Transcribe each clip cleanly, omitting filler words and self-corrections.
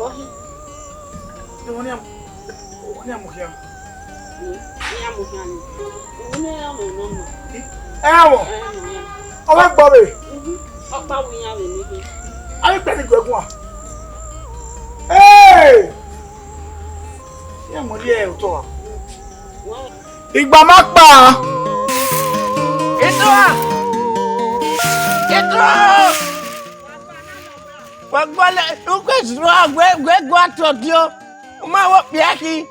Oni am here. Oh, what Bobby? I bet it go on. Hey! Yeah, Modia to. Igba makpa. Etro! Wagbale, ukwe gwe gwa todio. Uma wo piaki.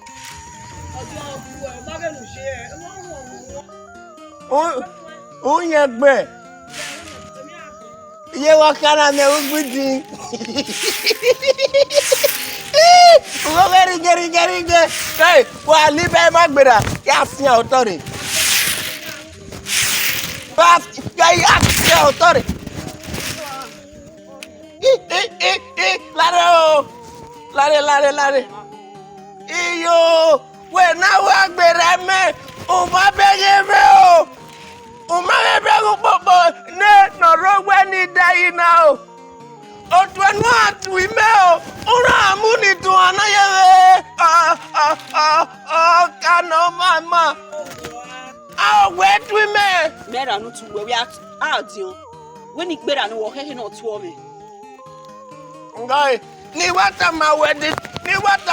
Unye gbe. Ye wakana ne ugbidi. Geri. Hey, wa libe magbera. Ya fi authority. Ba ya fi authority. Lare. Iyo, we na wa gbera me. O ma bege me o. O ma bege popo ne no rogwe ni dai na o. O tu anu atui me o. Ora amuni tu anaye. Kano mama. We tu me. Mera no tu we out dio. When ik gbera no wo hehe no to me. Ngai, ni wata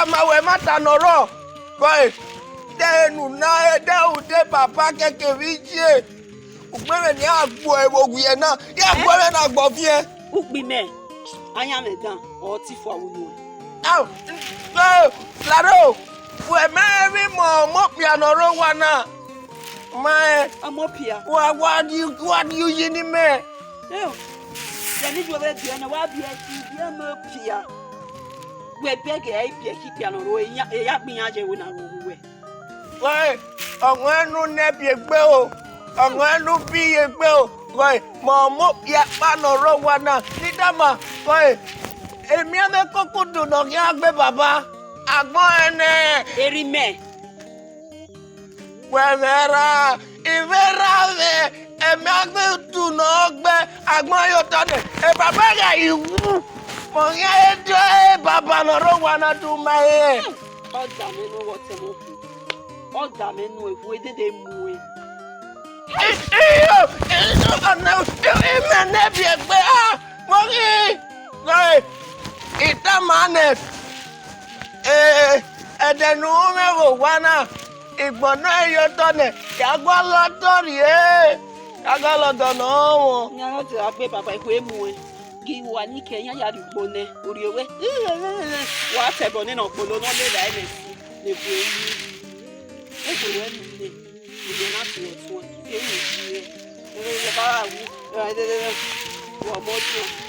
mawe mata noro. Boy, denu na de ude papa keke vije. Ugbe ni agbo ewoguye na. Ya gbo me na gbo fie. Ugbi me. Anya me dan o ti fo awuwo. Aw. Claro. We me mo pia noro wana. My amopia. What do you yini me? Eh. Ya ni jo be bia na wa bia ti bia mo pia. We beg e bia ki pia no ro ya gbin aje we na wo we. Wai, onwenu ne bi egbe o. Onwenu bi egbe o. Wai, mo pia pa no ro wana. Ni dama, wai. Emi ame kokudu no ki agbe baba. Agbon ene. Eri me. Wemera, ivera me. Emi agbe tu no gbe. Agbon yo tone. E baba ga iwu. Mo ya edo baba no ro wana tu mai. Oda me no what mo pu. Oda me no ewu de mu e. No, nebi egbe ah. Mo ri. Right. Ita mane. Edenu me wo wana. Igbono eyo tone. Ya gwa lo tori Ya gwa lo dono won. Nya no ti agbe baba iku emu e. Gi wa ni Kenya ya dugbo ne ori ewe. Wa tebo ni no polo no le la ene. Le bu eyi. E ko we ni le. Ile na ti o tu. Ke ni ti. Le ba wu.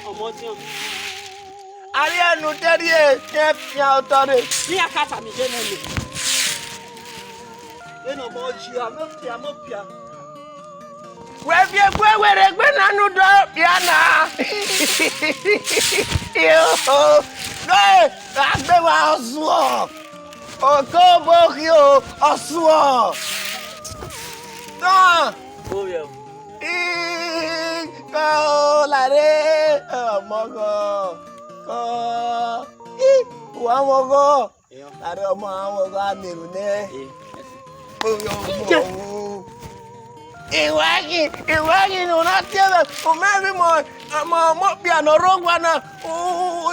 Omodio. Ari enu teri e ke ya otore. Ni akata mi je nele. Eno mo pia. We bie were gbe nanu do piana. Yo. No, agbe wa osuo. Okobo ki o osuo. Don. Oh yeah. Ko lare mogo. Ko. Wa mogo. Lare omo awon ga miru ne. Iwagi no na tebe o meri mo bia no rogwa na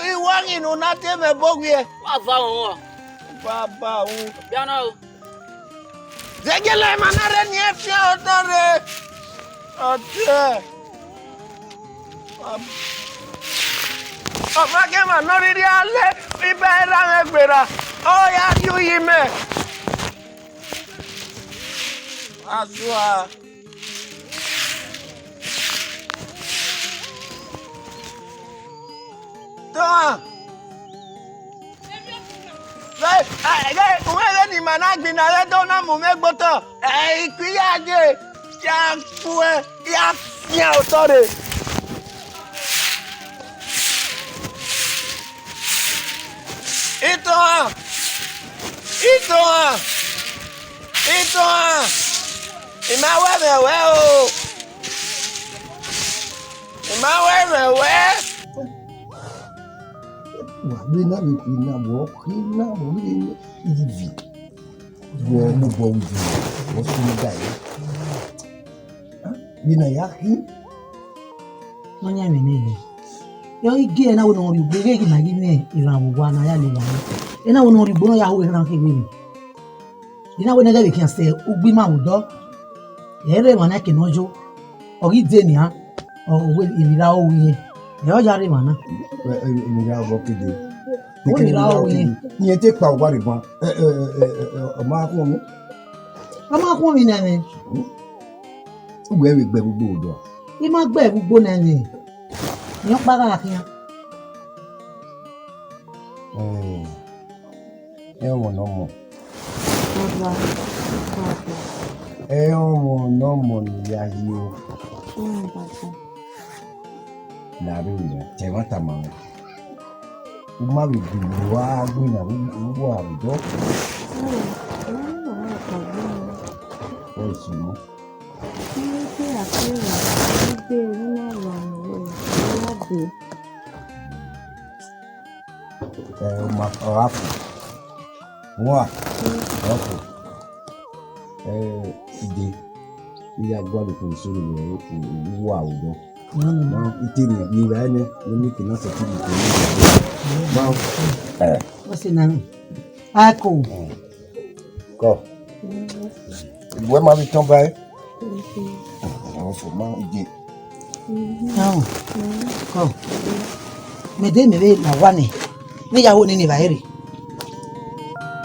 iwagi no na tebe bogwe Wa va won. Baba u Bia na o. Zegele manare ni efia otore ote Omage ma no riri ale ibe ra megbera o ya yu yime Asua Toa Uwe ni managbi na le dona mu megboto ikuya je ya fue ya fia otore Itoa Imawe mewe o Wabena na bokina bobini ivi. Wo mo bongi. Wo sumidai. Bina yaki. Nonya menene. Yo ige na wono ri gbere gi na gi ne iran wo na ya le wa. E na wono ri gbo ya ho ran ke gbere. Ina wo na ga be kan se ugbi ma wo do. Ere wa na ke nojo. Ori de ni ha. O we irira o wi. E o jare wa na. Irira bo kede. O irira o wi. Iye te pa wa ri bon. Ma ko mi. Ama ko mi na ni. Ugbe mi gbe gbogbo odo. I ma gbe gbogbo na ni. Ni o para akin. Ehonmwon no mo. Ehonmwon no mo ni ya yi o. La bi ni te wa ta ma. U ma bi du wa gbe na wo arujo. O si mo. Ma rafu. Moi. Rafu. Ide. Iya gwa le ko so le wo awujo. No, itiri ni ba ni ni ki na se ti ko ni. Ba. O se na. Ako. Ko. Iwe ma mi ton bae. On faut ma ide. Now. Ko. Me de me be na wane. Me ya ho ni ba ere.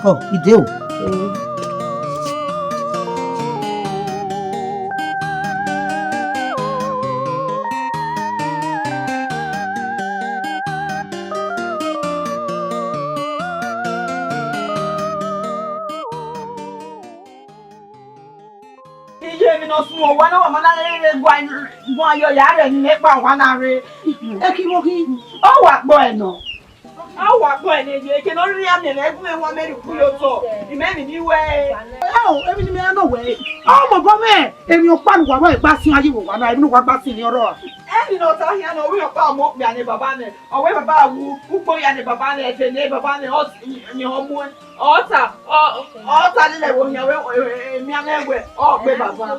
Ko, ide o. Small one of my one your yard and never one hour. Oh, what boy no. Oh, what boy, you can only have an every one made for your soul. Imagine you way. Oh, every man away. Oh, my brother, and your father was passing you one. I know what passing your road. And you know, I know we are about more than a babane, or where about who boy and a babane, a neighbor babane, or Ehonmwon, or level here, oh, Baba.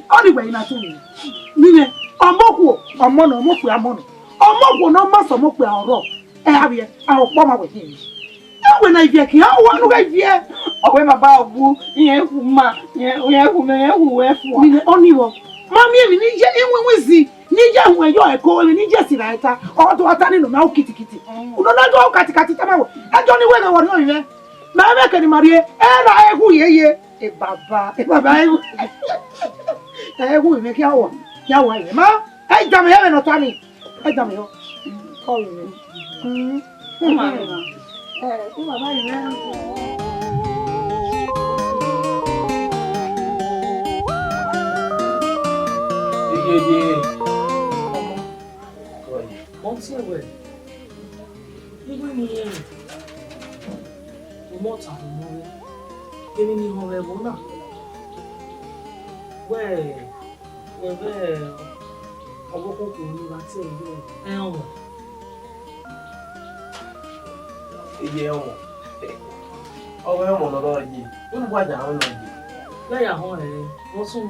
Anyway, na to me. Nine, omoku, omono, omoku amono. Omoku no maso omoku oro. Abi, a opo ma we him. E we na ivie ki, a wo no ga ivie. O we ma ba ogu, yen hu ma, yen hu we fu. Nine oniwo. Mami e ni je enwe wezi. Ni je hu eyo eko, ni je si na eta. O to ata ni no na kitikiti. Uno na do katikati tamawo. E jo ni we na wo no ire. Na me ke ni marie era ehu yeye e baba ehu ehu me ki awo ya wa ye ma e jam ye no tani e jam yo ko ye ma ti baba ye Ye Mon se we Ibu ni ye Mota mo Kemi ni ho level na we ogoko ko ni ba ti e Ehonmwon iye Ehonmwon owo Ehonmwon lo yi un gwaja won lo yi la ya ho won sun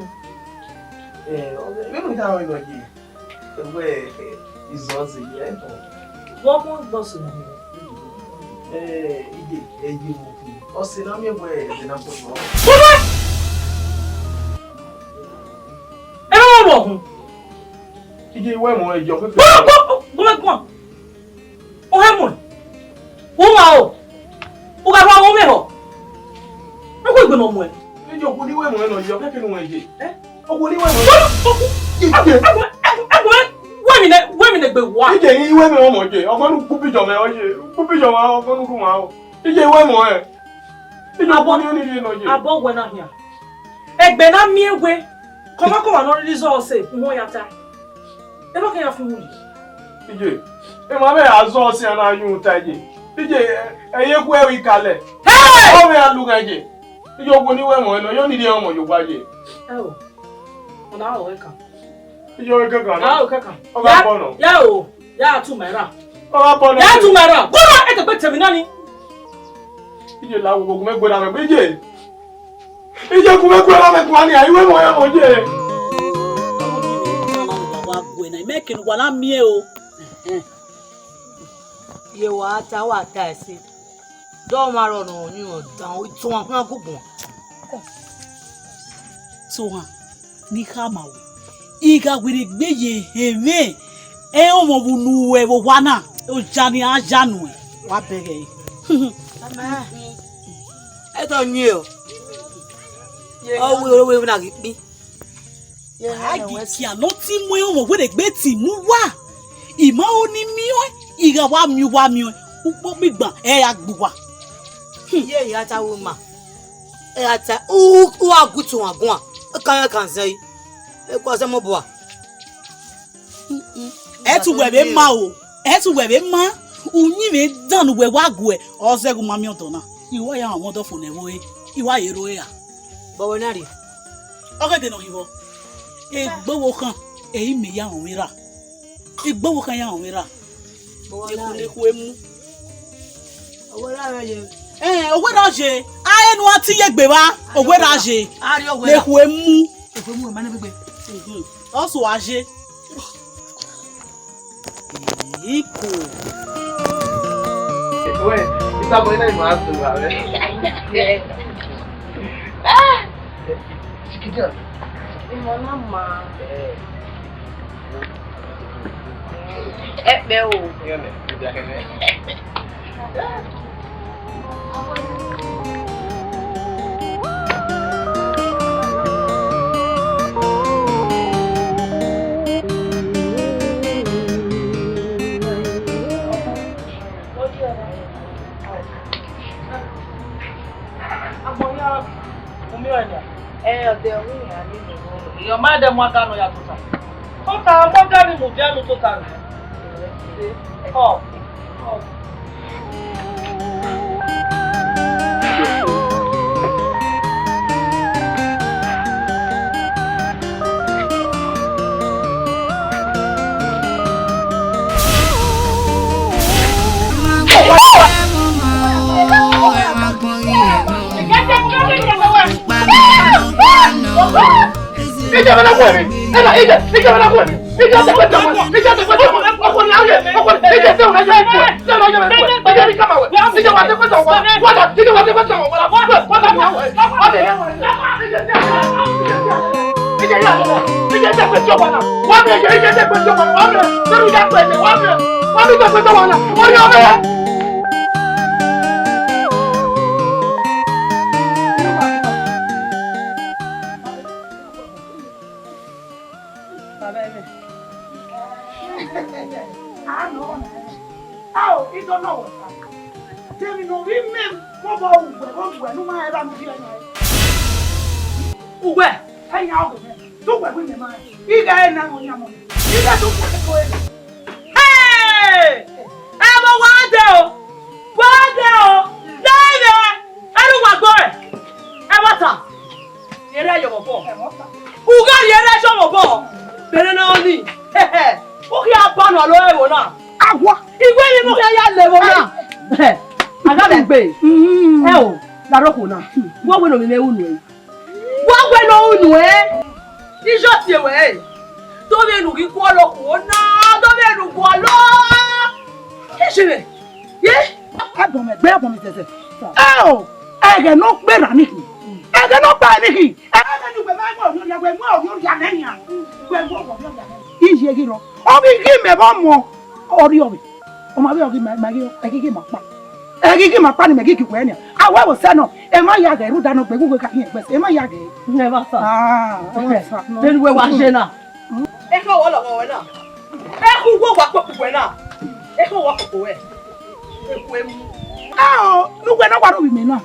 me mo ta won lo yi we izozi ye won mo do sun ide eji mo fi o se na mi egbe de na so so Ehonmwon ide iwe mo ejo pe go o Ehonmwon o ma o ga fa mo me ho no ko igbe no mo ejo ko ni we mo no yo pe no eje o ko ni we mo we mi ne gbe wa ije yin iwe mi mo je omo nu ku bijo me o je ku bijo wa omo nu ku ma o ije iwe mo ijo ko ni ni no je abo we na hia egbe na mi egwe koma no release o se mo ya ta e ba kan ya fi wuli ije e ma be azo se na yun ta je ije eye ku e wi kale o me alu ga je ijo ko ni we mo no yo ni di omo yo gba je e o na o we kan Ijó kaka na. Ah, kaka. Oga bono. Ya o. Ya tu mera. Oga bono. Ya tu mera. Bora e te pe temi nani. Ije la wo me gbera me beje. Ije ku me gbera me kwa ni ayiwe mo ya oje. Baba gwena make no wala mie o. Ye wa ta esi. Do ma ro no yin o dan o tun an kan gugun. So ha ni kama o. Iga gwiri gbeye heme. E o mo bunu e wo wana. O jani ajanu e. Wa bere. Mama. E to yin o. O we na gipi. Agi ano ti mu e mo we gbe ti mu wa. Ima oni mi o. Iga wa mi o. Upo mi gban e agbuwa. Ye ya ta wo ma. E ata o agutu agun a. Kan say. E ko se mo bo a. E tu we be ma o. E tu we be ma. Unyi me dan we wa gu e. O se gu mami oto na. Iwo ya awon do fun e wo e. Iwa ero e a. Bo na ri. O de no iwo. E gbowo kan e mi ya awon ra. E gbowo kan ya awon ra. Bo E na ku ri. le ku emu. Owo la re je. Owe ra je. A enu ati ye gbe wa. Owe ra je. Ari owo Le ku emu. e fo mu e ma na gbegbe. O so aje. Iko. Ué, está bom na imagem, vale. Ah! Chiquitão. Mama. É meu. Your madam waka no ya tota. Tota mo ga ni mo je no tota. Oh. Ella me la mueve. Ella me la mueve. Ella te cuenta. Ella te cuenta. Ojo ni alguien. Ella te una llave. Ya no llave. Ella ni cama. Ella va a te cuenta. Guarda. Ella va a te cuenta. Guarda. Ella te cuenta. Guarda. Ella te cuenta. Guarda. Pero ya cuenta. Guarda. Guarda te cuenta. Guarda. Uwe. Hey! Amo wade o. Dave. Eru wa gbo e. E wata. Yere yo mo. Uga yere so mo bo. Bere na oni. O ki abanu alo e wo na. Agwa. Igwe ni mo ya le wo na. Aga le gbe. E o, la roko na. Wo we no mi me unu e. Wo we no unu e. Ijo ti e we. To be nu ki ko lo ko na. To be nu ko lo. Ki se be? Ye? Abon me tese. Oh, ege no pe ra ni. Ege no pa ni ki. Ege ni gbe ma gbo ya gbe mo o ya nani a. Gbe mo o ya nani. Ije ki ro. O bi ki me ba mo. Ori obi. O ma bi o ki ma ki e ki ma pa. E ki ma pa ni me ki ku e ni. Awe wo se no. E ma ya ga ru da no pe gugu ka yin pe se. E ma ya ga. Never sa. Ah, o Then we wa je na. E ko wo lo mo we na. E ku wo wa po we na. E ko wa po we. E ku emu. ah, no we na wa ro bi me na.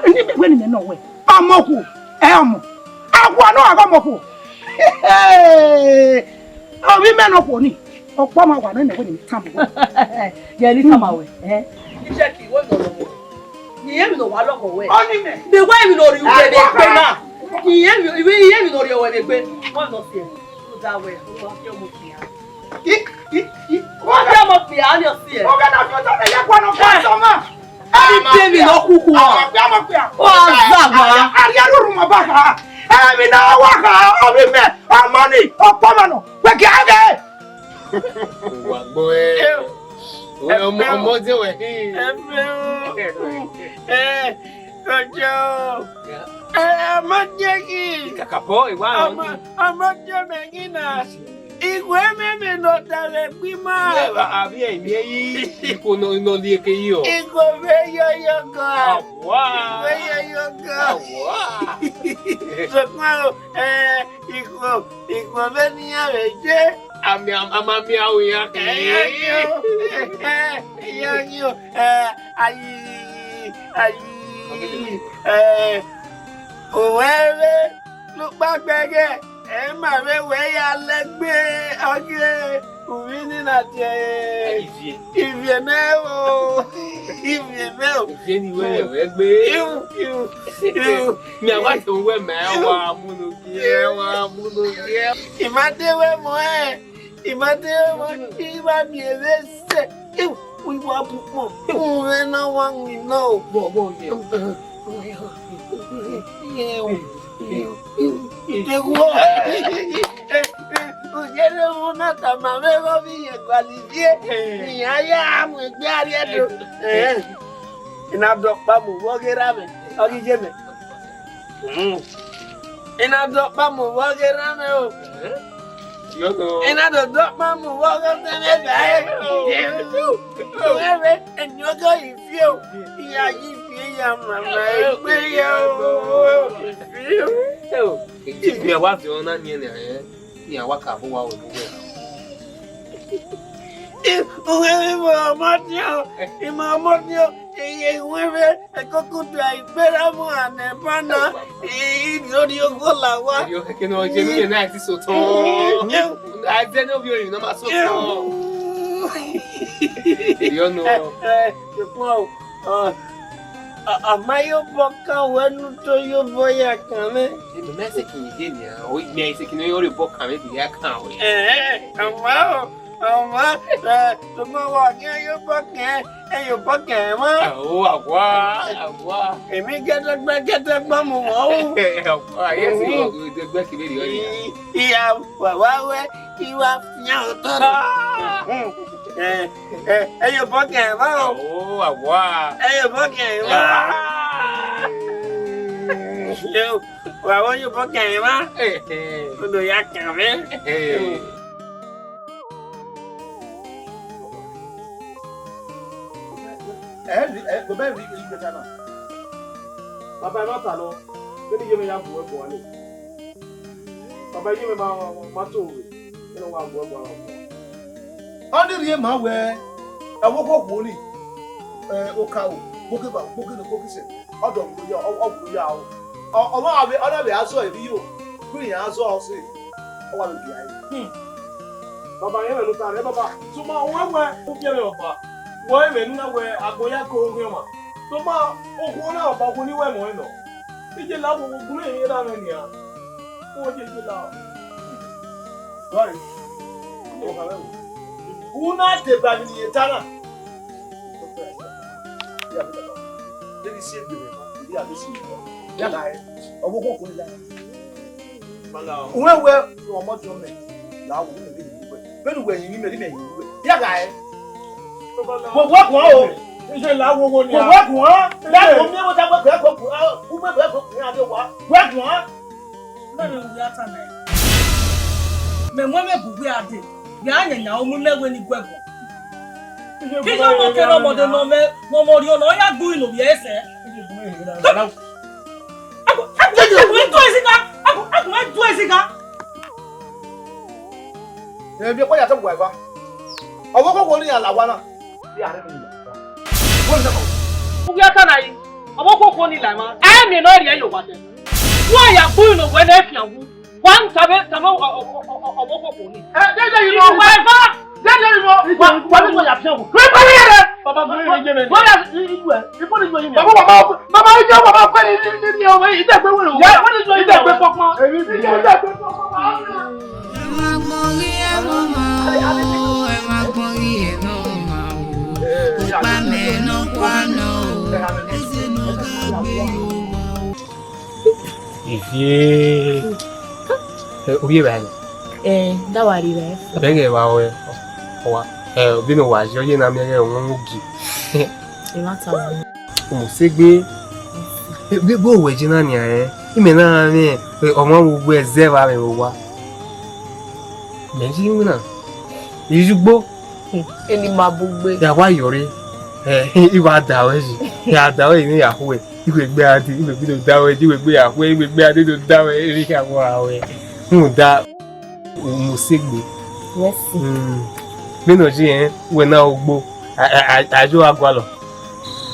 Ni be we ni me no we. Amoku. E omo. Agwa no agomoku. Obi me no ko ni. Opo ma wa no ne we ni tambo. Ye ni tamawe. Ise ki wo no lo. Ni ye mi no wa lo ko we. Oni me. The way mi no ri we de pe na. Iye mi no ri o we de pe. Wọ́n lọ sí ẹ. that way. What you must be on your fear? Okay, now you don't have one of us, man. Anything no kuku. Igwe meme no dale bima. Abi emi iko no li ke yi o. Igwe yo yoga. Wa. Yo yoga. Wa. Sokwa igwe beni ya reje. Amami awo ya. Yo ayi owewe look back again. Ma we ya legbe oge uri na tie ivie me o Ivie ni we gbe mi awa to we me wa munu ki imade mo iba mi evese we wa pupo we na wan we know bo Igual. Quiero una tamamego bien cualifié. Y allá muy claro. Ina dokpa mu wogerame. Ogi jeme. Ina dokpa mu wogerame o. Yo no. Ina dokpa mu wogerame bae. Wewe enyogo ifio. Iya ifie ya mama egbe yo. If you want to na ni ni awaka bo wa o bo Uwe mamatio, imamatio, uwe ekokutu aipera mo anepana, idio gola wa. Yo ke no je ni na ti so to. I dey no bi no ma so to. Yo no. Amayo boka wenu to yo boya kame. The message you did ya. O me ise kinu yo re boka me bi ya kan o. Ama, tuma wa yo boka, yo boka ma. O agwa. Emi gete mo wo. Agwa yes o de gbe ki be ri o ni. Iya wa we, iwa fian otoro. Yo boka ma. O agwa. Yo boka ma. Yo, wa yo boka ma. Kudo ya kame. Go be ri ke tana. Baba no ta lo. Ke ni yeme ya bu e bo ani. Baba yeme ma to we. Ke no wa bu e bo ani. Oni ri ma we. E wo ko bu ni. O ka o. Boke se. Odo bu ya, o bu ya o. O ma be ona be aso e bi o. Kuri ya aso o se. O wa bi ai. Baba yeme no ta re baba. Tuma wa o bi le baba. Wọ́n ìwé nínú ẹ̀wẹ̀ àgbọ̀yá kó ogun ọmọ tó máa okun náà ọ̀pọ̀ okun níwẹ̀ mọ́ ẹ̀nà ìjẹ́ láwọn ogun lè yé dáná ènìyàn kó o jẹ́ ìjẹ́ láwọn. Sọ́ọ̀rì ó kà mẹ́wò. Wọ́n náà dèbà ní iye tánà. Lẹ́ni sí ègbèrè náà ìdí àbẹ́sí ìgbà yàrá ẹ̀ ọgbọ́n kò kún nílá. Òun ẹ̀wẹ̀ ọmọ tí wọ́n mẹ̀ làwọn òun lè dé ìlú wẹ̀ bẹ́ẹ̀ ni wẹ̀yìn ní mẹ́rin mẹ́rin ìlú wẹ̀ yàrá ẹ̀. Gbogbo ọkùn o. Iṣẹ́ ìlà wo ni a? Gbogbo ọkùn o. Lẹ́kùn mi wọ́n dágbọ́ pẹ̀lú ọkùn o. Gbogbo ẹ̀kọ́ ọkùn adé wa. Gbogbo ọkùn o. Lẹ́nu ìwé àtàmẹ́. Mẹ̀mọ́ mẹ́bùgbé adé. Bí a yẹ̀yà ọmú lẹ́wẹ́ ní gbẹ̀gbọ̀n. Kí ló mọ̀ kẹ́rọ ọmọdé lọ mẹ́ mọ̀mọ́rí ọ̀nà ọ̀yá gbó ìlò bí ẹsẹ̀? Àkùnrin tó èsìká. Àkùnrin tó èsìká. Ẹ̀bí ẹ̀kọ́ yàtọ̀ wọ̀ ẹ̀fà. Ọwọ́ kọ̀ọ̀kan ní àlàwà náà. Ubi aka na yi. Ọmọ koko ni la ma. Ai mi no ri yo wate. Wo ya bu no we na fianwu. Wan tabe ọmọ koko ni. Deje yi mo. Wa fa. Deje yi mo. Wa ni mo ya fianwu. Kò pa ni re. Baba mi ri je me. Bo ya idu e. Ibo ni yi mi. Baba ijo baba pe ni o we ide gbe we o. Ya wo ni jo ide gbe pokpon. Èmi ti ide gbe pokpon. Oye bani. Dawari be. Benge wa we. Owa. Bino wa jo ye na mi re won ogi. E ma ta wa. Mo se gbe. Gbe bo we jina ni eh. Ime na mi omo wo gbe ze wa mi wa. Meji una. Yijugbo. Eni ma bugbe. Ya wa yori. Iwa da we ji. Ya da we ni ya ho e. Iwe gbe adi, iwe gbe do da we, iwe gbe ya ho, iwe gbe adi do da we, ri ka wa we. Mo da mo se gbe. Yes. Bino ji we na ogbo. Ajo agwalo.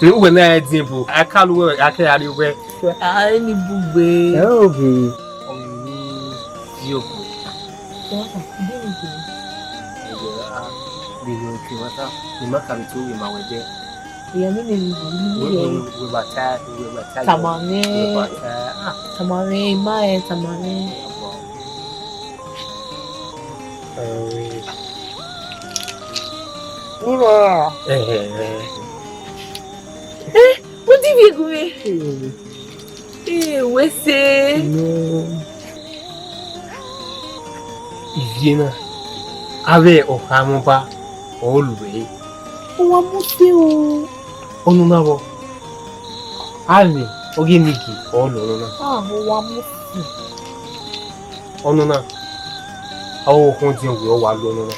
We na e dimpo. Akalu we akari we. Eni bugbe. Okay. Omi ji ogbo. Bino ki wata. Ni makami tu we ma we je. Yami ni We bata. tamame. Tamame ma tamame. Mira. What did you go? We say. No. Ivina. Ave o hamuba. Olwe. Wa muti o. Onu na bo. Ave oge niki onu na. Wa muti. Onu na. Awo kun ti we o wa lo nu na.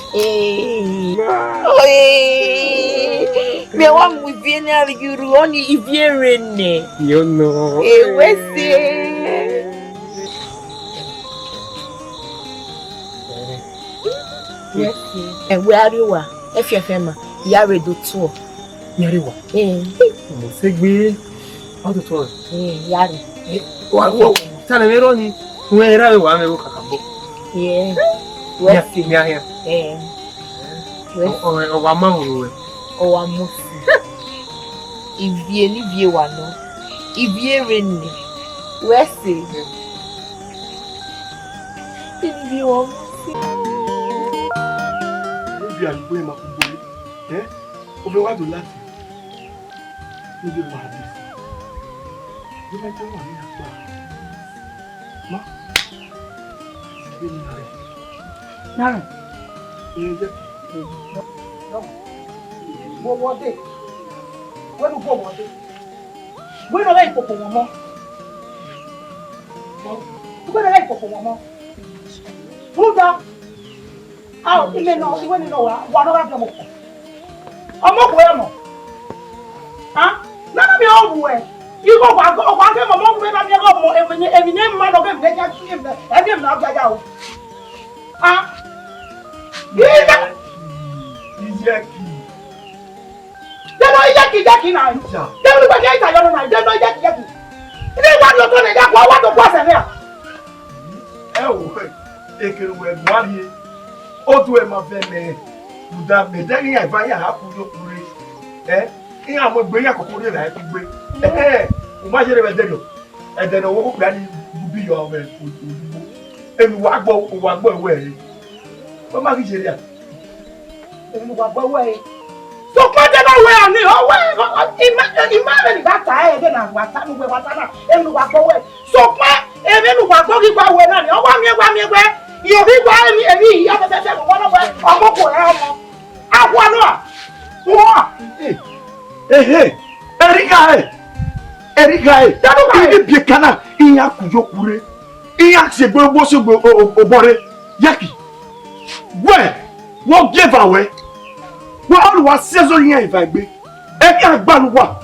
Me wa muti ni ariguru oni iviere ne. You know. We say. Yes. And where are you? If you're famous, you are ready to. Yariwa. Mo se gbe. How to talk? Yari. Wa tana mero ni. We era wa me ko kakabo. Yeah. Yes. Ya. O wa ma wo we. O wa musi. Ivie ni vie wa no. Ivie reni. We say. Ivie wa musi. Bí àgbé máa kú gbólé ó fẹ́ wá dùn láti níbi wà ní bí wọ́n jẹ́ wà ní àgbà má gbé ní ààrẹ náà ìyẹn jẹ́ Wọ́wọ́dé. Wẹ́nu bọ̀ wọ́dé. Wẹ́nu ọ̀rẹ́ ìkòkò wọn mọ́. Wẹ́nu ọ̀rẹ́ ìkòkò wọn mọ́. Fúdà. Àwọn ilé náà ìwé nínú wà lọ́wọ́ bí ọmọ kọ̀. Ọmọ kò ẹ̀ mọ̀. Nánà mi ò wù ẹ̀. Ikọ̀ ọ̀pọ̀ akẹ́ mọ̀ mọ́kùnrin náà mi ẹ̀rọ mọ̀ èmi ní mma lọ́gbẹ́ mi lẹ́jà sí ẹ̀mí ẹ̀mí náà gbájà o. Ìjẹ́ kì náà. Dẹ́nu nígbà tí ẹ̀ ìtàyọ̀ náà dẹ́nu ìjẹ́ kì. Ilé ìwádìí ọ̀tọ̀ nìjà kó wá tó kó ọ̀sẹ̀ ní à. ẹ wò ekele wẹ̀ gbọ́ ni ó tún ẹ̀ máa fẹ́ mẹ́ buda mẹ́tẹ́ ní àìfá yà á kú yóò kúre ní àwọn gbé yà kókó rẹ̀ láì gbé o má ṣe rẹ̀ ẹ̀dẹ̀dọ̀ ẹ̀dẹ̀dọ̀ owó kúkúrẹ́ ní bí yọ ọmọ ẹ̀ òdìbò èmi wàá gbọ́ ìwé ẹ̀ wọ́n má kí ṣe rí à. Èmi wà gbọ́ wẹ̀ so kọ́jẹ́ náà wẹ̀ àní ọwọ́ ìmọ̀ràn nígbà tá ẹ̀ ẹ̀dẹ̀ náà wà tánú wẹ̀ wà tánà èmi wà gbọ́ wẹ̀ so pé èmi wà gbọ́ kíkọ́ wẹ̀ náà ni ọwọ́ mi wẹ̀ yòókì gbọ́ èmi ìyá tẹ́tẹ́ mọ̀ wọ́n wẹ̀ ọmọ kò rẹ̀ ọmọ àwọn náà wọ́n. Erika ibi bie kana iya kujo kure iya se gbogbo se obore yaki we wo give away wo all wa sezo yin ifa gbe e ki agbanu wa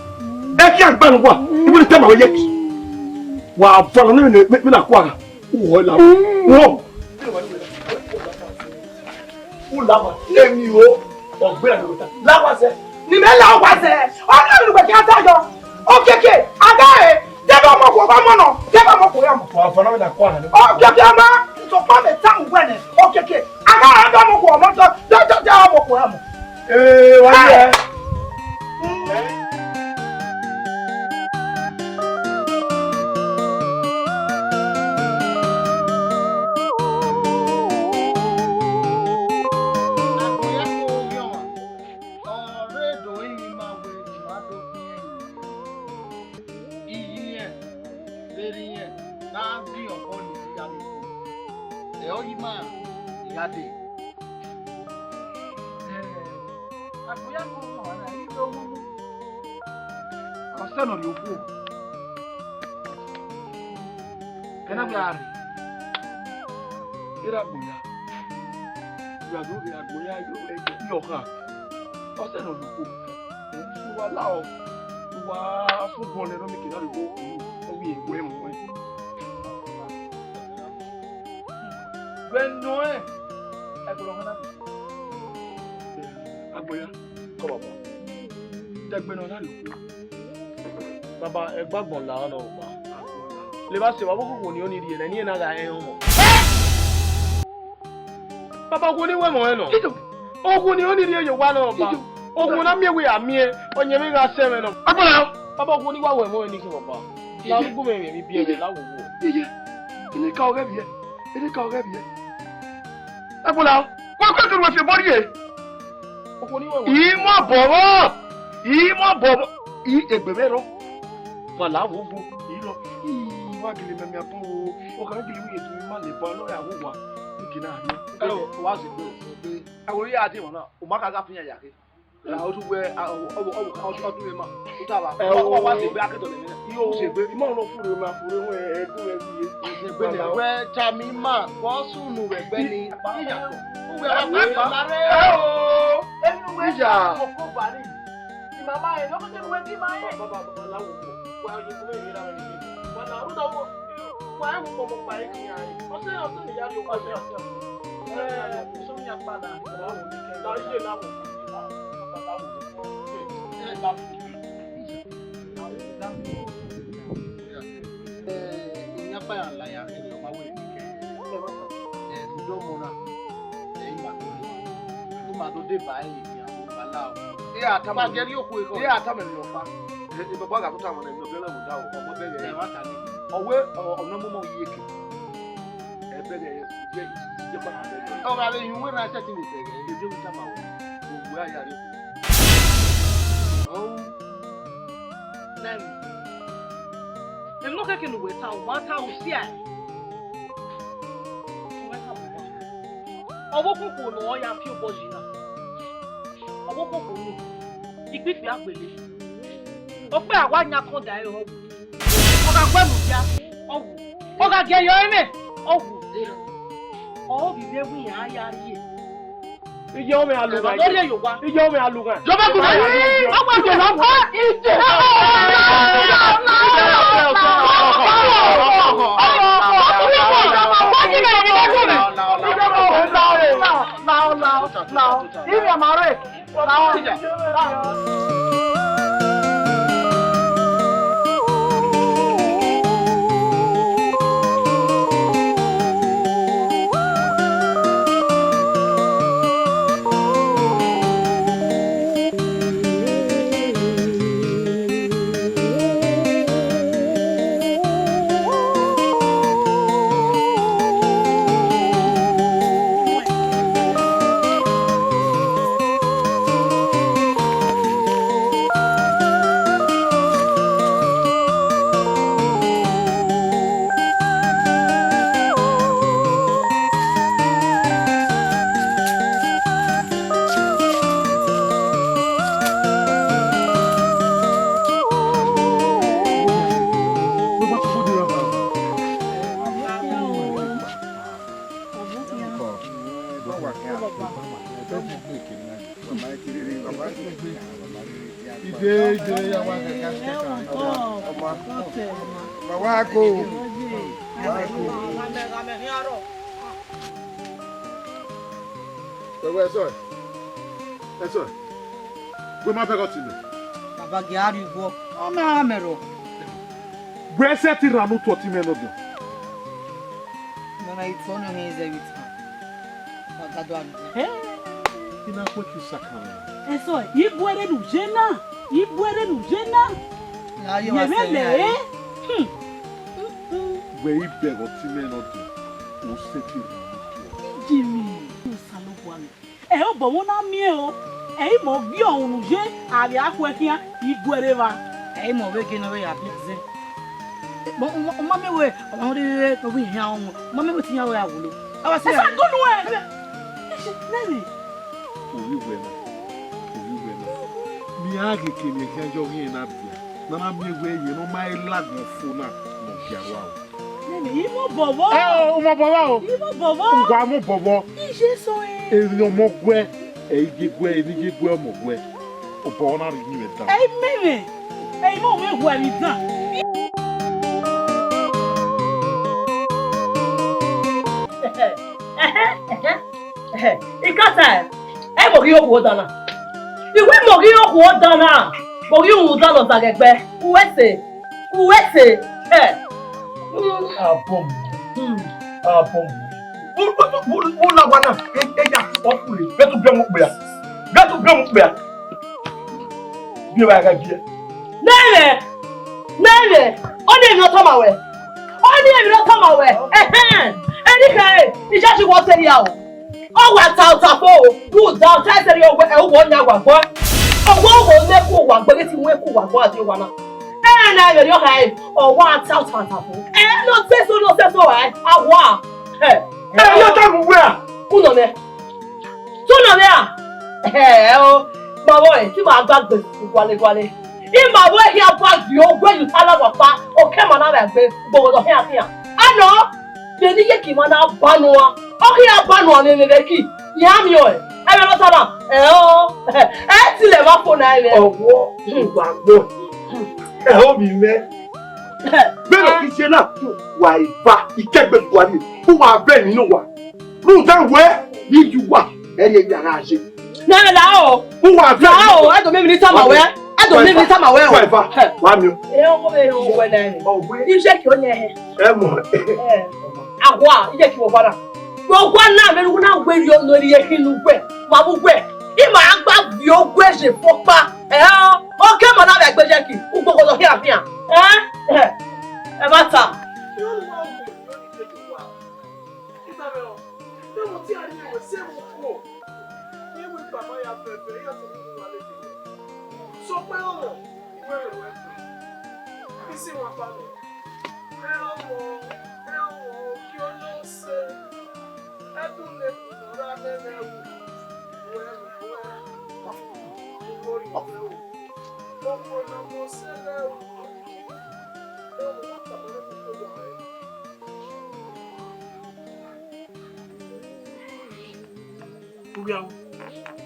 ibi te ma wo yaki wa fọlọ ni mi na kwa wo la wo lawa emi o ogbe na ta lawa se ni me lawa se ọ̀nà mi gbe ki atajo okeke agae deba moko ba mono deba moko ya mo wa fọlọ mi na kwa na okeke ma so pa me tan gwene okeke agae deba moko mo to deba moko ya mo wa ye Akoya ko mo na ibe omumu. Asa no yoku. Kana biari. Ira buya. Ya do ya goya yo ha. Asa no yoku. Wa lao. Wa so bon le no mi kina le go. O wi ewe mo. Ben Noé. Agboya, come on. Dẹ́gbẹ́nu náà ló kú. Bàbá ẹgbàgbọ̀n làwọn náà wà. Lè bá ṣe wà bókò kò ní ó ní ìdí ẹ̀ ní ẹ̀nà àgà ẹ̀hún mọ̀. Bàbá kò ní wẹ̀ mọ̀ ẹ̀ nọ. Ogun ni ó ní ìdí ẹ̀yọ̀ wá náà bá. Ogun náà miẹ̀wé àmì ẹ̀ ọ̀nyẹ̀ mi ra sẹ́mẹ̀ náà. Agbọ̀nà. Bàbá kò ní wá wẹ̀ mọ̀ ẹ̀ ní kí bàbá. Lárúgbó mẹ̀rẹ̀ mi bí ẹ̀rẹ̀ láwùwọ̀. Iye, ilé ká ọ̀rẹ́ mi yẹ, ilé ká ọ̀rẹ́ mi yẹ. Agbọ̀nà, wọ́n kọ́ ìkànnì wẹ̀ fi bọ́ọ̀lì yẹ. Ìmọ̀ bọ̀rọ̀ ẹgbẹ̀rẹ̀ lọ màlá àwòbò yìí lọ ìwà gèlè mẹ́mí àpọ̀ ọkàn gèlè wíyẹ̀ tó má lè bọ́ lọ́rẹ̀ àwòwà nìkì náà rí. Ẹ̀rọ wá sí pé àwọn orí àti ìwọ̀n náà ò má kàkà fún yàyà kí ó tún wẹ ọdún rẹ̀ máa ó tàbà ọwọ́ wá sí pé akẹ́tọ̀ lẹ́yìn náà yóò ṣe pé ìmọ̀ ọ̀nà fúre máa fúre wọn ẹ̀ẹ́dún rẹ̀ sí ìṣègbè ní àwẹ̀ tàmí máa bọ́ sùnù rẹ̀ gbẹ́ ni ìjà ọkọ bàrí ti màmá ẹ lọ́kọ́ tẹ́lu wẹ́ kí máa yẹ. Bàbá láwùjọ wà á yẹ kó mẹ́rin náà rẹ̀ ṣe wà á rúdà wọ wà á wù pọ̀pọ̀ pa ẹ̀kí yà rẹ̀ ọ̀sẹ̀ nìyá ló wà sí ọ̀sẹ̀ ọ̀sẹ̀ ní apádà láyé láwùjọ ìyá báyà láyà ẹni ọmọ wẹ̀ ní kẹ́ ẹ̀ ẹ̀dùdọ́ mọ́ra ẹ̀yìn bàtọ́ tó dé báyìí ní àwọn ìbálá o. Ẹ àtàmà gẹ́rí òkú ikọ̀. Ẹ àtàmà ẹ̀mí ọ̀pá. Ẹ bàbá àgà tó tàwọn ẹ̀mí ọ̀bẹ̀rẹ̀ wò dá o. Ọmọ bẹ̀rẹ̀ ẹ̀ wá tàlẹ́. Ọ̀wé ọ̀nà mọ́mọ́ yìí èkè. Ẹ bẹ̀rẹ̀ ẹ̀ jẹ́ ìjẹ́ pàtàkì bẹ̀rẹ̀. Ọ̀rọ̀ àlẹ́ yìí wọ́n náà ṣẹ́tì lè tẹ̀lé. Ẹ jẹ́ wíjà máa wọ̀. Gbogbo ayà rẹ̀ kù. Ọ̀hún. Lẹ́nu. Èmi kẹ́kẹ́ ló wẹ̀ ta ò máa ta ò sí à. Ọwọ́ kòkò nà ọ́ ya fi ọbọ̀ yìí náà. Ọwọ́ kòkò nù. Ìgbìfì àgbèlè. Ọpẹ́ àwa nya kan dà ẹ̀ ọ̀wù. Ọ̀gá gbẹ́mù bíá ọ̀wù. Ọ̀gá gẹ̀yọ ẹ̀mẹ̀ ọ̀wù. Ọ̀wọ́ bìbí ewu yẹn á yá rí ẹ̀. Ìjẹ́ ọmọ àlùkà yìí. Lórí Yorùbá. Ìjẹ́ ọmọ àlùkà. Jọba kò náà yìí. Ọmọ ìjẹ́ náà kọ́. Ìjẹ́ Baba Gary go. O me amero. Gbèsè ti ranu to ti meno do. Mona itone heze wita. Baba do anu. Ina ko ki sakara. Eso, ibuere nu jena. Ibuere nu jena. Ya yo asele. Gbe ibe go ti meno do. O se ti ranu to. Jimmy, o salobo ami. O bo won na mi o. Mo bi ohun je ari akwekia ibuere va. Mo we ke no we ya bize. Mo me we, o de to wi hia ohun. Mo me we ti ya we awolo. Awa se. Esa gonu e. Nani. Owi we na. Owi we age que me quer jogar na pia. Não na minha way, you know my lag no funa no piawa. Imo bobo. Uma bobo. Imo bobo. Guamo bobo. Ije so e. Ele no mogwe, igwe ni igwe mogwe. O bona ri ni eta. Ei meme. Ei mo we gwa mi dan. Ikata. E mo ki o ko dana. Iwe mo ki o ko dana. Mo ki o dana sa gbe. Uwese. Abom. Mo la wana ya ofure. Betu bia mo pe ya. Bi wa ga bi. Nene. Oni mi no to ma we. Any kai, ija shi wo se ya o. O wa ta fo o. Good down try say yo e wo nya gwa gwa. Owo ne ku wa gbe ti we ku wa gwa ati wa na. Na yo yo kai. O wa ta fo. No say so ai. Awa. Yo ta mu we a. Uno me. Tuno me a. O. Ma boy, ti ma gbagbe gwale. In my way here back you where you tell our papa or come on and be bogo here. I know the nigga ki mana banwa. O here banwa ne ki. Yam yo. E me no tala. Ti le ma fo na ile. Owo gbagbo. O bi me. Bẹ́ẹ̀ kì í ṣe náà wà ìfà ìkẹ́gbẹ́ wa ni fún wa bẹ́ẹ̀ nínú wa. Lóòótọ́ ìwé yìí ju wà ẹ̀yẹ yàrá ṣe. Náà láò. Fún wa bẹ́ẹ̀ nínú wa. Ẹ̀dùn mímí ní sáma wẹ́. Ẹ̀dùn mímí ní sáma wẹ́ o. Wà ìfà wà mí o. Ọmọ mi ò wẹ̀ náà ni. Iṣẹ́ kì ó yẹ ẹ. Ẹ mọ̀. Àwa iṣẹ́ kì ó padà. Gbogbo náà mi ló náà gbé yọ lórí yẹ kí n gbẹ. Màá mú gbẹ. Ìmọ̀ àgbà bí ó gbé ṣe fọ́pá. Ó kẹ́ mọ̀ náà bẹ̀ gbẹ́jẹ́ kì. Ó gbogbo lọ híàfíà. Ẹ má ta.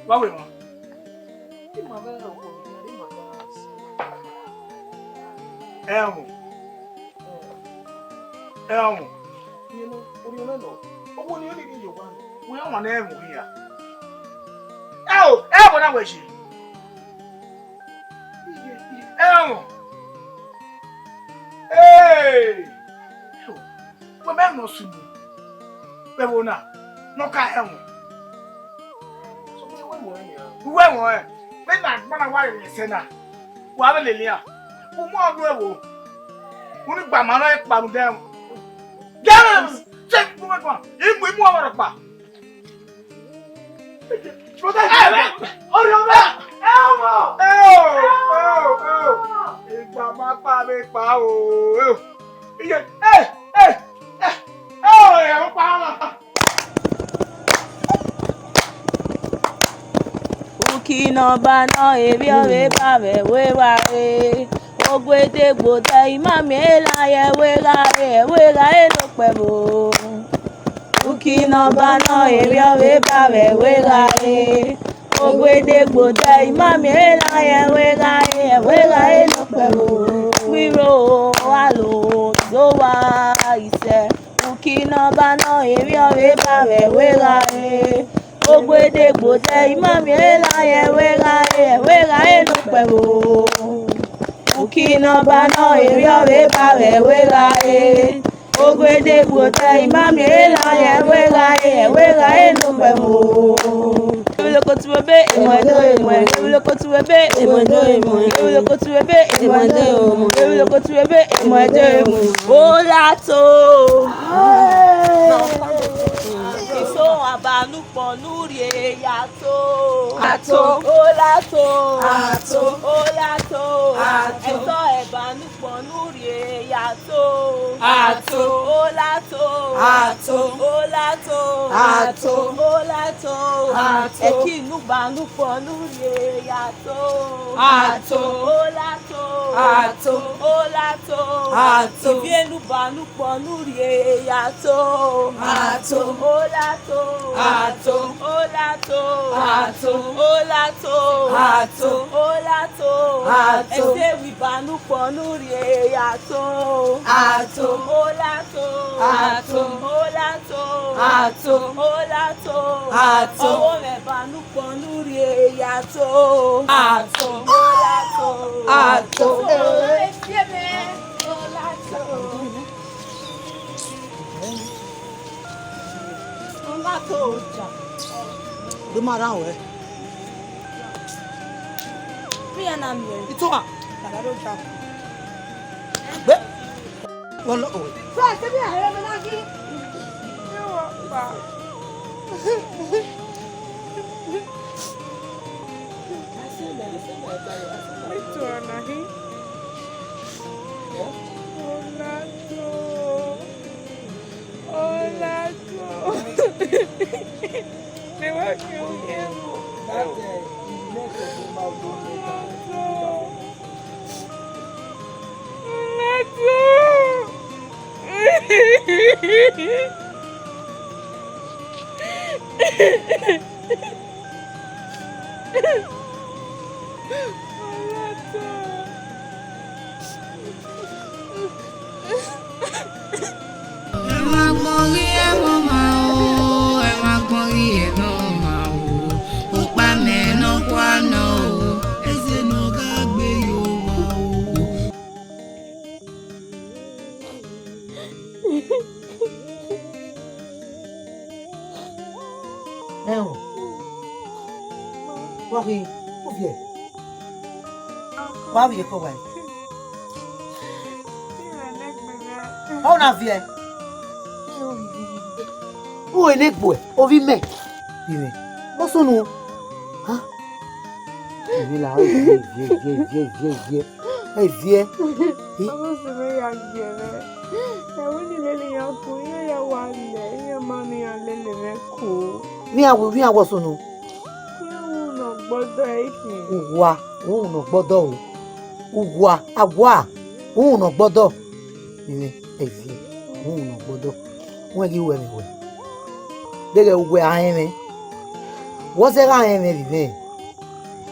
Why we Elmo. You know, what do you know? Oh, when you need your one, we don't want Elmo here. Elmo, that was she. Elmo. Hey! Well, man, no soon. Where will not? No, can't Elmo. Where were you? When I want to worry, Senna. What a lily. Who more will only by my life, by them. Get check for one. If we more about. Elmo! It's my baby. Kino bana ebi ore ba we wa e ogwede gbota imami ela ye we ga e lo pe bo Kino bana ebi ore ba we ga e ogwede gbota imami ela ye we ga e lo pe bo wiro alo do wa ise Kino bana ebi ore ba we ga e Ogwede gbode imami ela ye we ga e no pe o Ukina bana eri ore ba we ga e Ogwede gbode imami ela ye we ga e no pe o Loko tu bebe emo loko tu bebe emo loko tu bebe emo loko tu bebe emo o la to so ìbálòpọ̀ lórí ìyàtọ̀. Àtò. Ó látò. Àtò. Ó látò. Àtò. Ẹ̀tọ́ ìbálòpọ̀ lórí ìyàtọ̀. Àtò. Ó látò. Àtò. Ó látò. Àtò. Ó látò. Àtò. Ẹ̀kí inú ìbálòpọ̀ lórí ìyàtọ̀. Àtò. Ó látò. Àtò. Ó látò. Àtò. Ìbí ẹnu ìbálòpọ̀ lórí ìyàtọ̀. Àtò. Ó látò. Àtò. Ó látò. Àtò. Ó látò. Àtò. Ó látò. Àtò. Ẹsẹ̀ ìbálòpọ̀ lórí ìyàtọ̀. Àtò. Ó látò. Àtò. Ó látò. Àtò. Ó látò. Àtò. Ọwọ́ rẹ̀ ìbálòpọ̀ lórí ìyàtọ̀. Àtò. Ó látò. Àtò. Ó látò. Ó látò. Bí máa ra ọ̀rẹ́. Bí ẹ̀ náà mi ẹ̀. Ìtura. Bàbá ló jà. Gbé. Wọ́n lọ òwe. Fẹ́ ẹ̀ tẹ́bí ààrẹ mi náà kí. Why will you go away? Oh, not here. Who is it, boy? Ovi me. What's on you? Huh? You will have vie. Hey, vie. We are what's on you? Uwa, no gbọ́dọ̀ o. Uwa, awa, no gbọ́dọ̀. Iwe, evi, no gbọ́dọ̀. Wọ́n gi we we. Dele ugwe aheme. Wozera aheme vive.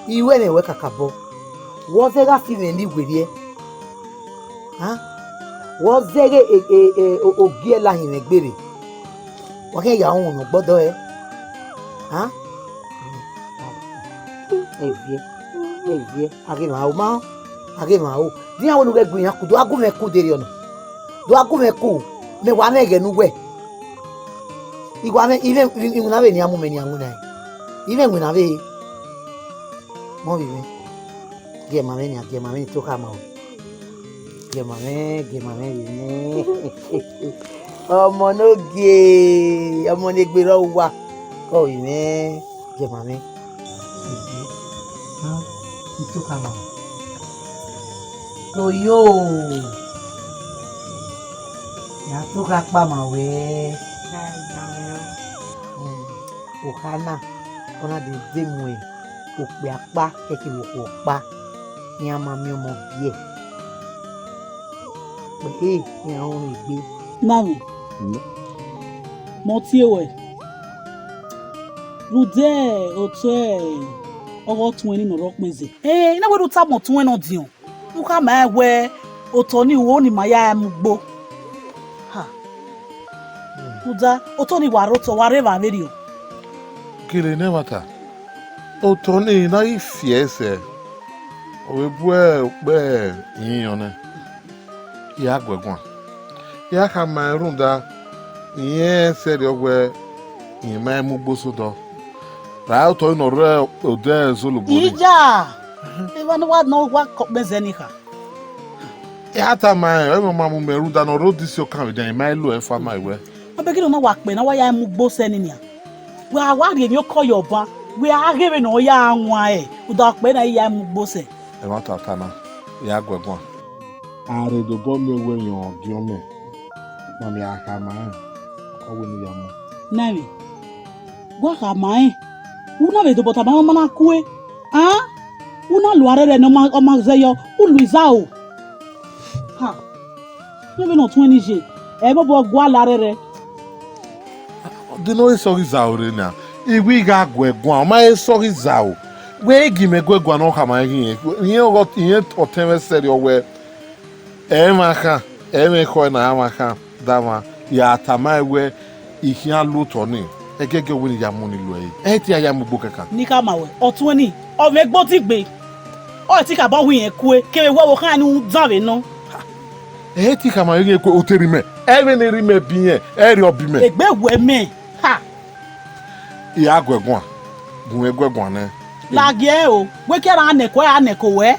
Iwe me we kakabo. Wozera five ndi gwerie. Ha? Wozere ogie la hime gbere. Wọ́n ya no gbọ́dọ̀ Ha? Evie, agema, dia wonu ge gbin akudo agume ku deri ona. Do agume ku, me wa me ge nuwe. Igwa me even na be ni amu me ni amu na. Even when na be. Mo bi me. Ge mame ni to kama o. Ge mame ni. Ọmọ no ge, ọmọ ni gbe ro wa. Ko yi me, ge mame. Itu kamu. Toyo. Ya tu kakpa mawe. Okana. Ona de zemwe. Okpe apa eki woko pa. Ni ama mi omo bie. Pe ni awon igbe. Mami. Mo ti ewe. Rude ote. Ọwọ́ tún ẹni nọ̀rọ̀ pín sí. Iná wẹ́rù tá mọ̀ tún ẹnà dìyàn. Mú ká máa wẹ òtọ̀ ní ìwọ ní màá yá ẹmu gbó. Kúdá, òtọ̀ ní wàá rọ̀tọ̀ wàá rẹ̀ bàbá rẹ̀ o. Kele ne mata. Òtọ̀ ní iná ìfì ẹsẹ̀. Òwe bú ẹ̀ pẹ́ yíyan náà. Ìyá gbẹ̀gbọ̀n. Ìyá ká máa rún dá. Ìyẹn sẹ́ẹ̀dì ọgbẹ́ ìyẹn máa mú gbó sódọ̀. Ra to no re ode zulu bori. Ija. Eva no wa no wa bezenika. Ya ta mai, e mo mamu meru da no ro disi o kan we dan mai lo e fa mai we. Abegiro na wa pe na wa ya mu gbo se ni ni a. we are worried you call your ba. We are giving all ya nwa without pay na ya mugbose. E ma tatana. Ya gwegwa. Are do bo me we yon giome. Mami akama. Owo ni ya mo. Nami. Gwa ka mai. Una ve do bota ba ma na kue. Ah? Una luare re no ma zeyo. U luizao. Ha. Even not 20 G. E bo gwa lare re. Di no sorry zaure na. Iwi ga gwegwa, ma sorry zao. We gi me gwegwa no kama yin. Yin otenwe seri owe. E maka, e me ko na amaka dama ya tamai we ihia luto ni. Egege we ni ya moni lo yi. E ti aya mu gbokeka. Ni ka ma we. Otun ni. O me gbo ti gbe. O ti ka ba wi yen kue. Ke we wo kan ni zanwe no. E ti kama yin ko oteri me. E me ni ri me biyen. E ri obi me. Egbe we me. Ha. Ya gwegwa. Gun egwegwa ne. La gie o. We ke ra aneko we.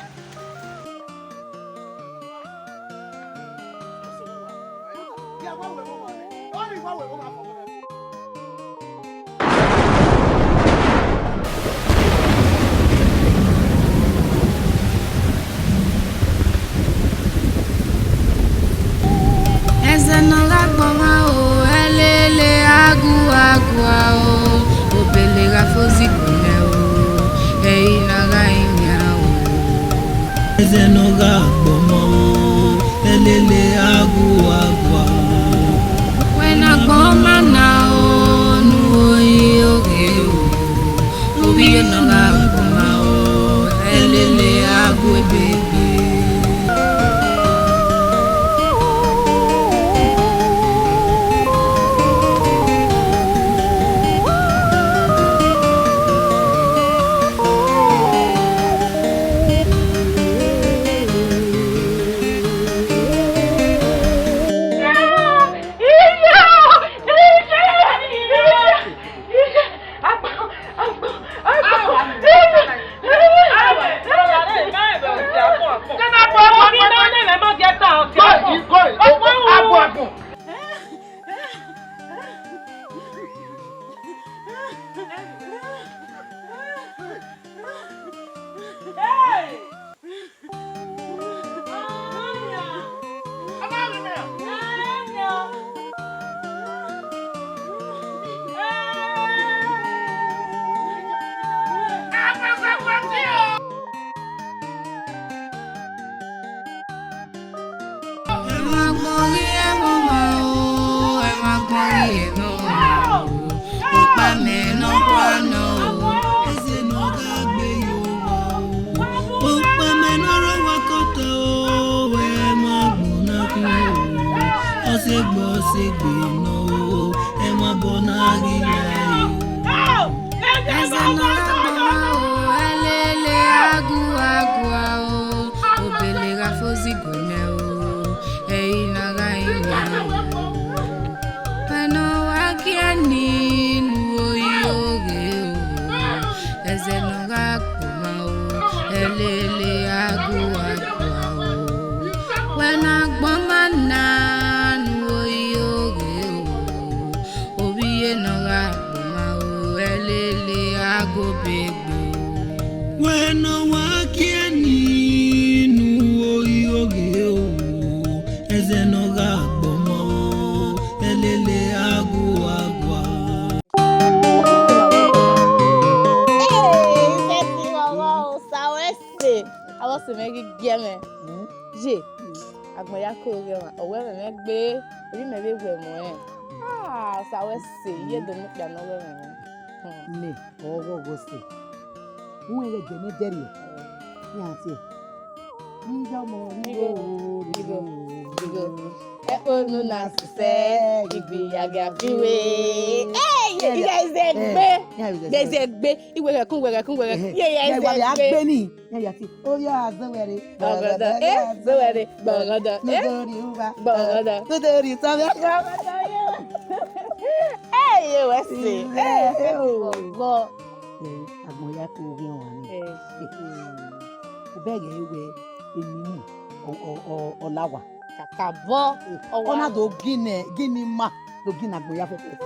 Olawa. Kakabo. Ona do gine ma. Logina boya fefe.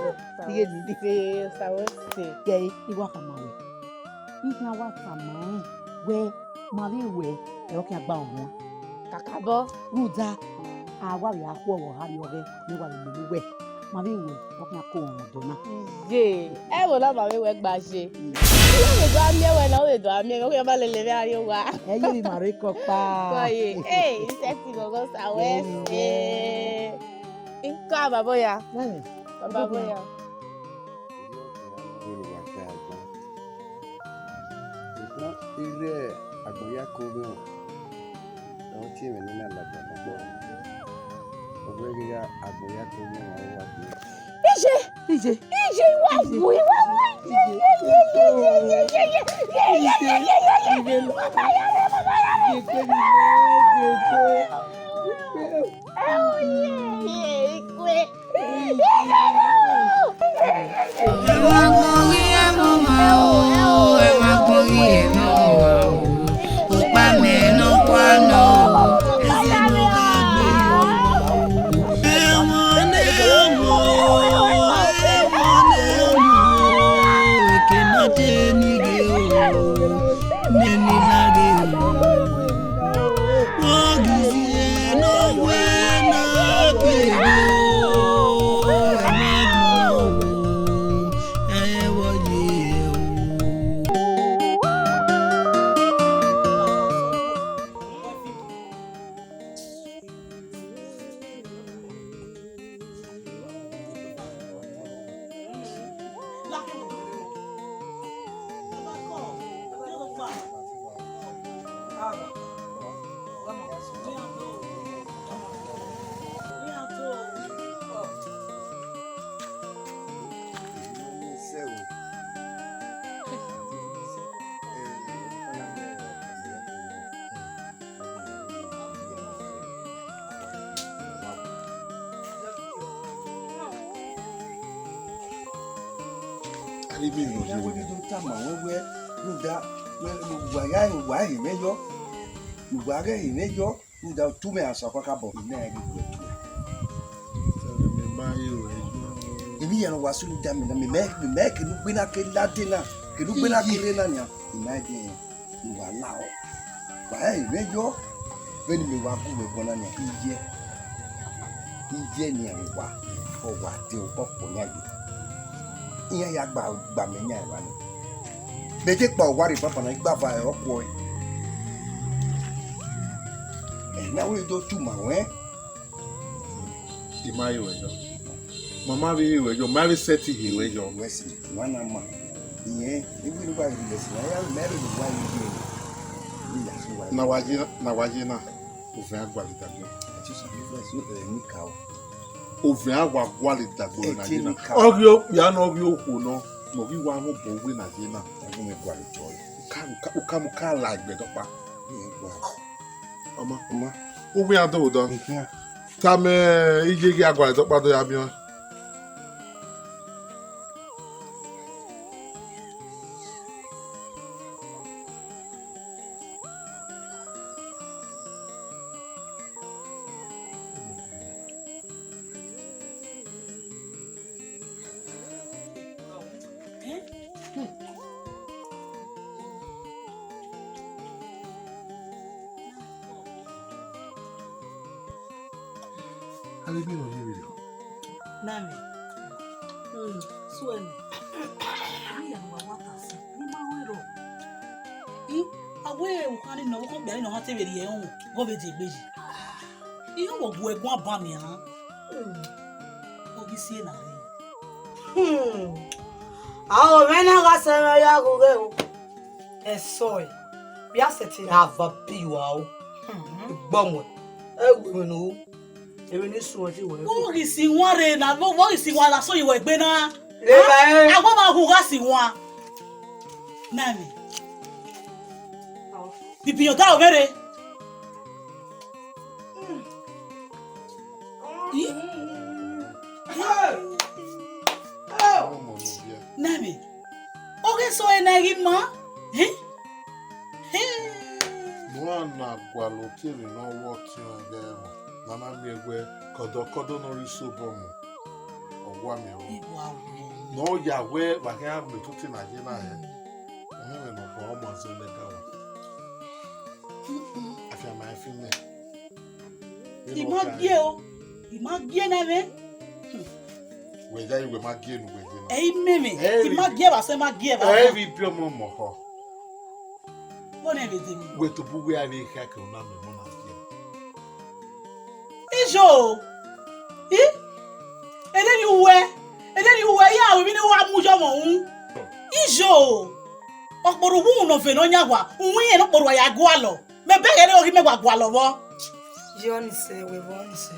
Dige ni di. Sawose. Gay, iwa kamawe. Ikan wa tamai. We mari we e o ki agba won. Kakabo. Ruda. Awa ya ko wo ha ni ore ni wa le we. Mari we o ki ako won do na. Ye. E wo la ma we gba se. Yo me do ami we na we do ami o ba le le ari wa. E ye mi mari ko pa. Ko ye. Sexy gogo Sawose. Inka baboya. Baboya. Ilé àgbọ̀yá kóró àwọn tí èmi nínú àlàgbà pọ̀ ọgbẹ́ gíga àgbọ̀yá kóró àwọn wà bí. Ije wa bu iwa Iya ya gba menya ba ni. Beje pa wari papa na gba fa oko e. Na we do tu ma we. Di mayo ejo. Mama bi we jo marry set he we jo. Wesi wana ma. Iye, ibi ru ba ri lesi na ya marry do wa ni. Na waje na. O fe agbalita gbe. Ati so bi fe so ni ka o. Òfin àwa wálé dàgbò nàìjíríà ọ̀rẹ́ òpìá náà ọ̀rẹ́ òkò náà lọ́rí wa wọ́n bọ̀ wé nàìjíríà ẹ̀gbọ́n mi gbà lè tọ́ ẹ̀ ká mú ká la ẹ̀gbẹ́ dọ́pá ọmọ ó wé adó òdọ́ tá mẹ́ iye gé àgbà lè dọ́pá tó yá bí wọn. Nami. Suene. Iya wa watasi. Ni ma wero. Awe nkan ni no ko bia ni no ha te beri e hun. Go be ti gbeji. Iyo wo bu egun aba mi han. Ogi sie na re. Awo mena ga se me ya go ge o. Esoy. Bi aseti ava biwa o. Gbomo. Ewu no. Ewe ni sun oti wo. Wo ri si won re na wo ri si wa la so iwo egbe na. Agbo ma hu ga si won. Nami. Bibi oga o mere. Nami. Oge so enagi ma? Mwana gwalo tiri no wo ti ngero. Mama mi egwe kodo no riso bomu. wa me no ya we ba kan me tuti na je na he me no ko mo so le ka wa afia ma fi me Imagie na me we ja we magie no we je na meme imagie ba se magie ba every pure mo mo ho Bon everything we to bu we ave ka ka na me mo na gie ijo Eden you we ya we ni wa mu jo mo hun ijo okporo wu no fe no nyagwa unwi ye no kporo ya gwa lo me be ye no ri me gwa lo bo John say we won say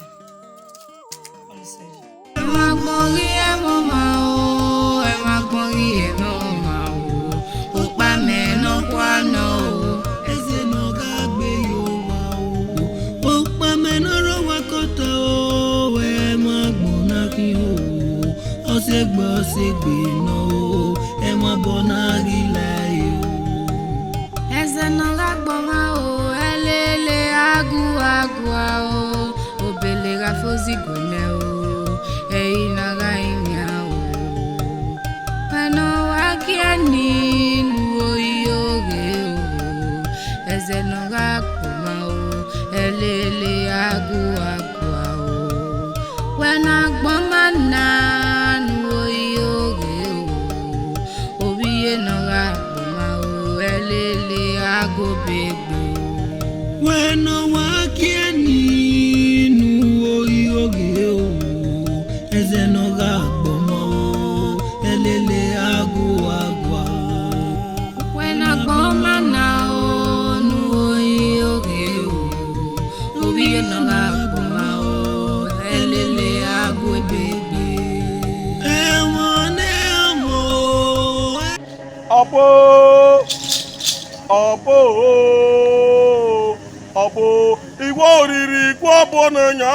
Abo iwo riri kwa bonanya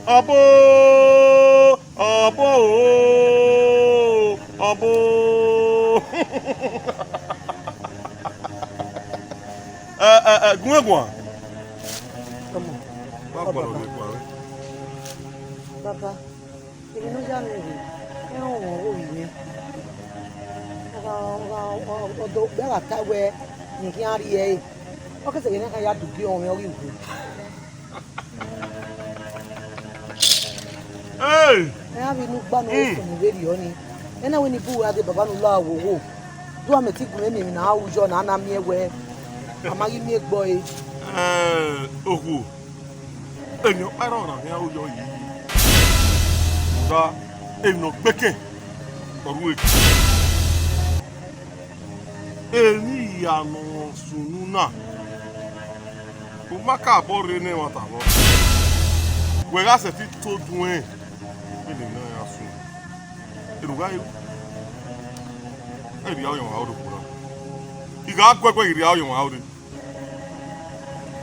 abo Gungwa Papa, ele não já me viu. É ouvi. Do bela tá we ninguém ari aí. O que você quer que já do que homem ouvi. Ei! É a vir no bano isso no verioni. É na weni bu ade baba no la wo. Do a meti gun me na ujo na na mi ewe. Amagi mi egbo e. Oku. Enyo para na ya ujo yi. Da enyo gbeke. Oru e. Eni ya no sununa. O maka bore ne wata bo. We ga se ti to dun e. Ele na ya sun. Eruga yo. Eri ayo wa odo kura. Iga gwegwe iri ayo wa odo.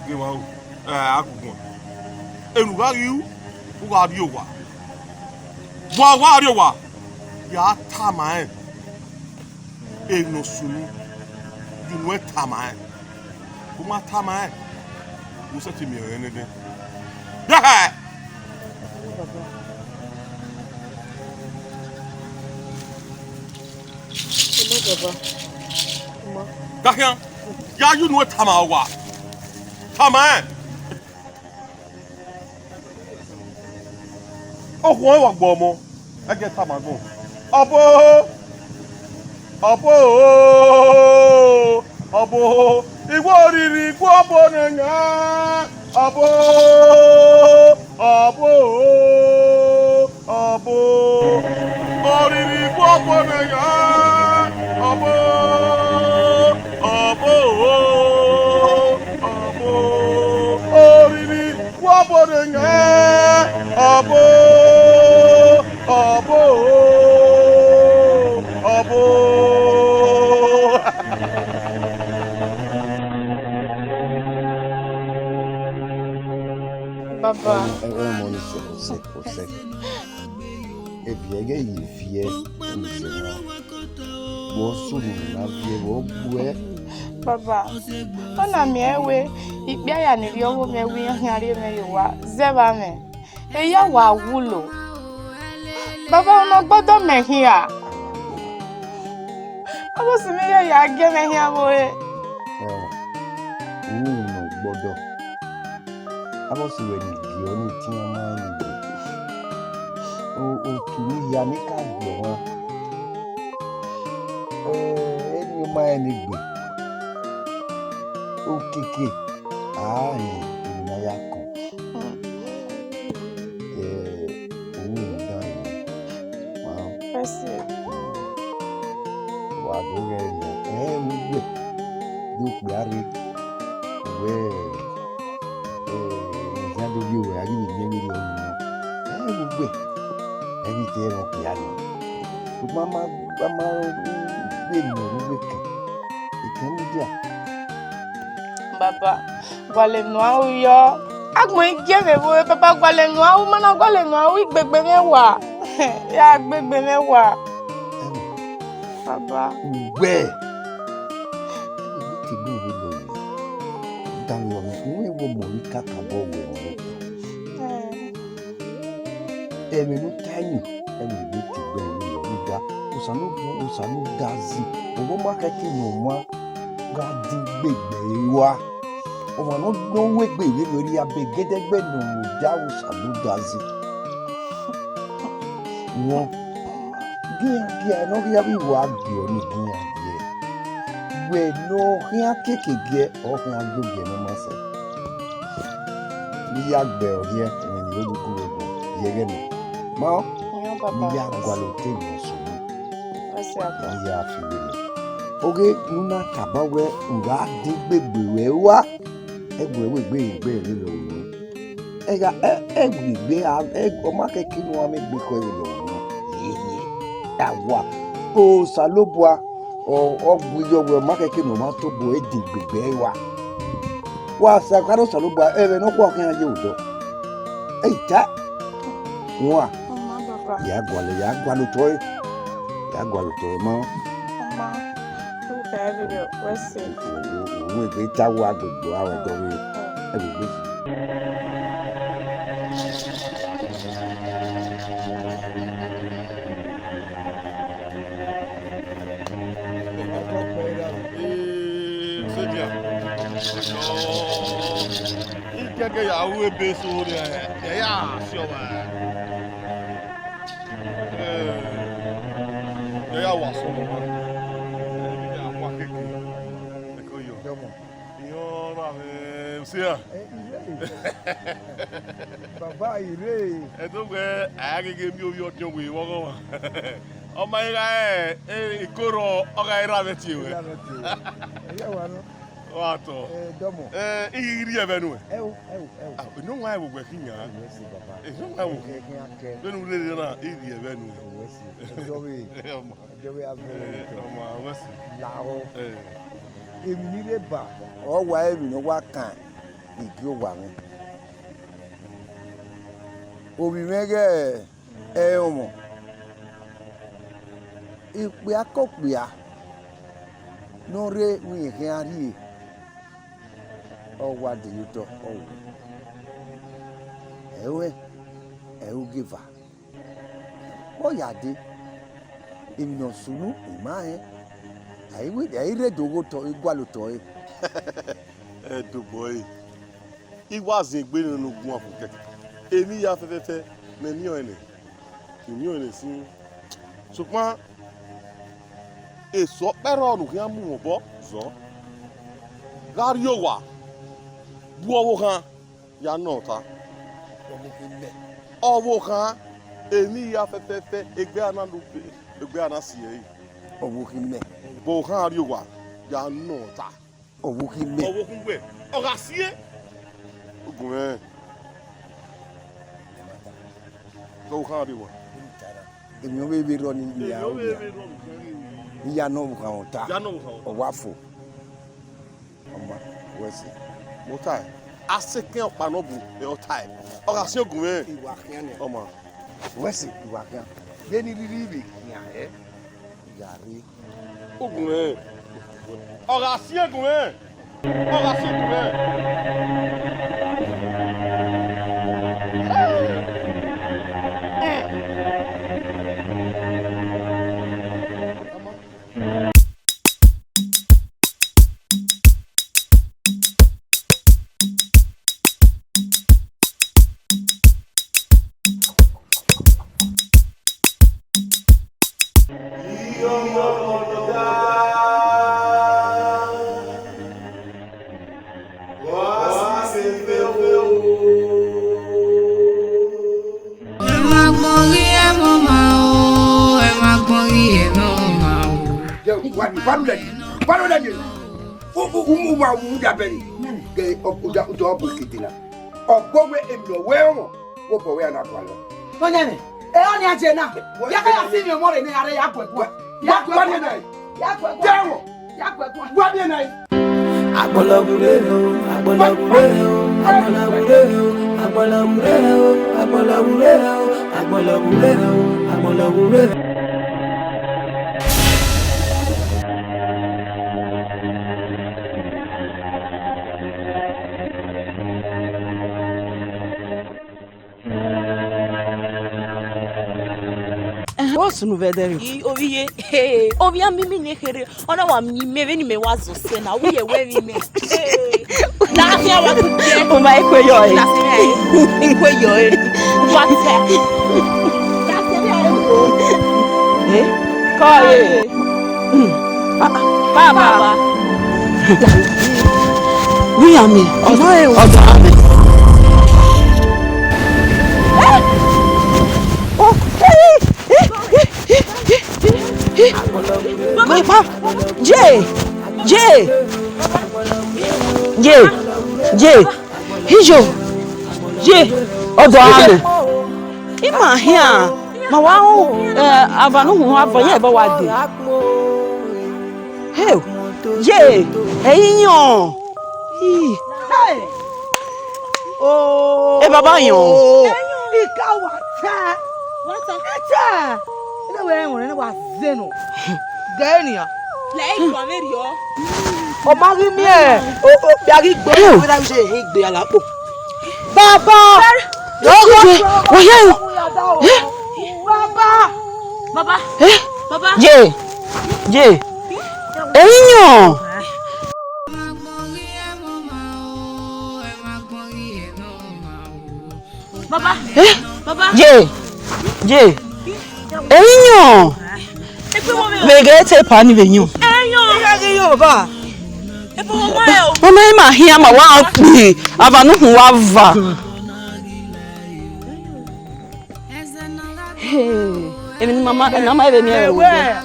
Ge wa o. Agugun. Eruga yo. O ga ri o wa. Wa ri o wa. Ya tama e. Eno sunu. You know tama e. Kuma tama e. Mo se ti mi ere ne de. Da! Dakian, ya you know tama wa. Tama e. O ko wa gbo mo. E ge tama gun. Abo igwo riri igwo abo nanya abo oriri igwo abo nanya abo oriri igwo abo nanya abo Papa. Ehonmwon c'est et bien il vient bon sunu na vie bon bue Papa. Ona mi ewe ikpia ya ni ri owo mewi yan ari me yo wa zeba me. Eya wa wulo. Baba ọ̀nà gbọ́dọ̀ mẹ̀hìn à. Abo sì mi yẹ yà gé mẹ̀hìn abo yẹ. Òun ò gbọ́dọ̀. Abo sì wẹ̀ ní ìgbì ọ́ ní tí wọ́n máa ń gbé. Òtù ní ìyá ní ká gbọ̀ wọn. Ẹni ó máa ń gbé. Ó kéèké àárín ìnáyà kan. Òun ò dá ìwọ̀n. Fẹ́sì. Wà lórí ẹ̀yìn wíwẹ̀ ló pè á rí ìwé ìyá lórí ìwé àríwí ní ẹ̀rí ọ̀hún náà wíwẹ̀ ẹ̀rí tí ẹ̀rọ pè á lọ. Ṣùgbọ́n a máa ń gbé ènìyàn wíwẹ̀ kan ìkẹ́ni díà. Baba gwalem no awu yo. Agbon ige me bo papa gwalem no awu mana gwalem no awu igbegbe mewa. Ya gbegbe mewa. Baba. Wẹ̀ ti gbé ìwé lọ yìí. Dáwọ̀ mi, ìwé wo mọ̀ ní kàkàbọ̀ wẹ̀ wọ́n. Ẹ̀mí ló táyìn ẹ̀mí ìwé ti gbé ìwé lọ nígbà. Òsànú gazi. Òwò má kẹ́kẹ́ yàn wá wá dín gbègbè wa. Ọmọ náà ló ń wé gbè ìwé lórí abẹ́ gẹ́dẹ́gbẹ́ nù dá òsànú gazi. Wọ́n gíyàgíyà náà rí abí ìwà àgbẹ̀ ọ́ ní gíyàgíyà. Wẹ̀ náà rí akékèké ọ̀hún agbègbè ní Mọ́sẹ̀. Níyà gbẹ̀ ọ̀rí ẹ̀ ẹ̀yìn ní olùkú ẹ̀gbọ́n yẹ̀rẹ̀ mi. Mọ́ níyà gbàlọ́ tẹ̀lé ọ̀sùn níyà àfiwé. Oge nuna kabawe nga digbegbe we wa egbe we gbe igbe le lo wo ega egbe o ma ke kinu wa me gbe ko le lo wo yeye awa o salobua o ogbuyo we ma ke kinu ma to bo edigbegbe wa sa karo salobua ebe no kwa kan je odo eita wa ya gwalo toy mo òun ìgbé jáwọ́ agbègbè àwọn ẹ̀dọ́ rẹ̀ ẹ̀gbẹ̀gbẹ̀. Ìkẹ́kẹ́ yàwó ebe sórí ẹ̀ ẹ̀yà àṣọwà ẹ̀yà wà sọ̀rọ̀ wọn. Bàbá ìrè. Ẹ̀tọ́ pé àyàgégé mi ò yọ ọdún wèé wọ́gọ́ wọn. Ọmọ ìra ìkóró ọ̀gá ìra mẹ́tì wẹ̀. Ẹ̀yẹ́ wà lọ. Wà á tọ̀. Dọ́mọ̀. Ìrírí ẹ̀bẹ̀ nù ẹ̀. Ẹ̀wò. Inú wọn àìwò gbẹ̀ kí yàn án. Inú wọn àìwò. Bẹ́ẹ̀ni wúlé rẹ̀ náà ìrírí ẹ̀bẹ̀ nù ẹ̀. Ẹjọ́ wí abẹ́rẹ́. Ọmọ àwọn ẹ̀sìn. Làwọ̀. Èmi nílé bà. Ọwọ́ ẹ̀rù ni wá kàn ìgbé wà mí. Òbí mẹ́gẹ́ ẹ̀ ọmọ. Ìpè akọ́pìà n'ore nwunye kí á rí ọwọ́ adìyútọ̀ ọwọ́. Ẹ̀wẹ́ ẹ̀wọ́ gífà. Ọ̀yàdé ènìyàn sùnú ìmá ẹ̀. Àìrédòwò tọ̀ ìgbàlùtọ̀ ẹ̀. Ẹ̀dùbọ̀ ẹ̀. Ìwà àzìngbé nínú gun àfọ̀kẹ́. Èmi ya fẹ́fẹ́fẹ́ mẹ́níọ̀ ẹ̀nẹ̀. Ìníọ̀ ẹ̀nẹ̀ sí. Ṣùgbọ́n èso pẹ́rọ ọ̀nù kí á mú wọn bọ́ zọ́. Lárí ò wà. Bú ọwọ́ kan ya náà ta. Ọwọ́ kan èmi ya fẹ́fẹ́fẹ́ ẹgbẹ́ àná sí ẹ̀ yìí. Ọwọ́ kí mẹ́. Bọ̀ kan àrí ò wà ya náà ta. Ọwọ́ kí mẹ́. Ọwọ́ kún gbẹ̀. Ọ̀gá sí ẹ̀. Ogun ẹ̀. Ọwọ́ kan àrí wà. Èmi ò bẹ́ẹ̀ rọ ní ìyá ọ̀yà. Ìyá náà wò kàn ta. Ọwọ́ àfọ̀. Ọmọ wẹ́sì. Mo ta ẹ̀. Asẹ́kẹ́ ọ̀pá náà bù ẹ̀ ọ̀ta ẹ̀. Ọ̀gá sí ogun ẹ̀. Ìwà kẹ́ni. Ọmọ. Wẹ́sì ìwà kẹ́ni. Bẹ́ẹ̀ni rírí ibè ìyá ẹ̀. Ìyá rí. Ogun ẹ̀. Ọ̀gá sí ogun ẹ̀. Ọ̀gá sí ogun ẹ̀. Wani panu lagi. Umu daberi. Ke oja opo kitina. Ogbowe emlo wewo. Wo bo we na kwalo. Onyane. Oni aje na. Ya ka ya si mi mo re ni are ya kwekwa. Ya kwekwa na. Ya kwekwa. Jawo. Ya kwekwa. Wa bi na. Agbolagureo. What's no vedere? Obiye. Obia mimi nekere. Ona wa mnyime ni me wazo sena. We we me. Na afia wa kubie. O mai kwe yo e. Na se me. Kwe yo e. What? Na se me. Ko e. Baba. We are me. Odo ame. Papa, Jay, Hijo, Jay, Odo ame. Ima here, ma wa avanu hu avanye ba wa de. Hey, Jay, eyin. Oh. E baba yon. Ikawa ta. Eta. Ina we won na wa zeno. Gania. Lei kwa merio. O ma ri mi e. O bi ari gbe we da se igbe alapo. Baba. Wo ye. Baba. Baba. Baba. Jay. Eyin. Baba. Baba. Jay. Eyin. Vege te pani venyu. Eyo. Yo baba. Epo mo e o. Mama ma hia ma wa pe avanu hu wa va. Emi mama na ma ebe mi e wo.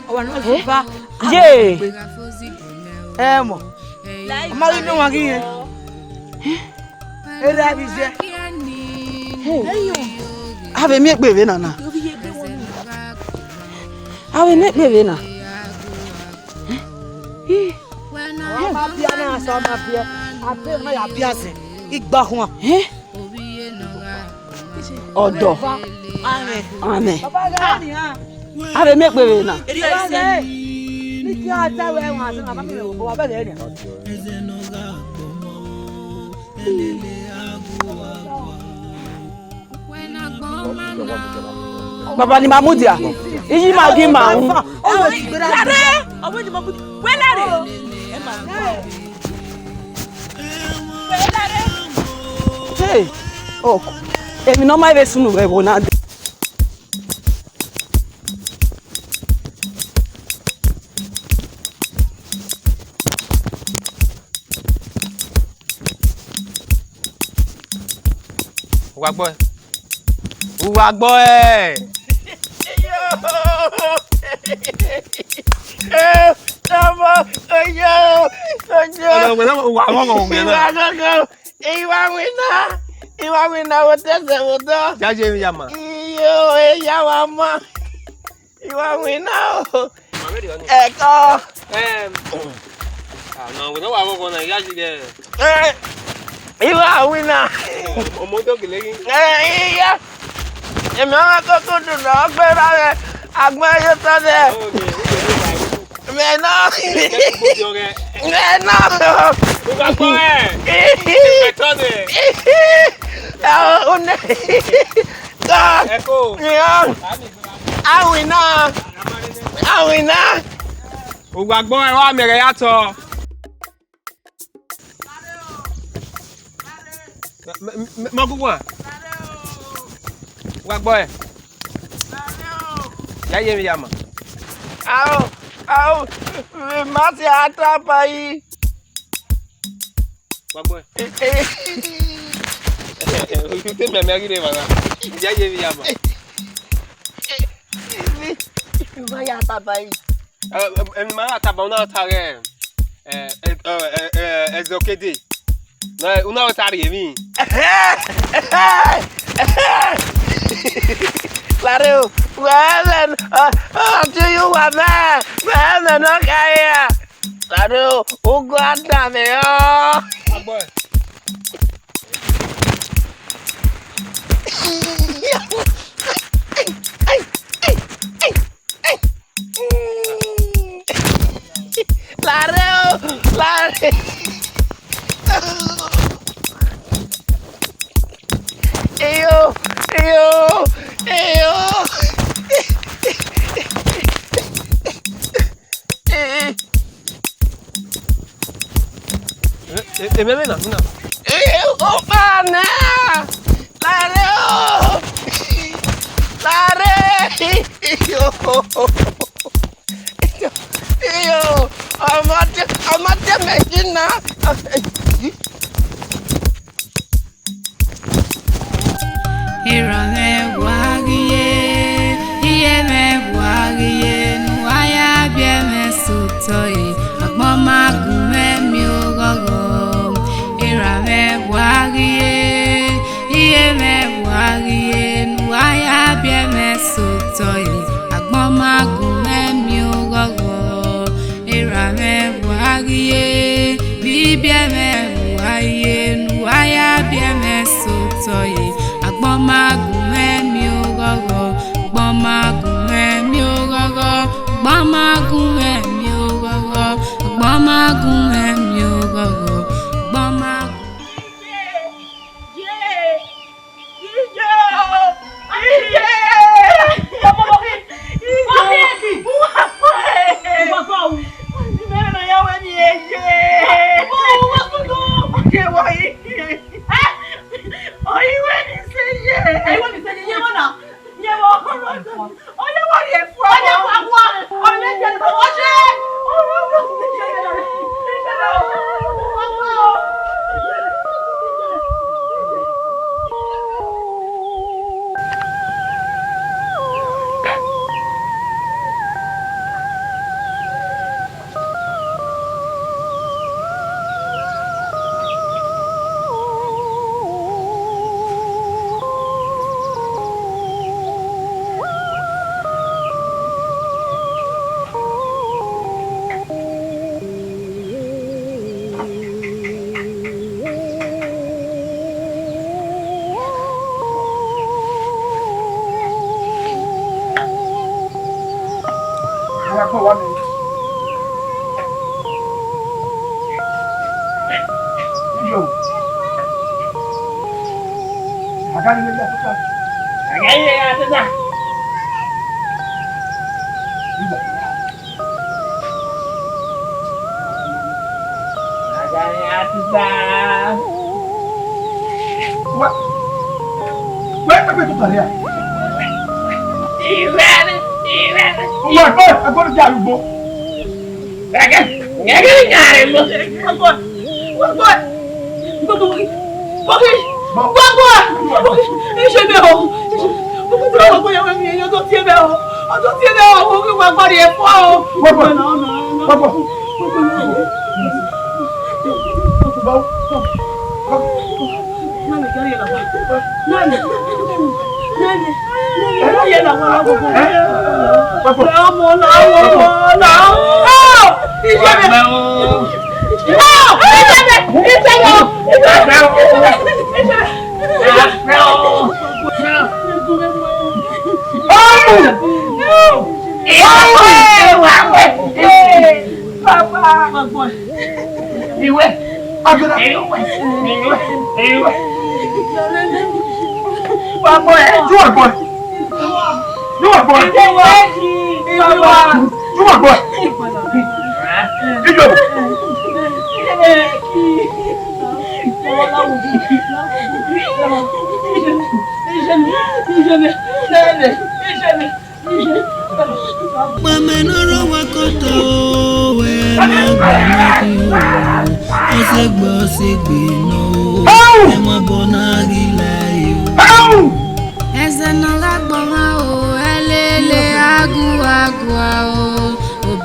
O wa no so ba. Jay. Mo. Ma ri mi wa ki yen. Era bi se. Ave mi pe ve nana. Ave mi pe ve na. Ma bia na so ma bia. Ape na ya bia se. Igba hun. Odo. Amen. Baba ga ni ha. Ave mi pe ve na. Ni ki ata we won ase ma mi wo wa be ni. Baba ni mamudia. Iyi ma gi ma hu. Lare. Obo ni mamu. We lare. E ma. We lare. Hey. Oh. Emi no ma be sunu we bo na. Uwa gbọ́ ẹ̀. Ọmọ ìwà mi náà wò tẹ̀sẹ̀ wò tọ́. Jáde mi yà mà. Iyo ẹ̀yà wa mọ̀. Ìwà mi náà o. Ẹ̀kọ́. Àná òun náà wà fọ́fọ́ náà yá sí dẹ̀. Ìwà mi náà. Ọmọ tó kìlẹ̀ kí. Iya. Èmi àwọn akókò dùn náà gbéra rẹ̀ àgbọn ẹyọ tán dẹ̀. Mẹ́nà. Mẹ́nà. Uwa gbọ́ ẹ̀. Ẹ̀tọ́ dẹ̀. Ọ̀nẹ́. Kọ́. Ẹ̀kọ́. Yàn. Àwìn náà. Àwìn náà. Uwa gbọ́ ẹ̀ wá mẹ̀rẹ̀ yàtọ̀. Mọ́kúkú à. Uwa gbọ́ ẹ̀. Jáde mi yà mà. Au, mati atrapa aí. Uwa gbọ́ ẹ̀. O tẹ mẹ̀mẹ́ rí rẹ̀ bàbá. Jáde mi yà mà. Vai atrapa aí. Mara tabona tare. Ezokede. No, una otari mi. Claro, well, do you want that? Well, no, Kaya. Claro, who got that? Boy. Claro, claro. Eyo. Ememe na. Oh, pana. Claro. Eyo. Amate medina. Irame wagiye, iyeme wagiye, nuaya bieme sutoye, agboma gume mi ogogo. Irame wagiye, iyeme wagiye, nuaya bieme sutoye, agboma gume mi ogogo. Irame wagiye, bibieme wagiye, nuaya bieme sutoye. Gbọ́mágùnmé mi ò gọ́gọ́, gbọ́mágùnmé mi ò gọ́gọ́, gbọ́mágùnmé mi ò gọ́gọ́, gbọ́mágùnmé mi ò gọ́gọ́,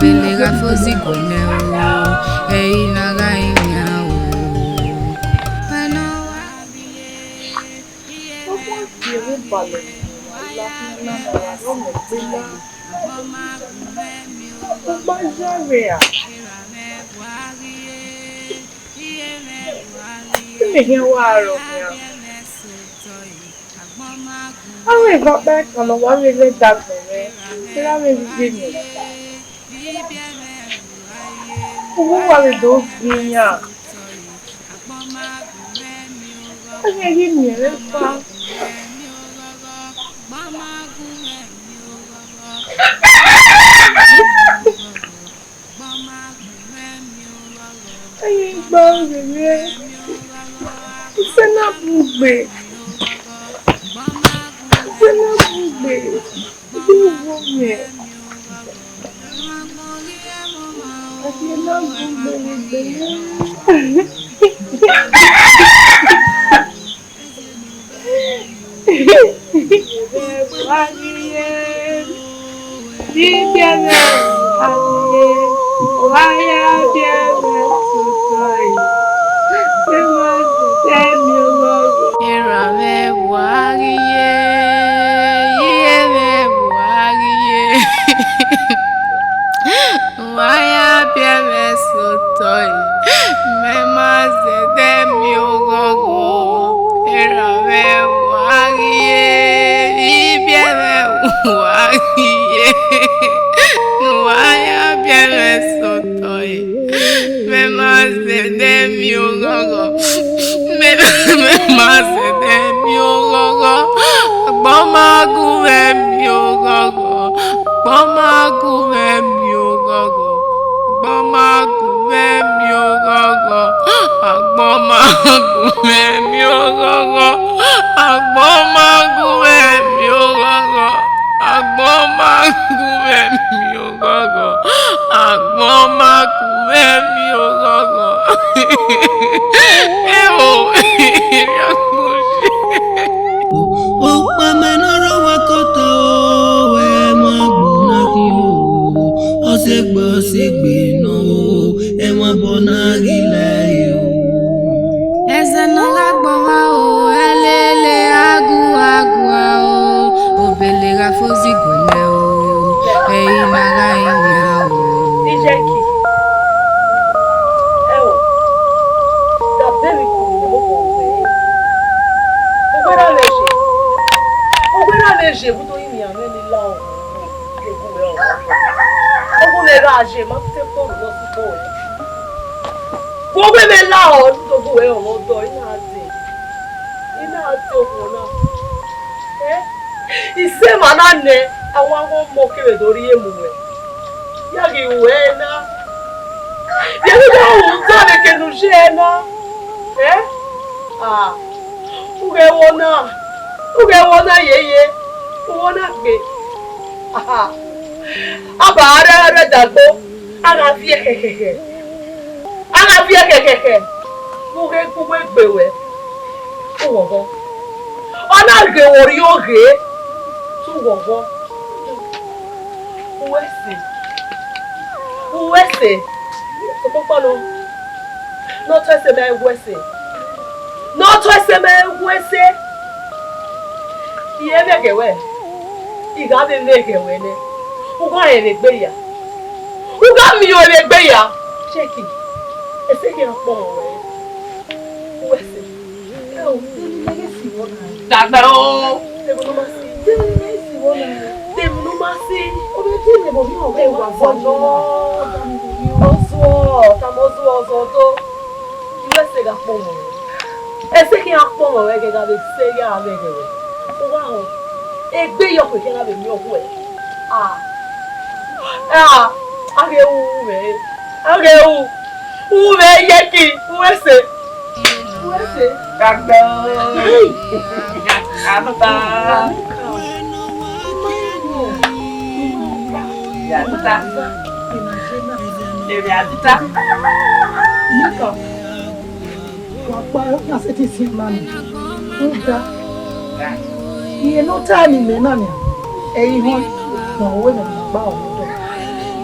Obelega fozi gone o. Hey naga inya o. Àwọn ìgbà bẹ́ẹ̀ kan lọ wá rí ilé dàgbẹ̀ rẹ̀ tí láwọn èmi gbé mi. Owó wà lè dó gbìyàn. Ó yẹ yí mi rẹ̀ fa. Ó yẹ gbọ́ rẹ̀. Ìfẹ́ náà mú gbé. Ìfẹ́ náà mú gbé. Ìdí ìwọ rẹ̀. Àti náà mú gbé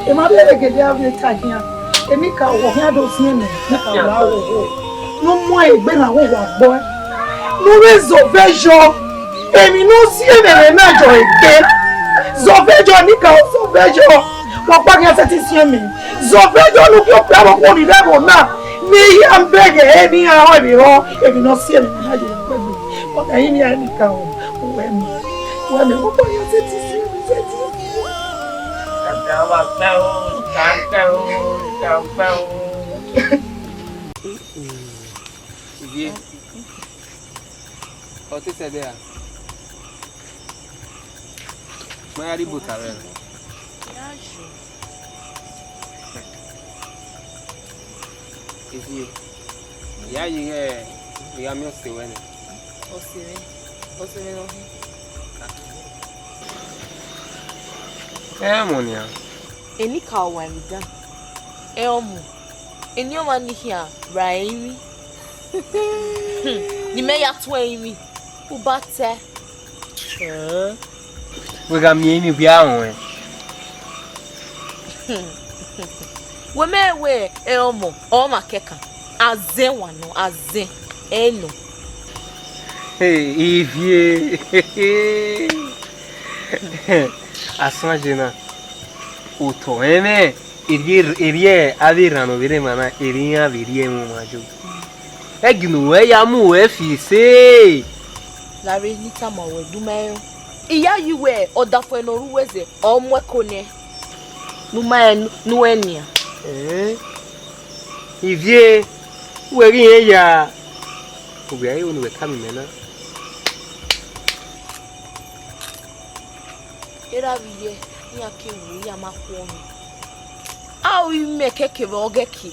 E ma be ke dia be tagia. E mi ka wo hia do si me. Na ka wa wo. No mo egbe na wo wa gbo. No reservation. Èmi no si e me na jo egbe. Zọfẹ́jọ́ ní ká zọfẹ́jọ́ wọ́n pa kí ẹ ti sí ẹ̀mí zọfẹ́jọ́ ló kí ó pẹ́ àwọn ọkùnrin lẹ́bùn náà ní yíyá ń bẹ̀gẹ̀ ẹ́ ní àwọn ìrọ̀ èmi náà sí ẹ̀mí náà yẹ pẹ̀lú ọ̀gá yìí ní ẹnì kan wẹ̀mí wọ́n pa kí ẹ ti sí ẹ̀mí sẹ́tì. Kàkà wà pẹ́ o kàkà o kàkà o. Ìdí ọtí sẹ́dẹ̀ à. Maya di butare. Isi. Ya yige ya mi osewe ni. Osewe no. Monia. Eni ka wa mi dan. Ehonmwon. Eni o ma ni hia ra emi. Ni me ya to emi. U ba te. We got me any biawe. We me we Ehonmwon o ma keka. Azen wa no azen. Eno. Hey, Ivie. Asmajena. Uto eme irie avirano vire mana iria virie mu maju. Egnu we ya mu we fi se. La renita ma we dumayo. Iya yiwe odafo no ruweze omwekone numa nuenia Ivie weri eya obi ayi onu weka mena era biye ni akewu ya makwo mi awu ime keke be ogeki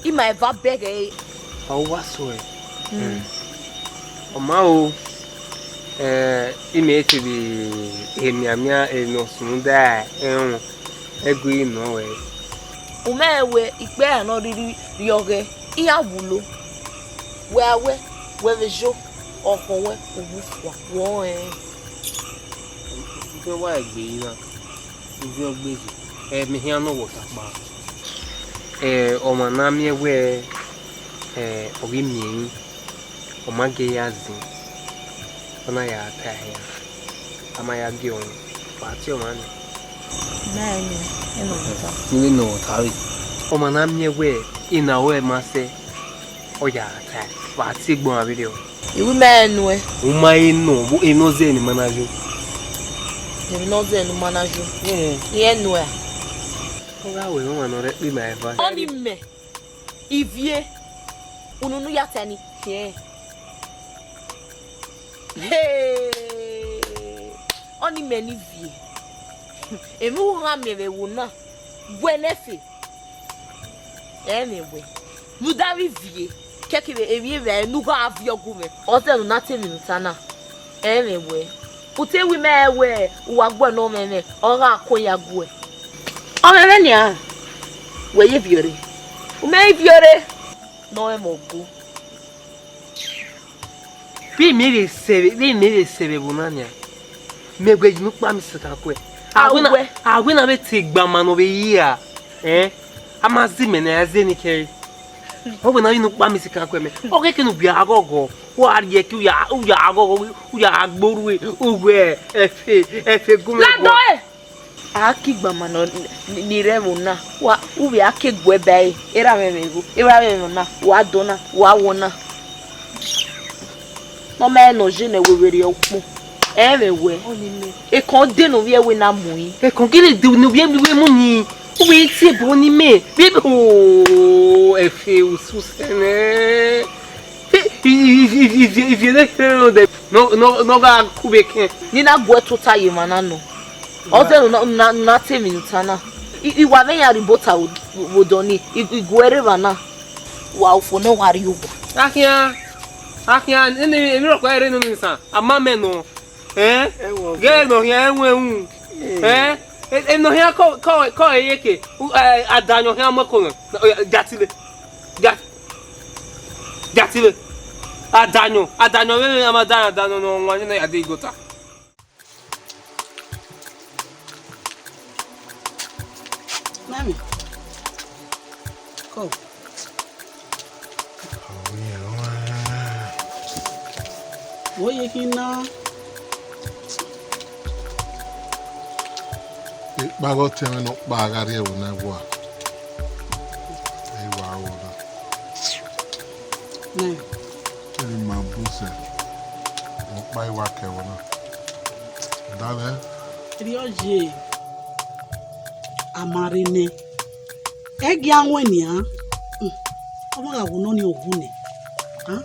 ima eva bege awu so o ma o ime bi emiamia eno sunda egui no we umewe ipe ano riri yoge iya wulo we vejo okonwe obufwa won ke wa egbe na ibi ogbeji mi hian no water pa o ma na mi ewe ogi mi o ma ge yazin ona ya tahia ama ya gion pati o mani nani eno ta ni no tawi o mana miewe ina we mase o ya ta pati gbon abide o iwu menu o ma ino bu inoze ni manajo inoze ni manajo enu e o ga we o no re bi my advice oni me ivie ununu ya tani here hey oni me ni vie emi wo ha mere wo na buenefe emewe nu davi vie kekebe ewie ve nu go avio gume o se nu na 10 minutes na emewe ute wi mewe wa gbo no meme o ga akoya gu e o meme ni a we ye viore o me viore no e mogu bi mi le sebe bunanya megwe nu pa mi sika ko agwe na be tigba mano be yia amazi me na azeni ke o na inu pa mi sika ko me o ke kinu bia agogo wo ariye ki ya agogo ya agboru ugwe efe gume la do aki gba mano ni remo na wa ubi akegwe bai era memego na wa dona wa wona no me no je ne wewere okpu emewe e kon de no wie we na muyi e kon gele de no wie we mu ni we ti bo ni me bi o efe ususene if you no ga kubeke ni na gbo tota ye manano o de na 10 minutes na iwa me ya ribota wodoni igwere bana wa ofo no wari ugo akia ni ro ko ere no nsa amame no ge no ya enwe no ya ko yeke adanyo ya mako jatile adanyo we amadana no nwanyi na ya de igota na Oye kina. Bago teme no bagari e una gua. Ai wa ora. Ne. Ele mabuse. O pai wa ke wona. Dale. Rioje. Amarine. Egi anweni ha. Omaga wono ni ogune. Ha?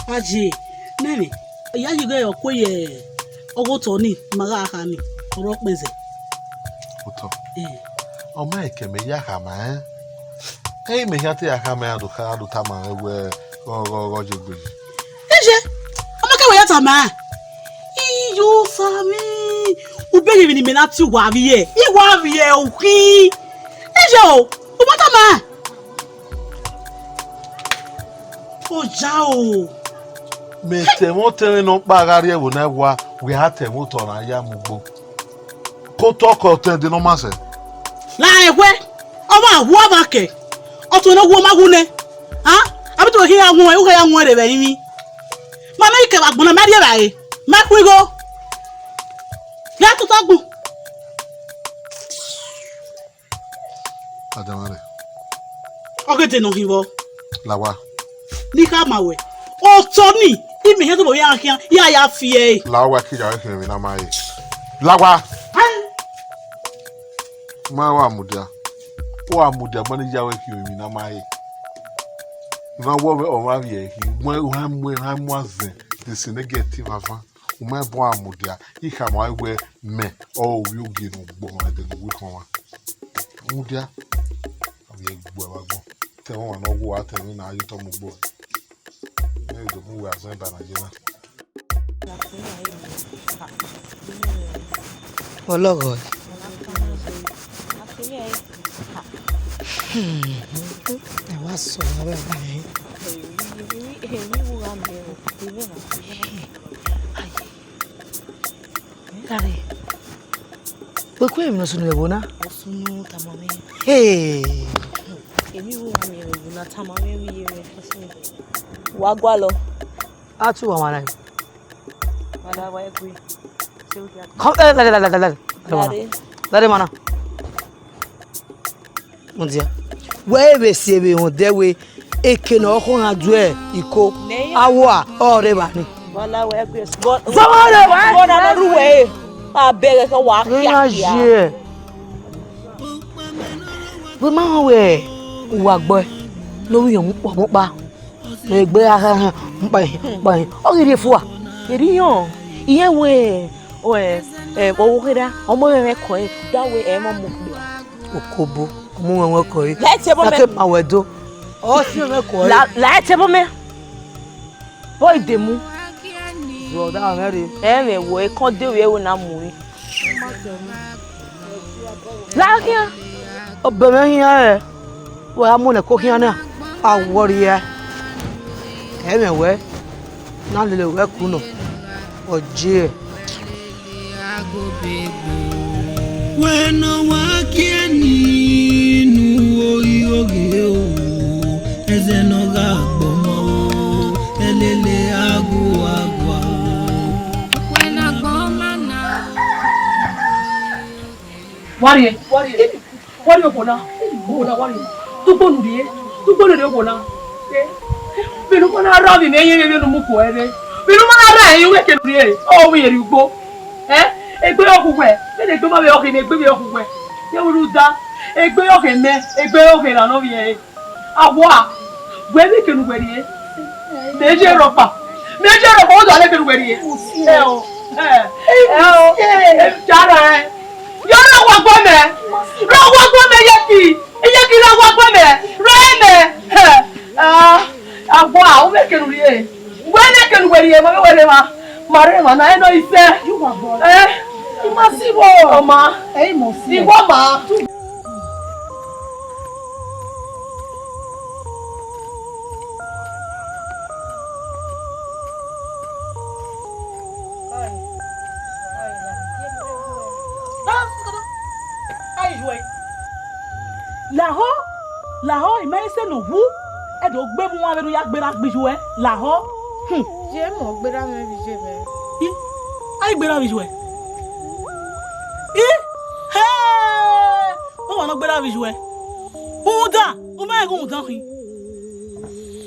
Aje. Nene. Ya yugo yokoye. Ogotoni maga akani. Oro peze. Oto. O mai ke me ya kama eh. Me ya te ya kama ya do ka do tama we go jegbe. Eje. Amaka we ya tama. Iyo sami. Ubere ni menati wa vie. Iwa vie oki. Eje o. Ubata ma. Ojao. Me te mo te no bagari e wona gwa we ha te mo to na ya mugbo. Ko to ko te de no ma se. La ekwe. Omo awu abake. Oto no wo magune. Ha? Abi to hi anwo e wo ya anwo re be yin. Mama ike agbona ma die bae. Ma kwigo. Ya to tagun. Adamare. Ogete no hiwo. Lawa. Ni ka mawe. Oto ni. Imi he to bo ya kian. Ya fie. Lawa ki ja ke mi na mai. Lawa. Ma wa mudia. Wa mudia mani ja we ki mi na mai. Na wo be o ma vie ki. Mo azen. This negative avant. O ma bo amudia. I ka ma we me. O wi ogi no gbo ma de no wi kon wa. Mudia. Abi gbo wa gbo. Te won na wo ate mi na ayo to mo gbo. E do mu wa zan ba na je na. Ologo. I was so aware. Kare. Pourquoi me sunu ebona? Sunu tamame. Hey. Emi wo mi ebona tamame wi ye fese. Wa gwa lo. Atu wa wana. Wala wa egwe. Come la mana. Mundia. Wewe siebe on dewe eke no ko haju e iko awo a ore ba ni. Wala wa egwe. Zamare wa. Bona na ruwe. Abere ko wa kia. We ma we wa gbo no wi yan mo pa. Le gbe ara pa. O ri fu a. Eri yan. Iyen we owo keda omo me ko e dawe e mo mo gbe. Okobo mo won ko yi. La te bo me. Take ma wedo. O si me ko yi. La te bo me. Boy demu. Bro da me me wo e kan de we wo na mu yi. La kia. Obe me hian e. Wa mo le ko hian na. A wori e. E me we. Na le we ku no. Oje. Bueno wakiani nu oyoge o eze no ga gbomo elele agwa when agoma na Wari okona tuponu die okona binu kona rabi me yeye binu muko ere binu mana ra yin we ke rie o wi eri ugbo egbe okugwe le gbe ma be okin egbe be okugwe ye wuru da egbe okin me egbe okin na no ye awa we bi kenu gwe rie meje ropa o do ale kenu gwe rie jara yo na wa gbo me ye ki na wa gbo me re me awa o me kenu rie we ne kenu gwe rie ma we re ma mare ma na eno ise imasibo ma mosi iwo ma Laho imese no hu e do gbe mu wa be ya gbera gbiju e laho Je mo gbera me bi je be. Ai gbera bi jwe. Hey! O wa no gbera bi jwe. Uda, o ma go udan kin.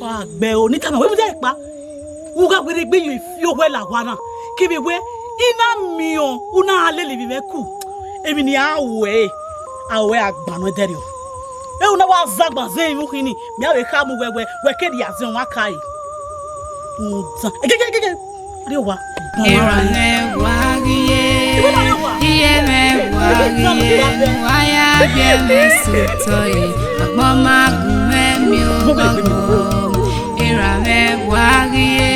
Wa gbe o ni tama we mu je pa. U ga gbere gbe yin fi o we la wa na. Ki bi we ina mi o, una ale le bi be ku. Emi ni awe agba no dere o. E una wa zagba ze yin kin ni. Mi awe ka mu wewe we ke di azin wa kai. Uda. Gege. Ri o wa. Irane wagiye, iyeme wagiye, waya bieme sutoye, agboma gume mi ogogo. Irane wagiye,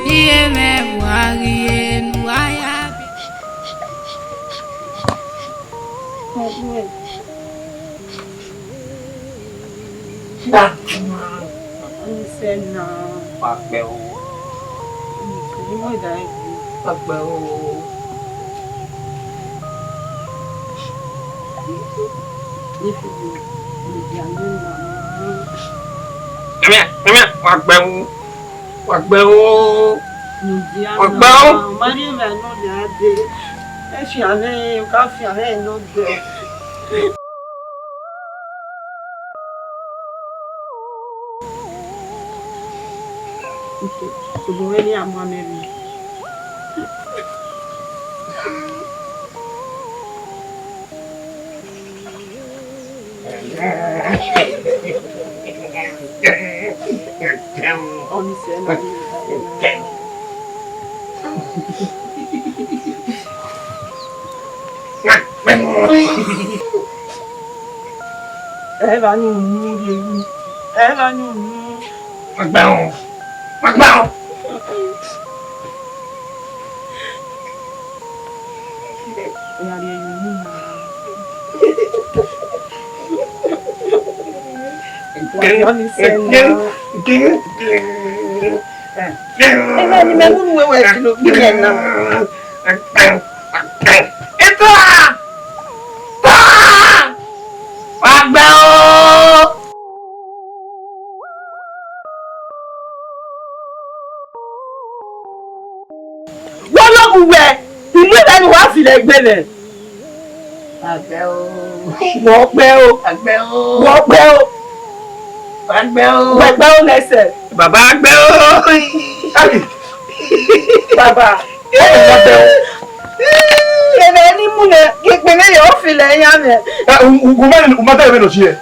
iyeme wagiye, waya Baba agbe o. Baba. Ene ni mu ne kekpene yo file ya me. Umata ebe no chie.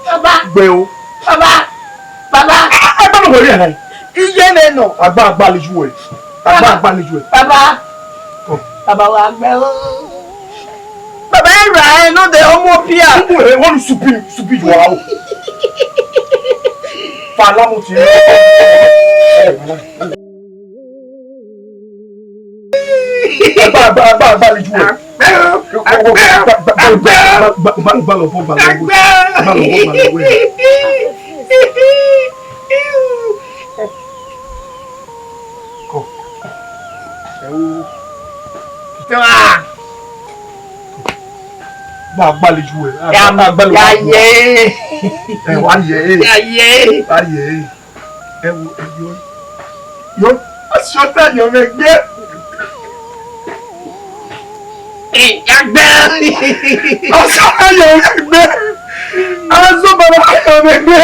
Baba. Gbe o. Baba. Agba no wori han. Iye me no. Agba leju e. Agba leju e. Baba. Baba wa agbe o. Baba ra no de omo pia. Won supi jo wa o. Fala mo ti. Agba leju e. Agba lo fo ba gbaleju e ya ye wa ye e wo yo asota yo me gbe ya gbe asota yo me gbe azo baba yo me gbe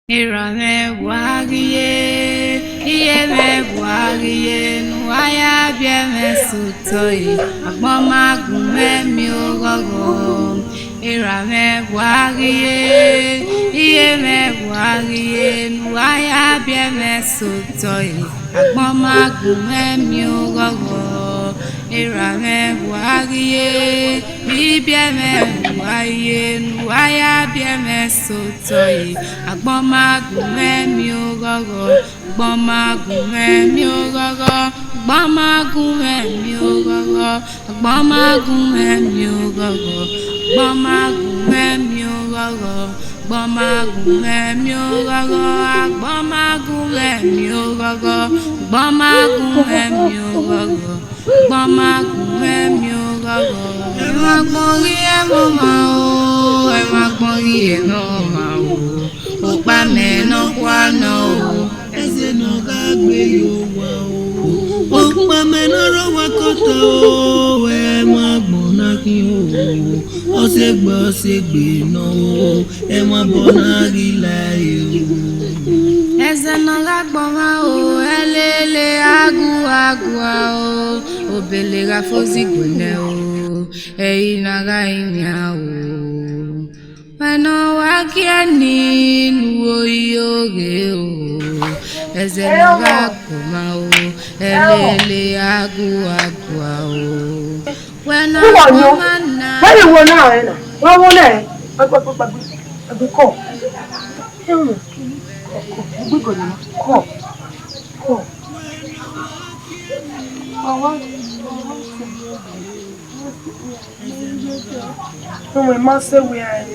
Irane wagiye, iyeme wagiye, nuaya bieme sutoye, agboma gume mi ogogo. Irane wagiye, iyeme wagiye, nuaya bieme sutoye, agboma gume mi ogogo. Irane wagiye, bieme wagiye, nuaya bieme sutoye, agboma gume mi ogogo, agboma gume mi ogogo, agboma gume mi ogogo, agboma gume mi ogogo, agboma gume mi ogogo. rọrọ gbọmagun ẹ̀mí ó rọrọ agbọmagun ẹ̀mí ó rọrọ gbọmagun ẹ̀mí ó rọrọ gbọmagun ẹ̀mí ó rọrọ. Ẹ má gbọ́n rí ẹ mọ́ máa o ẹ má gbọ́n rí ẹ náà máa o òpá mẹ́ẹ̀nà kwana o ẹsẹ̀ náà ká gbé yóò wá o òpá mẹ́ẹ̀nà rọwọ́ kọ́tà o ẹ má gbọ́n náà kí o ọ̀sẹ̀ gbé náà o ẹ má bọ́ náà rí láyé o. Ẹsẹ̀ náà ká gbọ́n wá o ẹ lélẹ̀ agua o òbèlè ra fọ́sí gbọ̀nẹ́ o ẹ̀yin náà ká ìyá o. Mana wakiani nuoyoge o ezelaga koma o elele agua o when where you want now na where want eh agbe ko agbe ko ni ko no me say we are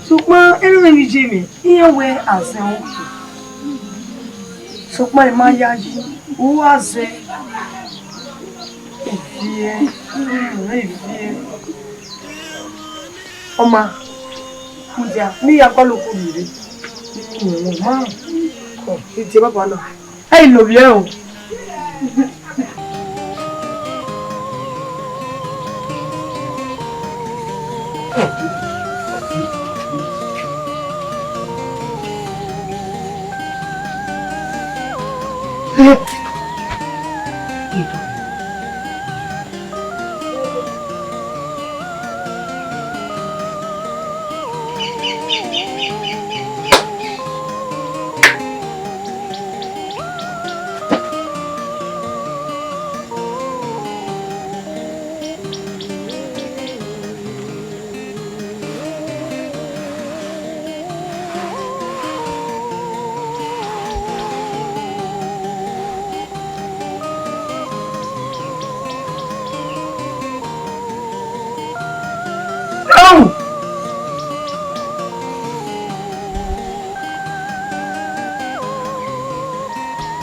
ṣùgbọ́n ẹnu mi jẹ́ mi ìyẹn wẹ àṣẹ òkè ṣùgbọ́n ìmọ̀ ya yìí owó àṣẹ ìfìyẹ ọmọ ìjà ní agbálòkù rèé ìwọ̀n máa kọ̀ ìjẹ́ bàbá náà ẹ̀yìn lòbí ẹ̀ o.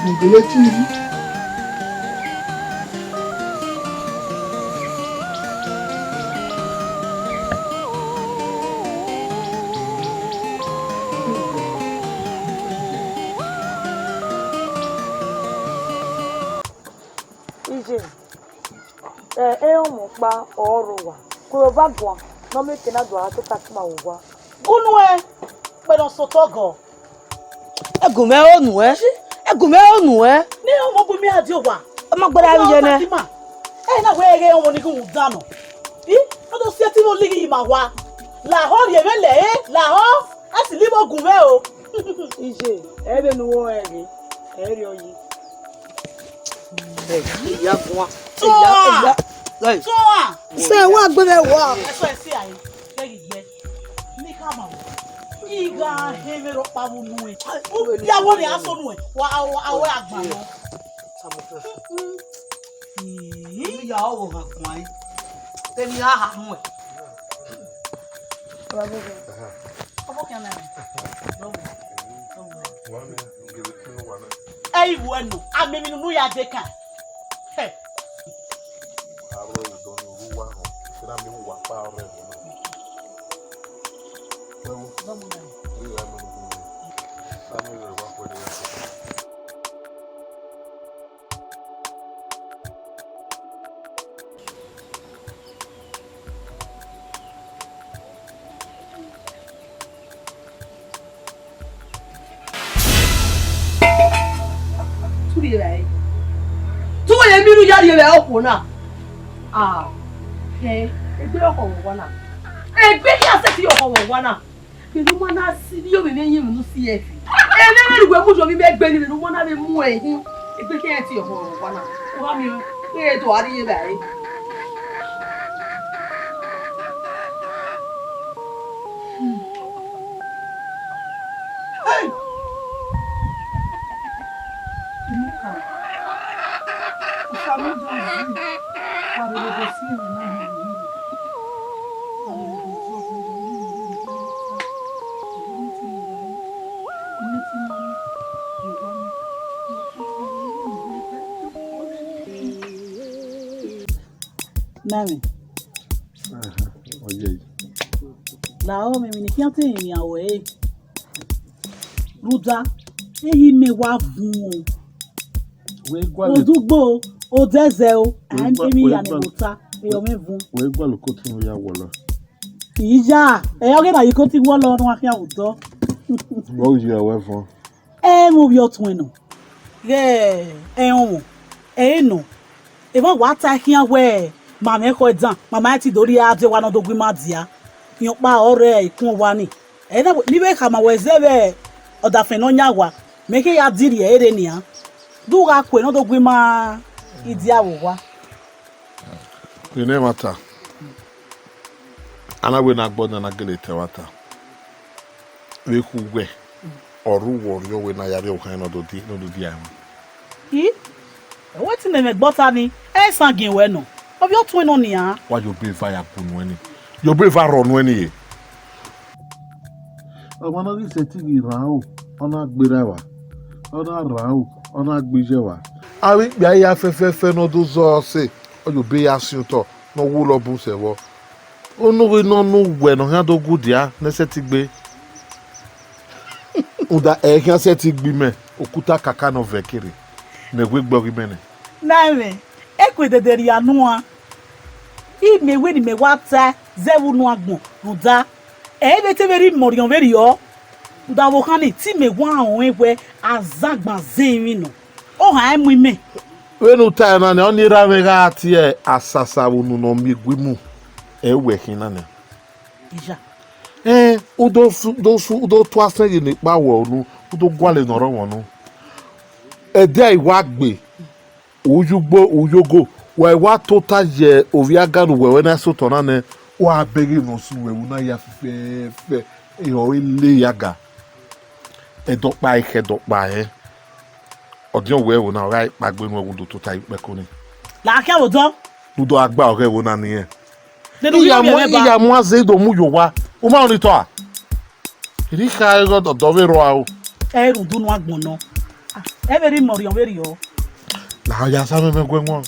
Mugele TV. Ehonmwon ọrụ wa koroba gwa no me kena do ato kasima wa gunu pero sotogo Egume onu ni ọmọ bu mi adi wa ọmọ gbara bi je ne na we ere ọmọ ni gun dano o do se ti mo ligi ma wa la ho ye mele la ho asi libo gume o ije ebe nu wo ere oyi ya gwa se wa gbere wa so e si ayi ye ni ka ma iga hemero pa mu nu e ya wo ni aso nu e wa awe agba no ya o ha kwai te ni ha nu e obo kan na ei bueno a me nu ya de kan Tu ye miru ya ye opo na egbe oko wo na egbe ya se ti oko wo na pelu mo na si bi o me yin mu si e fi ele le gbe mu jo mi me gbe ni le mo na be mu ehin egbe ke ti oko wo na o ha mi pe to ari ye bai Mami. Oye. La o mi ni kianti yin awo e. Ruda, eyi me wa fun o. We gwale. Odugbo, odeze o. Emi ya ne mota. Eyo me fun. We gwale ko tun ya wo lo. Ìyá ẹ ọgẹ na yìí kó ti wọ́ lọ ọdún afẹ́ àwùjọ. What would you away from? Mo bí ọtún ẹ̀ nà. Ọ̀wọ̀n nà. Ìbọn wàá ta kí á wẹ̀ màmá ẹ̀kọ́ ẹ̀dán màmá ẹ̀ ti dórí adé wa náà dógún má dìá. Ìyọ̀n pa ọ̀rẹ́ ìkún wa ni. Níbẹ̀ kà máa wẹ̀ ẹ̀zẹ̀ bẹ̀ ọ̀dàfẹ̀ náà yà wá. Mẹ́kẹ́ ya dìrì ẹ̀ èrè nìyà. Dúwà pé náà dógún má ìdí àwọ̀ wa. Ine mata. Anawe na gbọdọ na gele tewata weku gwe ọrụ wọrọ we na yari okan no do di am Wetin na me gbota ni e sangin we no obi otun no ni a wa yo be fire punu eni yo be fire ronu eni ye ọmọ na ri se ti ri ran o ona agbere wa ona ran o ona agbeje wa awi gbe ya fefefe no do zo se o yo be ya sin to no wo lo bu se wo Onuwe no we no han do gudia nesetigbe. Uda ehia setigbi me okuta kaka no vekiri. Megwe gbori mene. Na me ekwedederi anu a. Imewe ni me wata zewu nu agbon uda. Be te veri morion veri yo. Uda wo kan ni ti me wa awon ewe azagban zenwi no. O ha emu me. We no ta na ne oni ra me ga ti e asasa wonu no migwimu. Ewe hinana. Ija. Udo twasen yi ni pa wo nu, udo gwale noro wonu. Ede iwa gbe. Ojugbo oyogo, wa iwa tota ye oviaganu wewe na so tona ne, wa abegi no su wewu na ya fe iyo ile yaga. Edokpa ike dokpa Odion wewu na ora ipagbe nu ewu do tota ipeko ni. La ke odo. Udo agba ore wo na ni Iya mo azedo mu yowa. O ma oni to a. Iri ka ego do we ro a o. Eru dunu agbon no. E veri morion veri yo. La ya sa me gwenwon.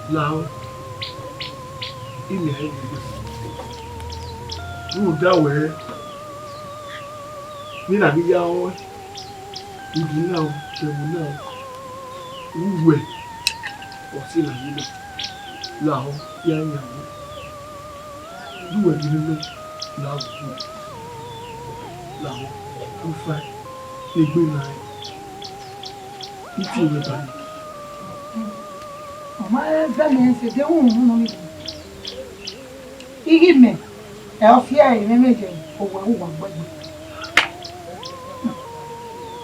Lao. Imi ayi. Mu da we. Ni na bi ya o. Ibi na o, tebu na o. Uwe. O si na ni. Lao ya nya. Duwe bi ni lao. Lao o fa egbe na. Iti we ba. Mama be me se de un no mi. Igi me. E o fi e me meje o wa gbagbe.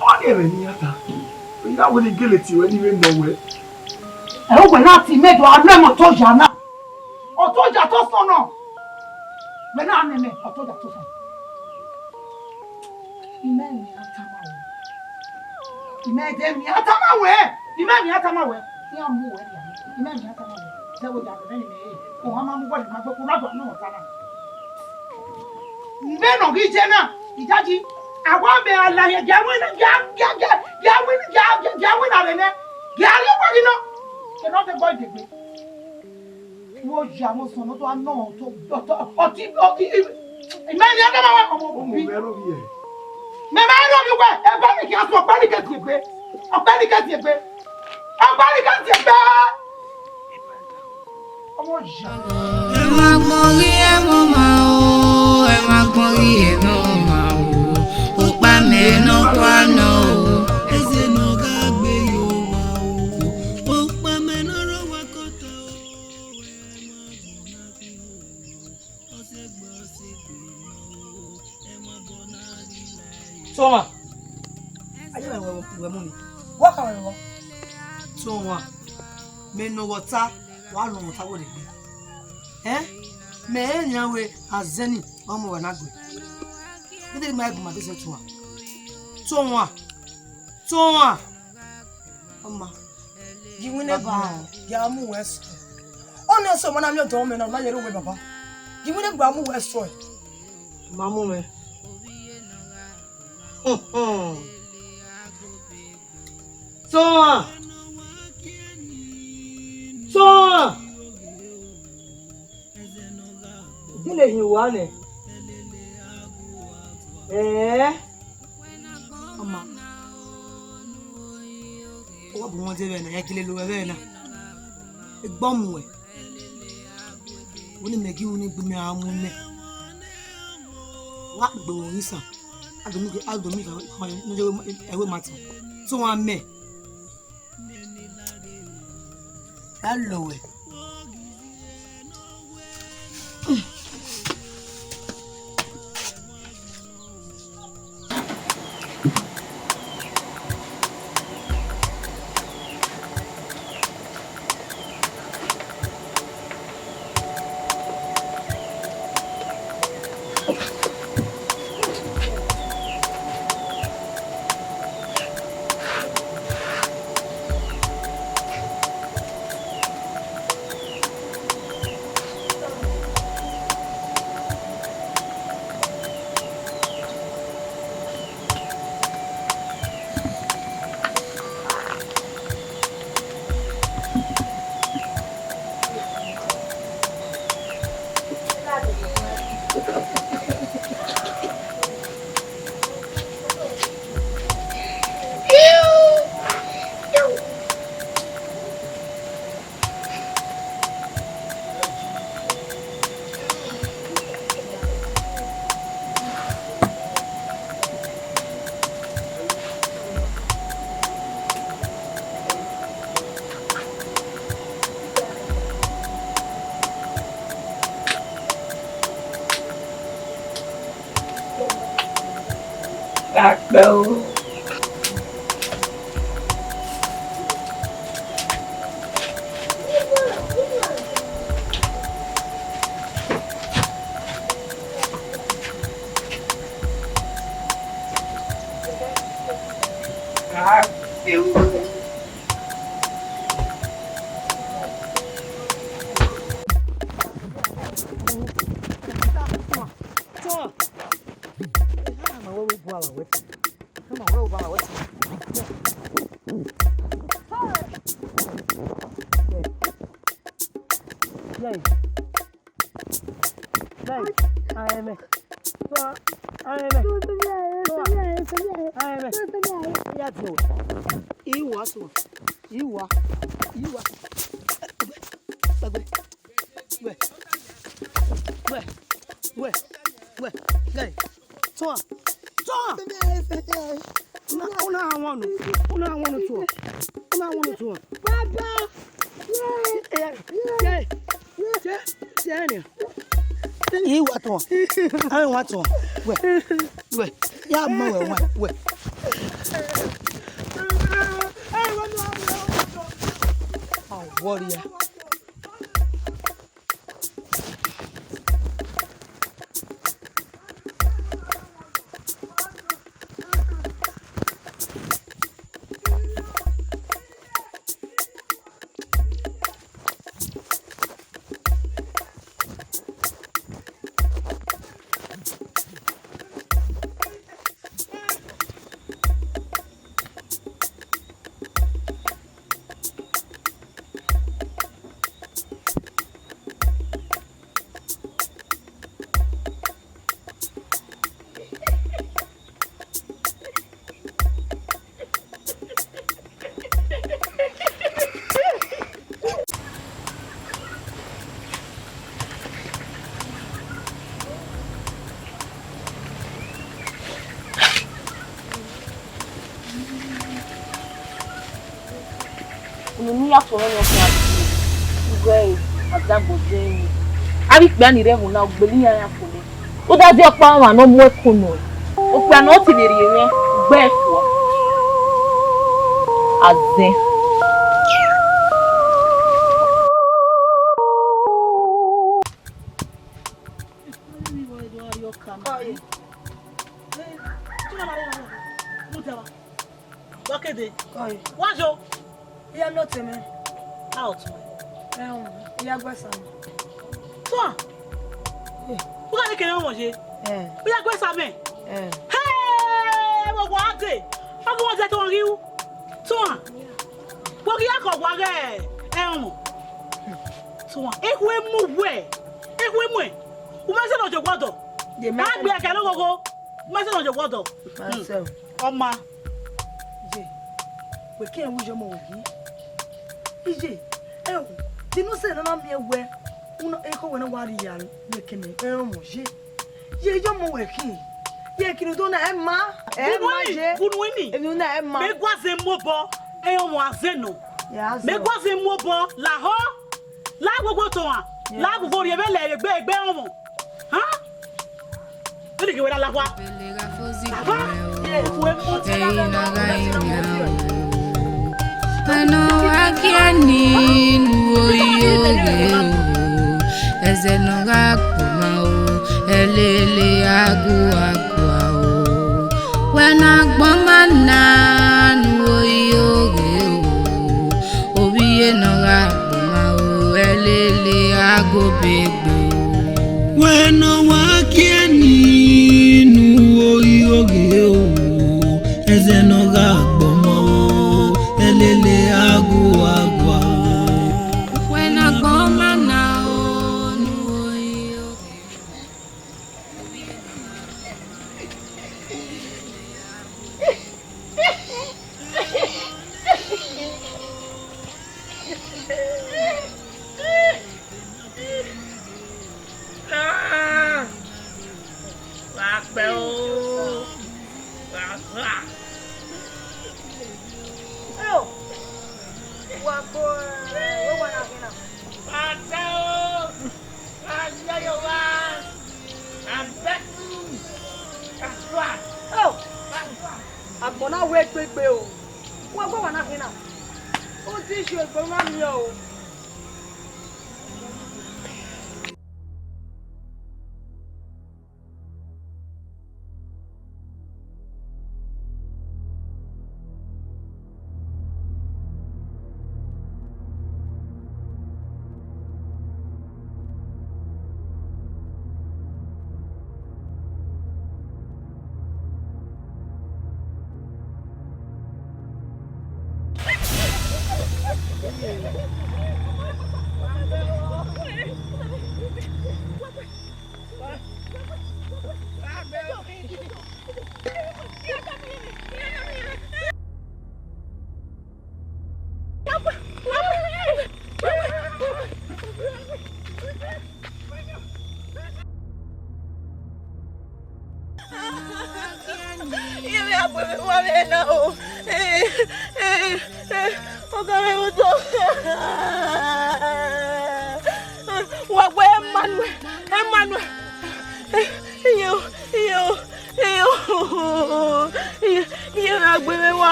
O ni re ni ata. Ya wo ni gele ti we ni we no we. E o we láti medo anu mo to ja na. O to ja to so no. Me na ame me o to ja to so. Ime mi atama we. Ime de mi atama we. Ime mi atama we. Ya mu we ya. Ime mi atama we. Se wo ja be ni me. O ha ma mu wo ma pe ku lado no ta na. Mbe no gi je na. Ijaji awa be ala ye jawe na jawe na re ne. Gari o wa no. Ke no te boy degbe. Wo ja mo so no to ana to oti ime ni atama we omo bi. Me ma ro mi we e ba mi ki aso pa ni ke ti gbe. Opa ni ke ti gbe. Opa ni ke ti gbe. Omo ja. Ẹ máa gbọ́n rí ẹ mọ́ máa o, ẹ máa gbọ́n rí ẹ mọ́ máa o, ó pa mẹ́ẹ̀nà kwánà o. Ẹsẹ̀ náà ká gbé yóò wá o, ó pa mẹ́ẹ̀nà rọ́wọ́ kọ́tà o. Toma. Aye we mo ni. Wa ka we wo. Toma. Me no water, wa no water wo de gbe. Me enyan we azeni omo we na gbe. Me dey my guma dey say toma. Toma. Toma. Oma. You will never. Ya mu west. Ono so mo na mi o don me na yere we baba. You will never mu west soy. Mamu me. Toma. So. Kile hiwane. Mama. Wa bu won je be na ya kile lo be na. Egbon mu e. Woni megi woni bu mi amu ne. Wa gbo yin san. Adomi ka ma nje ewe mati. So wa me. Hello we. Go. I want to. Wait. Yeah, more. Wait. Oh, warrior. O da di opa wa no mo ekono. O pe na o ti le ri ere gbe efo. Azen. Wajo. Yeah, not a man. Out. Yeah, go some. Toi. Who got the one je? We are going some. Hey, what was it? How go that on you? Toi. What you go wa ge? Toa, Ehonmwon. Ehonmwon. Umase no je gwado. Agbe aka no gogo. Umase no je gwado. Oma. Je. We can we jomo ogi. Ije. Dinu se na me we. Uno eko we na wari yan. Me kene. Mo je. Ye jomo we kin. Ye kinu do na Emma. Emma je. Bunweni. Enu na Emma. Me gwaze mobo. Ehonmwon azeno. Me gwaze mobo la ho. La gogo to an. La gogo re be le egbe omo. Han? Ele ke we la wa. Ano akiani nuoyoge ezenoga kumao elele agua wena gbomana nuoyoge obiye noga kumao elele agobegbe wena wakiani nuoyoge ezenoga gbomao elele agua wena gbomana nuoyoge Agbona we pepe o. Wa gbo wa na kina. O ti se egbo ma mi o.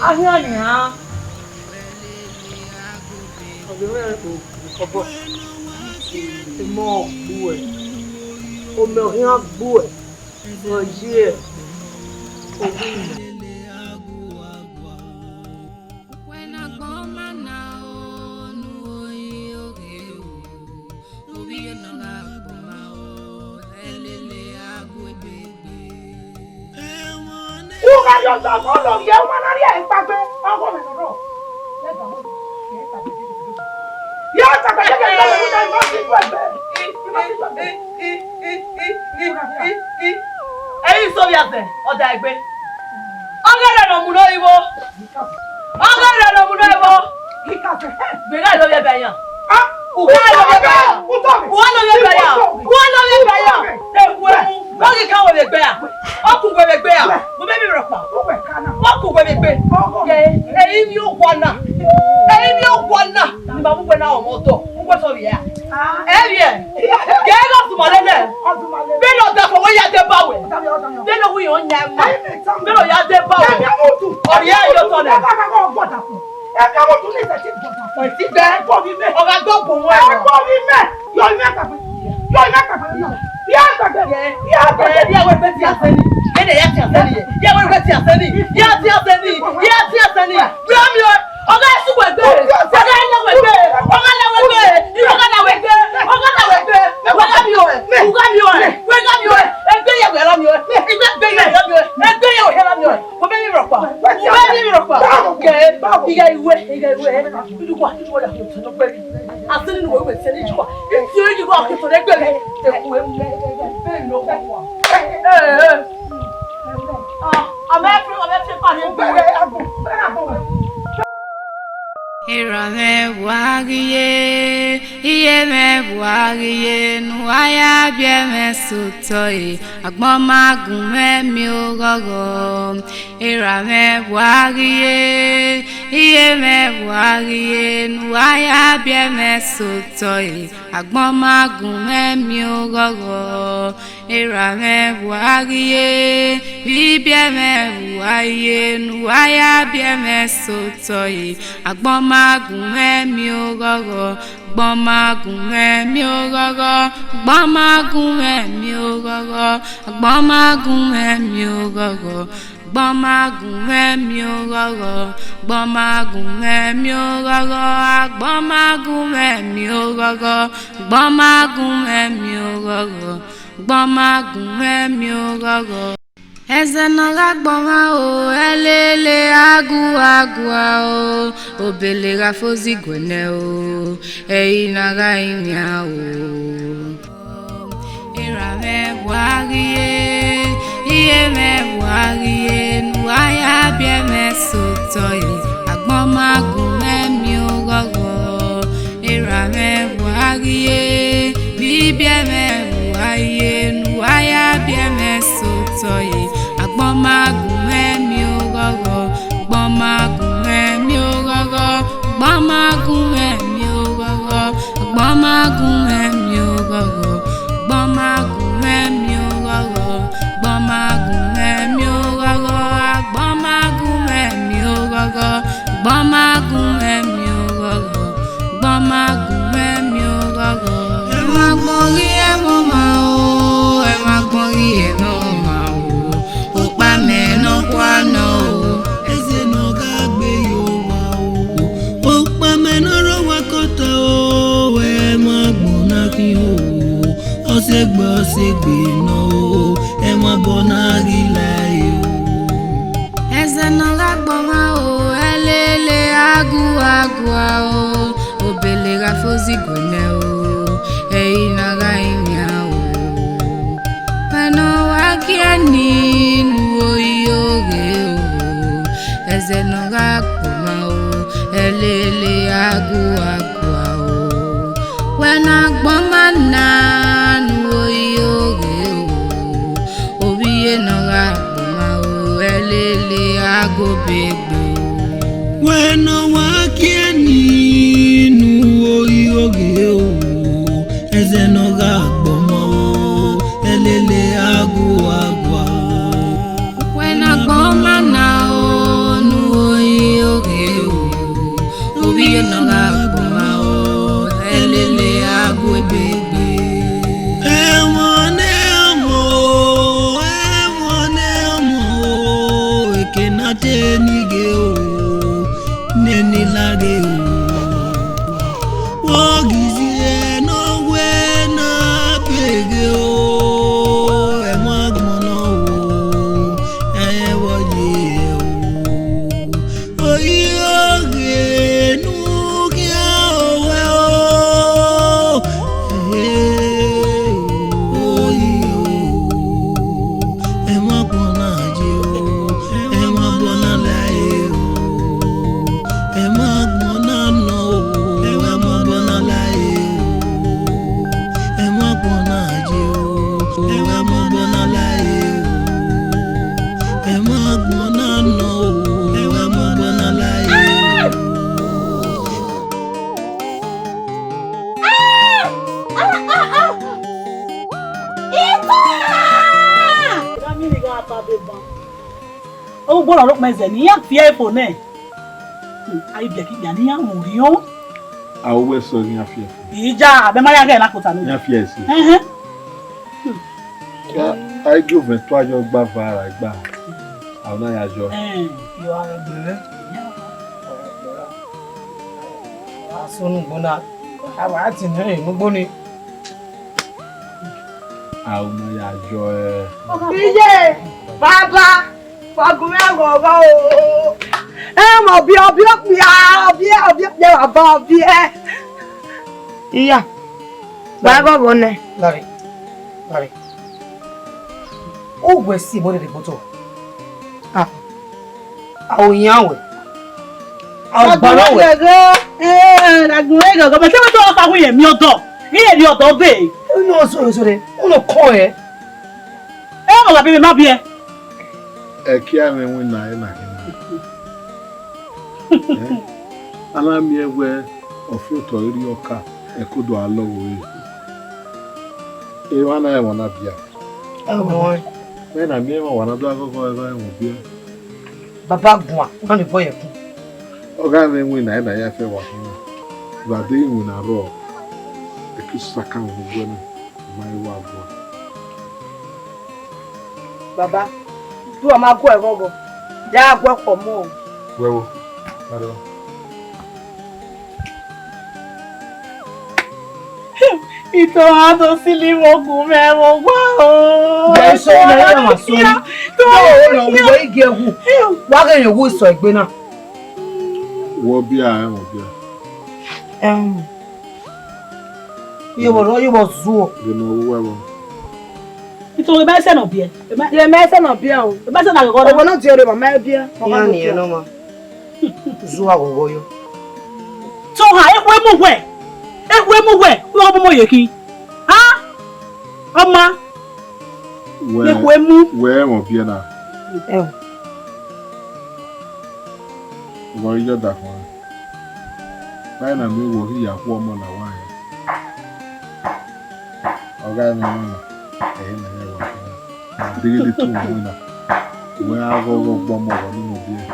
Ahia ni ha. Ọ̀gbìn ọ̀bọ̀ ìmọ̀ ọ̀gbù ẹ̀ omi ọ̀hìn àgbù ẹ̀ ọ̀yí ẹ̀ ògùn ìlẹ̀. Uga yo so ko lo ye o ma na ri e pa pe ọkọ mi no. Ya ta ka ke ta mo ta mo ti gbe. Ẹ̀yin so ya te oda egbe. Ogere no mu lo iwo. Ogere no mu lo iwo. Gbe ga lo ye be yan. Uga lo ye be yan. Uga lo ye be yan. Uga lo ye be yan. Eku emu. Mo ki kan wo be gbe ya. Oku gbe be gbe ya. Mo be mi ro pa. Oku gbe be gbe. Ye, ẹ̀yin ni o wona. Ẹ̀yin ni o wona. Ni ba mu gbe na o moto. Mo gbe so bi ya. Bien. Ke go tu male de. Be no da fo we ya de bawe. Be no wi on nya ma. Be no ya de bawe. Ori ya yo to na. Ẹ̀ka mo tún ní ìtẹ̀sí gbọ̀dọ̀. Ti be Ẹ̀kọ́ mi mẹ́. ọ̀gá gbọ́ bò wọ́n. Ẹ̀kọ́ mi mẹ́. Yọ ilé àtàgbẹ́. Yọ ilé àtàgbẹ́. Yọ àtàgbẹ́. Yọ àtàgbẹ́. Bí àwọn ẹgbẹ́ ti àṣẹ ni. Yẹ́nì yá ti àṣẹ ni. Yẹ́ àwọn ẹgbẹ́ ti àṣẹ ni. Yá ti àṣẹ ni. Yá ti àṣẹ ni. Bí wọ́n mi ọ, ọ̀gá ẹ̀sùn wẹ̀gbẹ́. Ọ̀gá ẹ̀yẹ wẹ̀gbẹ́. Ọ̀gá ẹ̀yẹ wẹ̀gbẹ́. Ọ̀gá ẹ̀yẹ wẹ̀gbẹ́. Ọ̀gá ẹ̀yẹ wẹ̀gbẹ́. Wẹ́gá mi ọ̀ ẹ̀. Wẹ́gá mi ọ̀ ẹ̀. Wẹ́gá mi ọ̀ ẹ̀. Ẹgbẹ́ yẹ̀ wẹ̀rọ mi ọ̀ ẹ̀. Ẹgbẹ́ yẹ̀ wẹ̀rọ mi ọ̀ ẹ̀. Ẹgbẹ́ yẹ̀ wẹ̀rọ mi ọ̀ ẹ̀. Mo bẹ́ mi rọ̀ pa. Mo bẹ́ mi rọ̀ pa. Ìyá ìwé. Ìdúkọ̀ àti ìwé yàtọ̀ tó gbẹ̀rẹ̀. Àti nínú ìwé ìwé sẹ́ni ìjọba. Ìtì orí ìdúkọ̀ àkẹ́tọ̀ lẹ́gbẹ̀rẹ̀. Ẹ̀kú ẹ̀ mú. Bẹ́ẹ̀ ni ó wà. Irame wagiye, iye me wagiye, nuaya bie me sutoi, agbon magun me mi ogogo. Irame wagiye, iye me wagiye, nuaya bie me sutoi, agbon magun me mi ogogo. Irame wagiye, bibie me wagiye, nuaya bie me sutoi, agbon magun mi ogogo, gbọ́n magun mi ogogo, gbọ́n magun mi ogogo, gbọ́n magun mi ogogo, gbọ́n magun mi ogogo, gbọ́n magun mi ogogo, gbọ́n magun mi ogogo, gbọ́n magun mi ogogo, gbọ́n magun mi ogogo. Eze nọga gbọma o, elele agụa o, obele gafozi gwene o, eyi naga imia o. Irame buagiye, iye me buagiye, nuaya bie me sotoi, agbọma gume mi ogogo. Irame buagiye, bibie me buagiye, nuaya bie me sotoi. Agbon magun mi ogogo, gbon magun mi ogogo, gbon magun mi ogogo, gbon magun mi ogogo, gbon magun mi ogogo, gbon magun mi ogogo, gbon magun mi ogogo, gbon magun mi ogogo, gbon magun mi ogogo. E ma gbori e mo ma o, e ma gbori e mo ma o. No, eze no gagbe yo wa o. O pa me no ro wa kota o, e ma gbona ki o. O se gbe no, e ma bona ri lai o. Eze no gagbo ma o, elele agua o. Obele gafozi gwene o, e ina ga imia o. Pano wa kiani nuo yoge o. Eze no ga kuma o, elele agua o. When agboma na nuo yoge o. Obiye no ga kuma o, elele ago begbe o. When wakiani nuo yoge o. Eze no ga kuma o, elele agua. When agboma na o nuo ni ga ta be ban. O gboro ro meze ni ya fi iPhone e. Ai be ki ya ni ya mo ri o. A o we so ni afia. Ija be ma ya ga na kota ni. Ni afia si. Ya ai goven to ajo gba vara gba. Àwọn ya jo. Yo are gbere. Asunu gbona. Awa ti ni nugbo ni. Àwọn ya jo Iye baba fagunme gogo o. Mo bi obi wa ba obi e. Iya. Baba bonne. Lari. O gwe si bo de boto. Awo yan we. Agbara we. Dagunwe gogo. But se to fa wi yen mi odo. Ni e ni odo be. No sorry. Uno ko e. Mo ga be ma bi e. e ki ame win na e na ala mi ewe ofi to ri oka e kodo alo we e wana e wana bia me na mi e wana do agogo e mo bia baba gwa na ni boy e ku oga me win na e na ya fe wa ba de win na ro e ki saka wo gwa na mai wa gwa Baba tu o ma go e gogo ja gwa ko mo wewo aro ito ato sili mo gu me mo gwa o be so na e ma so to o lo wo igi ewu wa ga yen wo so igbe na wo bia e mo bia yo bo zuo de no wewo ito e ba se no bia ye me se no bia o e ba se na go o no ti o re ba ma bia ya ni no ma zuo agogo yo to ha e mu we wo bo mo ye ki ha oma we mo bia na wo yo da fun bai na mi wo ri ya ku omo na wa ya oga ni na e na ya wa na dili tu mo na we agogo gbo mo wa ni mo bia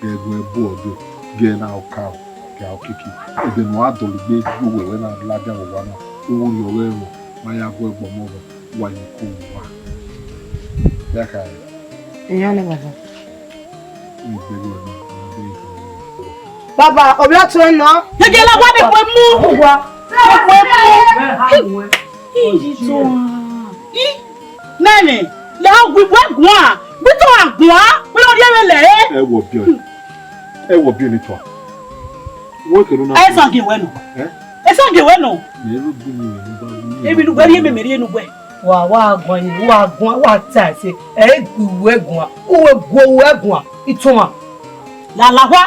egwe bu odo ge na o ka ke o kiki e de no adolu gbe ju we na la ja wo na o ri o we ro ma ya go egbo mo wa yi ku wa ya ka iya ni baba ni be go na baba obi atu na ye la wa de pe mu wa nene le agwi gwa bi to agwa bi lo de le e wo bi ni to wo ke no na e san ge we no ni ru bu ni ni ba ni e bi lu gbari e memeri enu gwe wa gwan wa ta se e guwe gwan o gwan itun la wa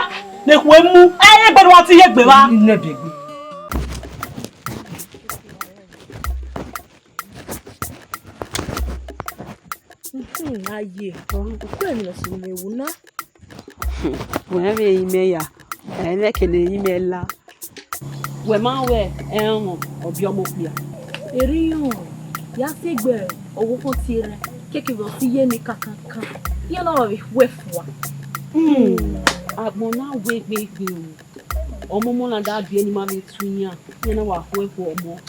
le ku emu e gberu wa ti ye gbe wa ina be gbe aye orun ko emi lo si me wu na we be ime ya ene kele ime la we ma we ehun obi omo pia eriyan ya se gbe owo kan ti re kekere o ti ye ni kakankan ye na we fwa agbon na we gbe o omo mo na da bi eni ma mi tunya ye na wa ko epo omo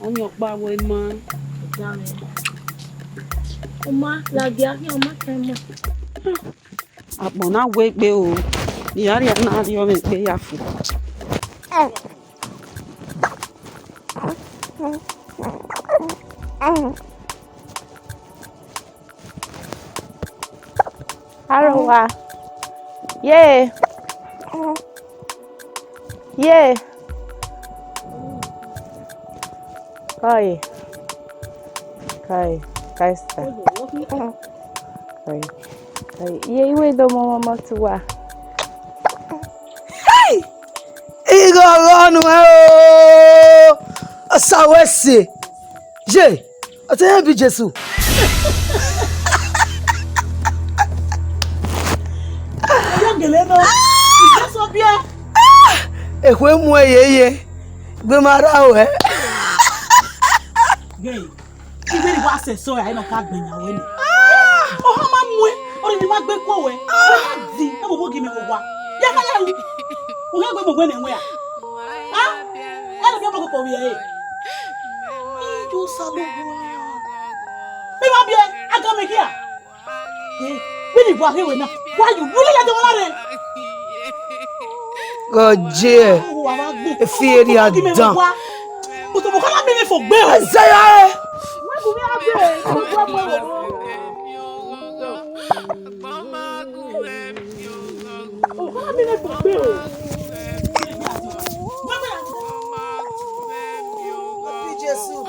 oni opa we ma jare Oma la dia ni oma kemo agbon na we gbe o iyari na ri o me gbe ya fu Arowa. Yeah. Yeah. Kai. Sta. Kai. Ye iwe do mama tuwa. Hey! Igo gonu o. Asawese. Je. Ate bi Jesu. Geleno so bia ekwe mu eyeye gbe mara o gay Ibe ni wa se so ya ino ka gbenya we ni. O ha ma mu e, o ni ma gbe ko we. Di, e bo gi mi wo wa. Ya ka ya wu. O ha gbe mo na enwe a. Ah? E lo bi mo ko wi e. You salo wa. Me ma bi e, aga me kia. Eh, we ni wa he we na. Why you bully la de wala re? Roger, e feri a dan. O to mo kala mi ni fo gbe o. Zaya. Wa bu mi a be, so gbo mo o. O kala mi ni fo gbe o. Jesus.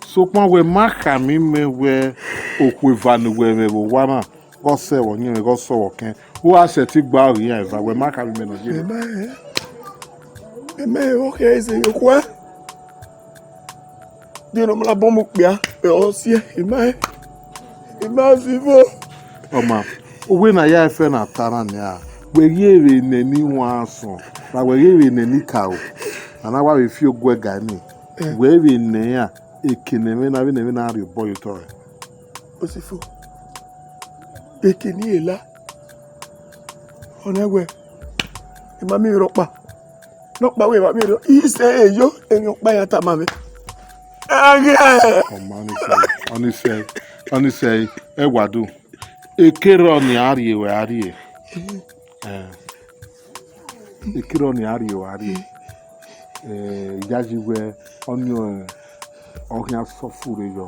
So when we mark me we okwe vanu we wana go se wo nyi go so wo ken Who has a tick bar here? If I were Mark having men again. Okay, is it your Dino la bombe bien, mais aussi, imagine. Oh, ma. When I have friend at Tarania, we hear in any one song, but we hear in any cow. And I will feel good gani. Where in there, a kinemen having even out your boy toy. What's it for? A kinilla. On a way. Mammy Ropa. Not by way, mammy. He say, yo, and your buy at a mammy. Oh, man, honestly, say, Ewadu. A kero on the Ari were Ari. A kero on the Ari were Ari. Yaji were on your Ogia Sofurio.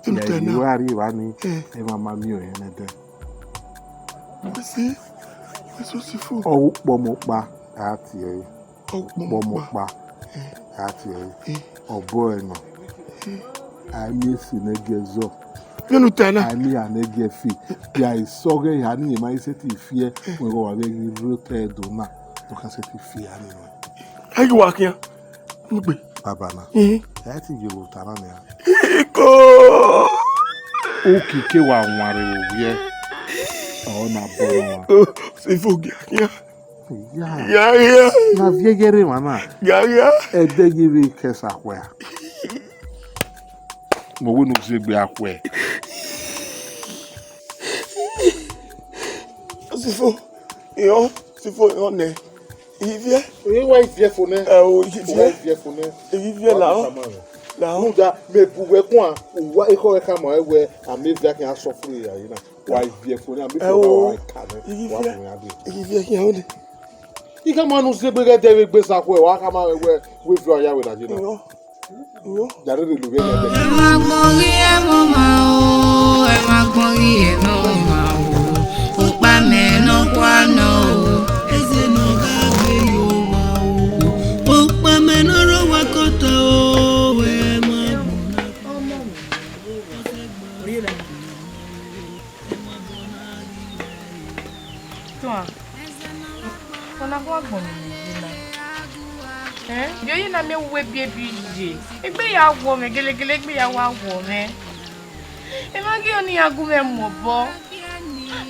You are Rani, and Mamma Mio in a day. See, what's so full? Oh, Bomokba at ye. Oh, Bomokba at ye. Oh, Bueno. I miss in a gezo. I mean, an egg fee. There is so gay, honey, my city fear when we are very rooted or not. You can set fear anyway. How you walk here? Babana. I think you will turn on here. Go! Okay, Kewa, oh, not Bono. C'est fou, yeah. Yeah. Na viegere mana. Yeah. E de give kesa kwa. Mo wonu se gbe akwa. C'est fou. Yo, c'est fou on est. Il vient. Oui, ouais, il vient fone. Il vient là. Là. Nous da me pouwe kwa. Wa e ko e ka mo e we amevia kan asofuru ya yi na. Wa vient fone am be for wa ka. Il vient qui on est. Il come on se gbe de gbe sa kwa wa ka ma we fi oya we na ji na. Yo. Jare de lu be na de. E ma gbori e mo ma o, e ma gbori e mo ma o. O pa me no kwa no o. Eze no ga gbe yo wa o. O pa me no ro wa kota o, e ma Toi, on a quoi bon yo yi na me we baby je egbe ya wo me gelegele egbe ya wa wo me e ma gi oni agu me mo bo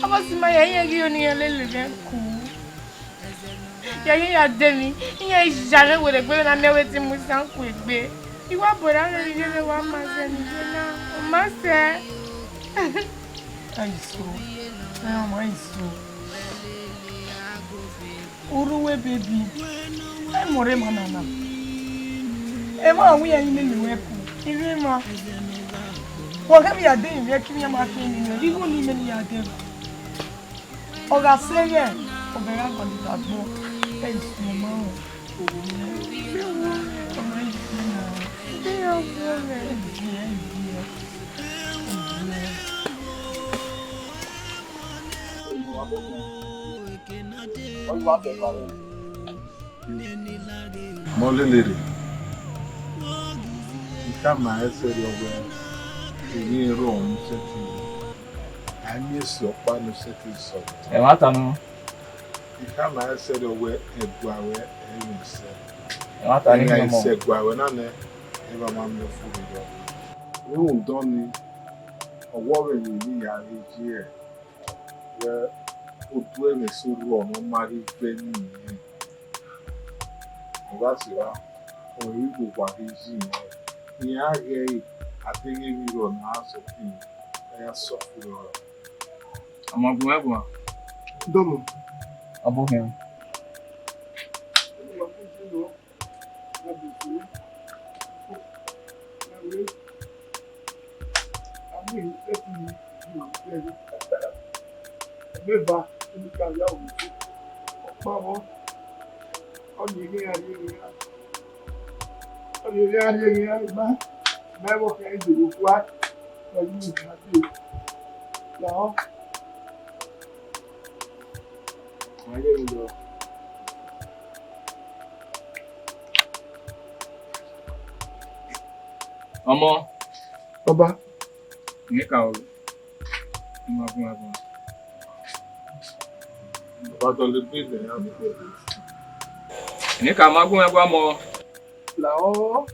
aba si ma ya gi oni lele me ku ya de mi iya jare we de gbe na me we ti mu san ku egbe iwa bora le je wa ma se ni na o ma se aiso na ma aiso uruwe baby ai more manana e ma wi yin ni we ku ire ma wo ga bi ade yin we ki ma ki ni ri go ni me ni ade o ga se ye o be ra go di tagbo e si ma o o ma yi na e o go le Molelere. Ikama esere owe. Ni ro on seti. Ani esi opa no seti so. E mata no. Ikama esere owe egwawe ense. E mata ni mo. Ese egwawe na ne eba ma me fu do. Wo don ni owo re ni ya ri e. We otu eme suru ono mari pe ni. That's it. Or you go back easy. Yeah, I think you will not so feel. I am suffering. I'm a good one. Domo. About him. Ọmọ. Ọba. Ní ká o. Mo máa Ni ka magun egwa mo. La o.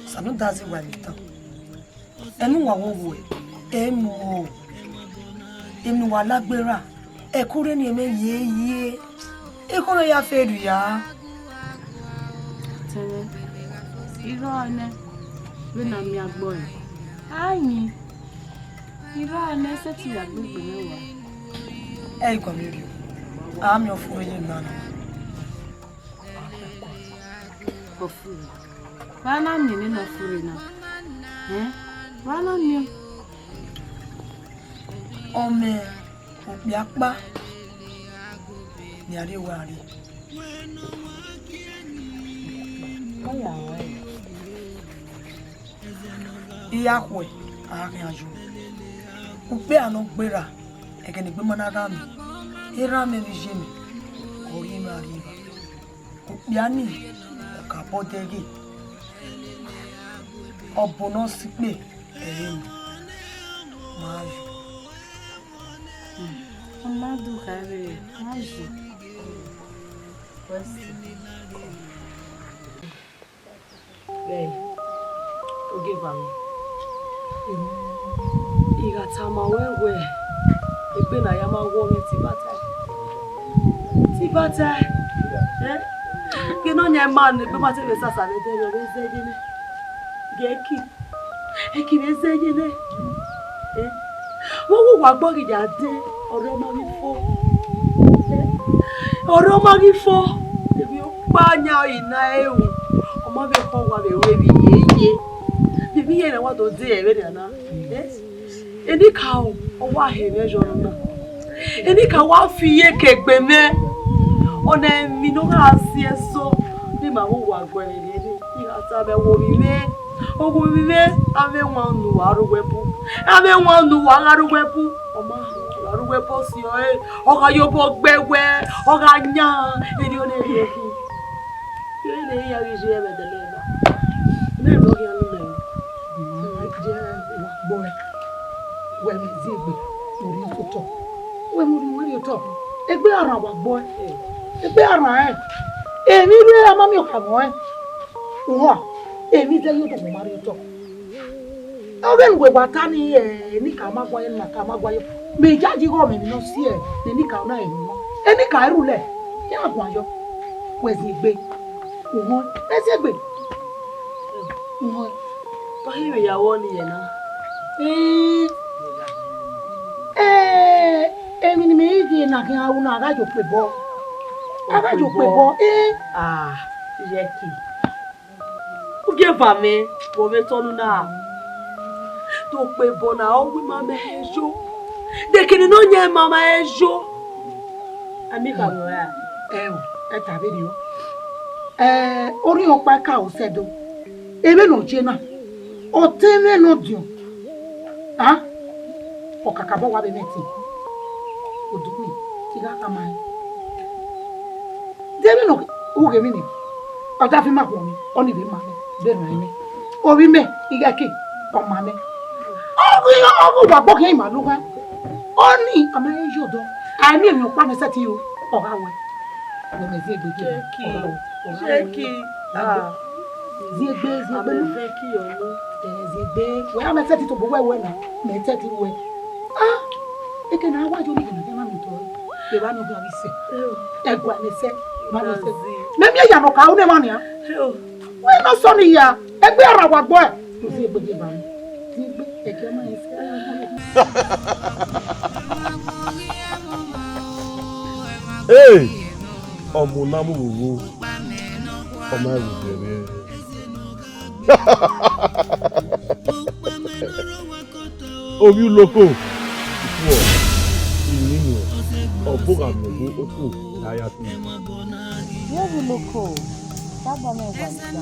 Sanu dazi walita. Enu wa wo emu enu wa lágbára. Ekure ni eme ye. Ekore ya fedu ya. Tele. Iro ne. We na mi agbo e. Ayin. Iro ne se ti agbo pe mewa. E ko mi ri. Ami ofuro yin nana. Ofuro. Bana mi ni na fure na. Bana mi. Ome opiapa. Ni ari wari. Oya wa. Iya kwe akin aju. Upe ano gbera. Egeni gbe mana rami. Era me vijemi. Ori mi ari. Upiani ka bodege. Obono sipe eyin. Maju. Amadu kare. Maju. Bem, o que vai? Igatama wewe. Egbe na ya ma wo mi tibata. Kino nya man be ma te be sasa le de yo be zegene. Geki. Eki be zegene. Wo wa gbo gija de oro ma mi fo. Oro ma mi fo. Ebi o pa nya ina ewu. Omo be fo wa be we bi yeye. Bibi ye na wa do de e be na. Eni ka o wa he me jo na. Eni ka wa fi ye kegbe me. Ona mi no ga si eso ni ma wo wa gbo ni ni ata be wo mi me. Ogo mi me ave wan nu arugwepu. Ave wan nu wa arugwepu. Oma arugwepu si o e. Oga yo bo gbewe, oga nya, eni o ne ye ki. Ye ne ya ri je be de le ba. Me lo ki anu me. Je wa gbo e. We mi zi egbe ori to to. We mo ri to. Egbe ara wa gbo e. Egbe ara e. Èmi rí ama mi o ka mo e. Wo èmi de yo to mo mari to. Obe ngwe wata ni ni ka ma gwa na ka ma gwa yo. Me jaji go me no si e ni ka na e mo. Eni ka ru le. Ya gwa yo. Kwezi egbe. Wo esi egbe. Wo Pa hiwe ya woni ye na. Èmi ni me ji na kan awu na agajo pe bo. Agajo pe bo Jeki. O ge va me, wo me tonu na. To pe bo na o wi ma me ejo. De kini no nya mama ejo. Ami ka ro ya. E tabe ni o. Ori opa ka o sedo. Ebe no je na. O teme no dio. O kakabo wa be meti. O dukui ti ga ka mai. Debe no o ge mi ni. O ta fi ma ko mi. O ni be ma me. Be na ni. O bi me iga ki o ma me. O wa gbo ke ma lu kan. O ni ama ejo do. Ani emi o pa me seti o. O ga we. O me zi egbe ki. Jeki. Ziegbe Abe ki yo no. Ziegbe. We am seti to bo we na. Me seti we. Eke na wa jo ni na ma mi to. Be ba no gba mi se. Egwa ni se. Ma lo se. Me mi ya no ka o ne ma ni a. We no so ni ya. Egbe ara wa gbo e. To si egbe ba mi. Ziegbe eke ma ese. Hey! Ọmọ namu wo. Ọmọ ẹrù bẹ̀rẹ̀. Omi loko. Ìfú ọ̀. Ìnínú. Ọ̀bùgà mọ̀gbọ́ okù láyà tó. Yewu loko. Baba me gwalita.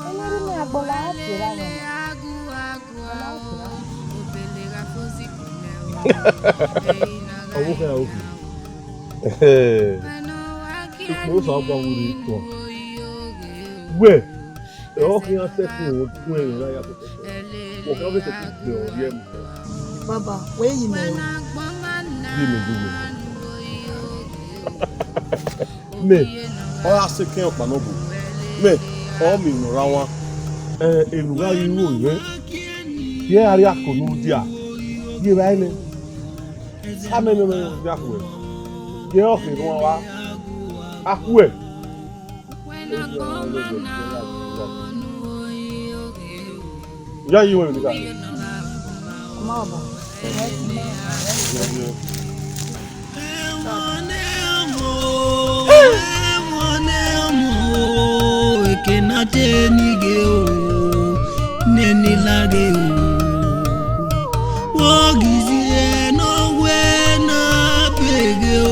Eniri mi agbola atira me. Ọwọ́ kẹ́ra òkè. mo sọ ọgbà wúri tọ wẹ ẹ ọ kí wọn sẹkùn òun tún ẹ̀yìn láyà tó tọ wọn kí wọn fẹsẹ̀ tó gbẹ ọ̀rí ẹ mọ. Baba, where you now? Yìí mi dùn mí. Ọ yà sẹ kẹ́ ọ̀pá náà bò mẹ ọ mi nùra wọn èlùwà yìí wò yẹ yẹ àrí àkọlù di à yẹ báyìí ni sámẹ́nìmẹ́ bí àkùwẹ̀ yẹ ọ̀fìn wọn wá àkùwẹ̀. Ìyá yìí wọ̀ nígbà yìí. Mama. Ekenate nige o neni lage o wogizi no we na pege o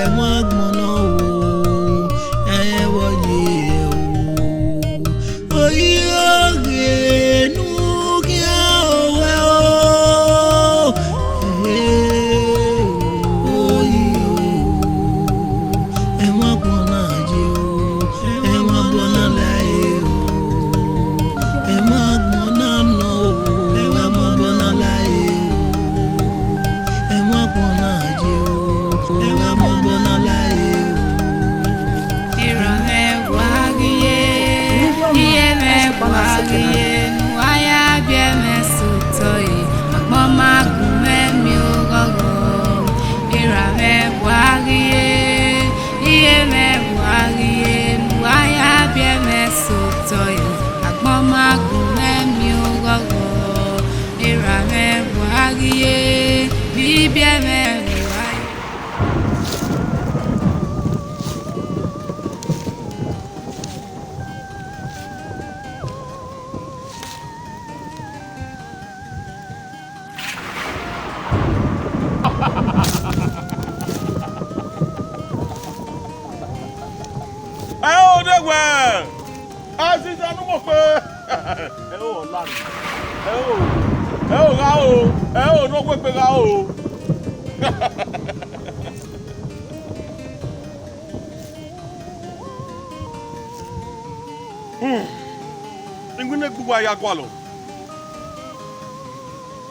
e mo agbono o e wo ye o oyi oge nu ki o we o oyi e mo agbono aje o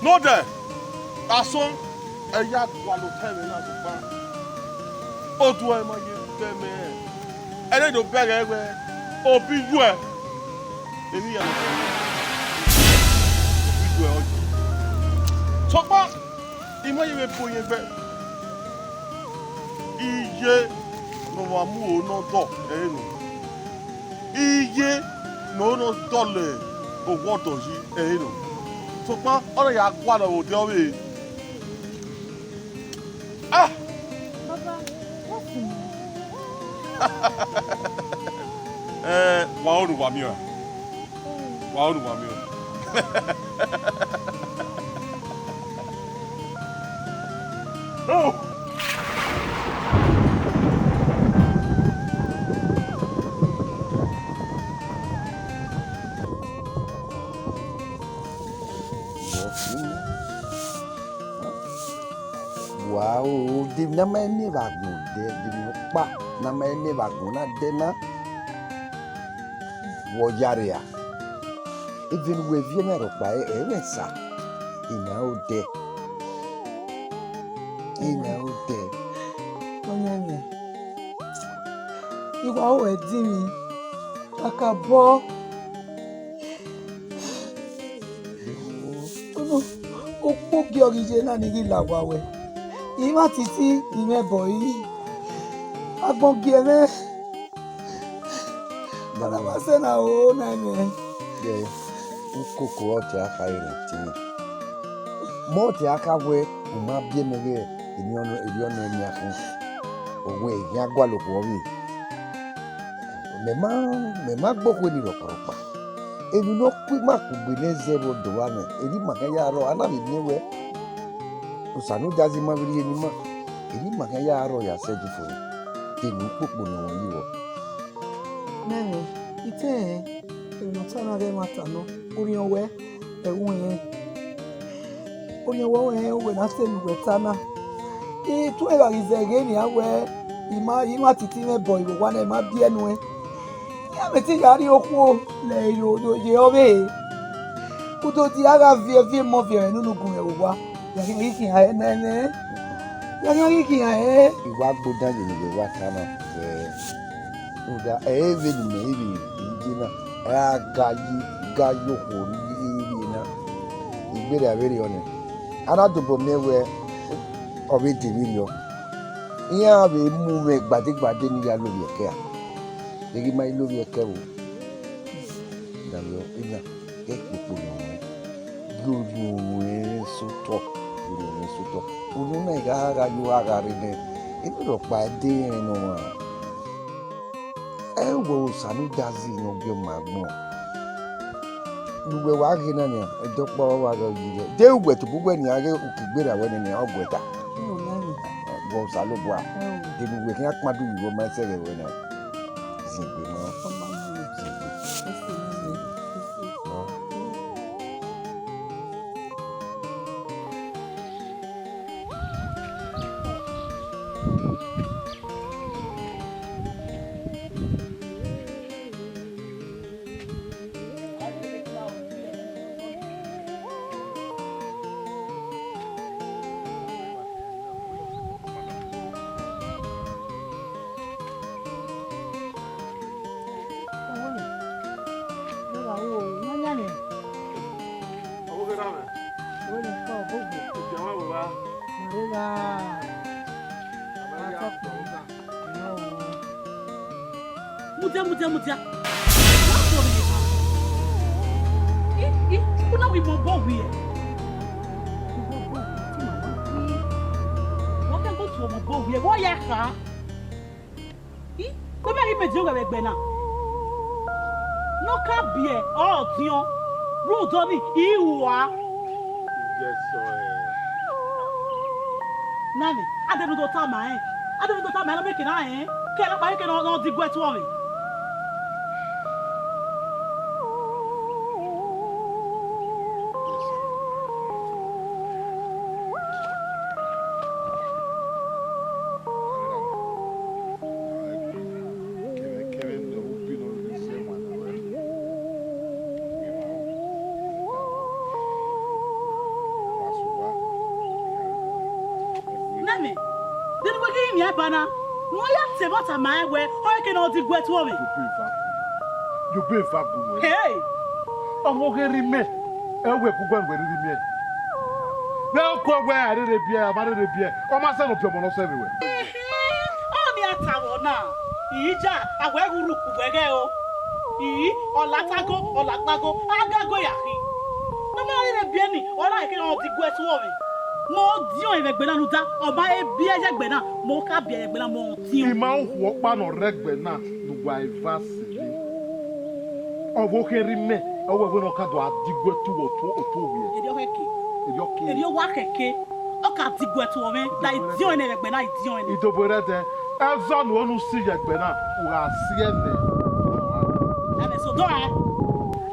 No there. Ason eya gwalo teme na so pa. Odu e ma ye teme. Ene do bere we obi ju e. Eni ya. Obi ju e oji. So pa imo ye po ye be. Iye no wa mu o no do enu. Iye no dole o wodo yi enu. So pa ọ̀rọ̀ yà kwá lọ òde ọ̀rẹ́. Ah! Baba, what's the name? Wà ó nù wà mí o. Wà ó nù wà mí o. Oh! Wow, di nama ini bagus deh, di lupa nama ini bagus na dena wajaria. Even we viene ropa evesa, ina ude. Onyeme. Iwa o edi mi. Akabo. Opo gi orije na ni la wa we. Ima titi ime boy. Agbon gi eme. Bana ma se na o na me. Yeah. Ukoko ote aka ireti. Mo te aka we uma bie mege iliono eni afun. Owe ya gwa lo ko wi. Mema gbogbo ni roporopa. Emi no pi ma ku gbe ne zero do wa me. Eri maka ya ro ana mi ni we. Usanu jazi ma biri eni ma. Eri maka ya ro ya seji fo. Te lu popo ni won yi wo. Nene, ite no tana re mata no. Ori owe ehun yen. Ori owe we na se lu we tana. Tu e la rizege ni awe ima titi me boy wo wana ima bi enu e ya me ti yari oku le yo ye obe kuto ti aga vie mo vie nunu gun e wo wa ya ki ha nene ya ki ha iwa gbodan ye ni we wa tana uda eve ni me ibi jina ga yo ko ni na igbere abere one ara dubo mewe obi dimilio iya be mu me gbade ni ya lórí eke a eri ma lórí eke wo dalo ina ke popo no gbogbo soto unu na ga yo aga re ne ibi ro pa de enu wa e wo sanu dazi no bi o ma gbon nuwe wa gina ni e dopo wa ga yi de ugbe to gbogbo ni are ukigbere awe ni ogweta go salo bua de nuwe ki akpadu wo ma sere we na zigbe mo Mutia. Kuna we mo go we. What can go to mo go we? What ya ka? Ko be ri meje we gbe na. No ka bie o tion. Ru do ni iwa. Yes so Nani, adenu do ta ma na make na ke na pa ke no di gwe to mi. Bana, no ya te bota my way, or can all dig wet woman. You pay for good. Hey, I'm walking me. I will go and wear me. Now, go where I did a beer, I did a beer, or my son of your monos everywhere. Oh, the Atawa now. Ija, I wear who look where or Latago or Latago, I got go yaki. No matter the Benny, or I can all dig wet woman. Mo dio egbena nuta oba e bia egbena mo ka bia egbena mo dio ima wo pa no regbena no wai vasi obo keri me owo we no ka do adigwe tu oto wie edio wa keke o ka adigwe tu o me la dio ene egbena dio ene idobore de ezo no onu si egbena wo asie ne na so do a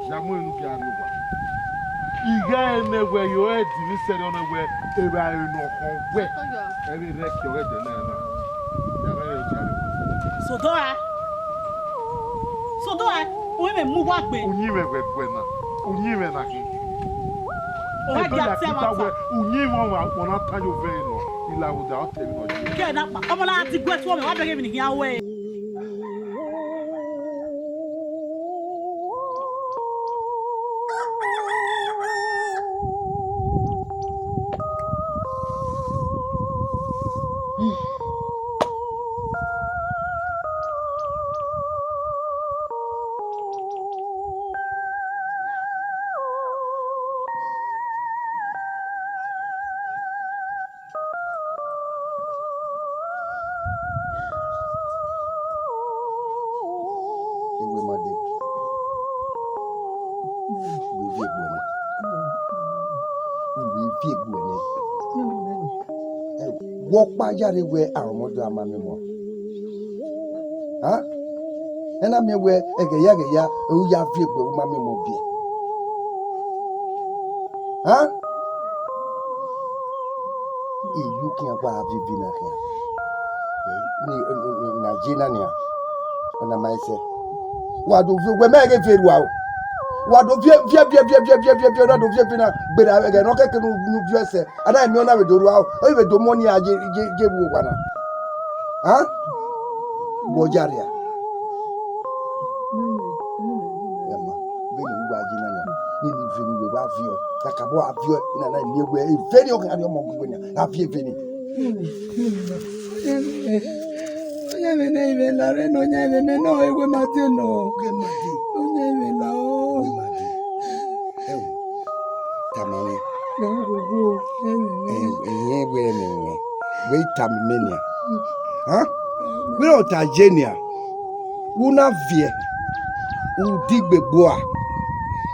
jamu enu bia no wa iga ene we yo e di ni seri ona we ebe ayi no konwe ebe rek yo e de na na ya ba yo jare so do a o me mu wa gbe onyiwe gbe na onyiwe na ki o ha ja te wa onyiwe wa na ta yo ve no ila wo da o te no ji ke na pa omo la ti gbe tu o me wa bege mi ni ya we Walk by Yari where our mother mamma. Huh? And I'm aware a yaga, who ya feel with mammy mobile. Huh? You can't have you been here. na jina nia ona maise wado fi we mege fi ruwa wado fi na do fi na gbera ege no keke nu fi ese ada mi ona we do ruwa o we do money je bu kwana ha wo jaria ema beni ugba jina nia ni bi fi ni we wa fi o takabo afio na na ni egwe e feri o kan yo mo gbo nia afie feri Onyemene la reno nyemene no ewe mateno. Onyemela o. Ewo. Tamane. Gugu. Ewe nene. We tamenia. Huh? We don't tajenia. Una vie. Udigbe boa.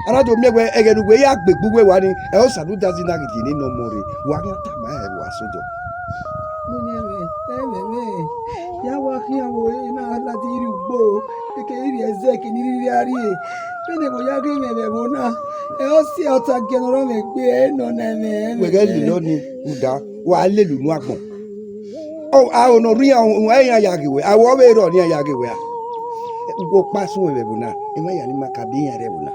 Arajo mewe egenu we ya gbegbu we wani e o sadu dazi na gidi ni no more. Wa ya tama e wa sojo. Ya wakia wo ina la diri ugbo eke iri ezeke ni riri ari bene mo ya gbe me bona e o si ota genoro me gbe no na me We ga li lo ni uda wa le lu nu agbon o a o no ri awon eyan ya giwe awo we ro ni ya giwe ugbo pasun we bona e ma ya ni makabi yan re bona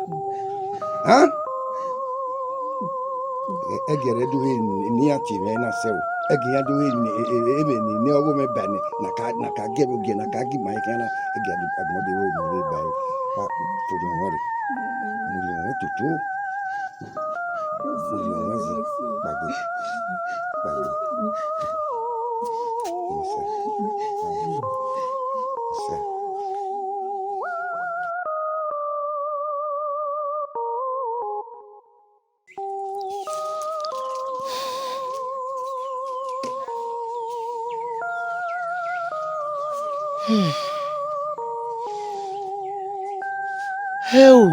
ha e gere do ni ati me na sewo egiya do ni ni ogo me bane na ka gebe ge na ka gi mai kana egiya do agmo de wo ni ba pa to do wori ni won tutu ni won zi bagbe Heu.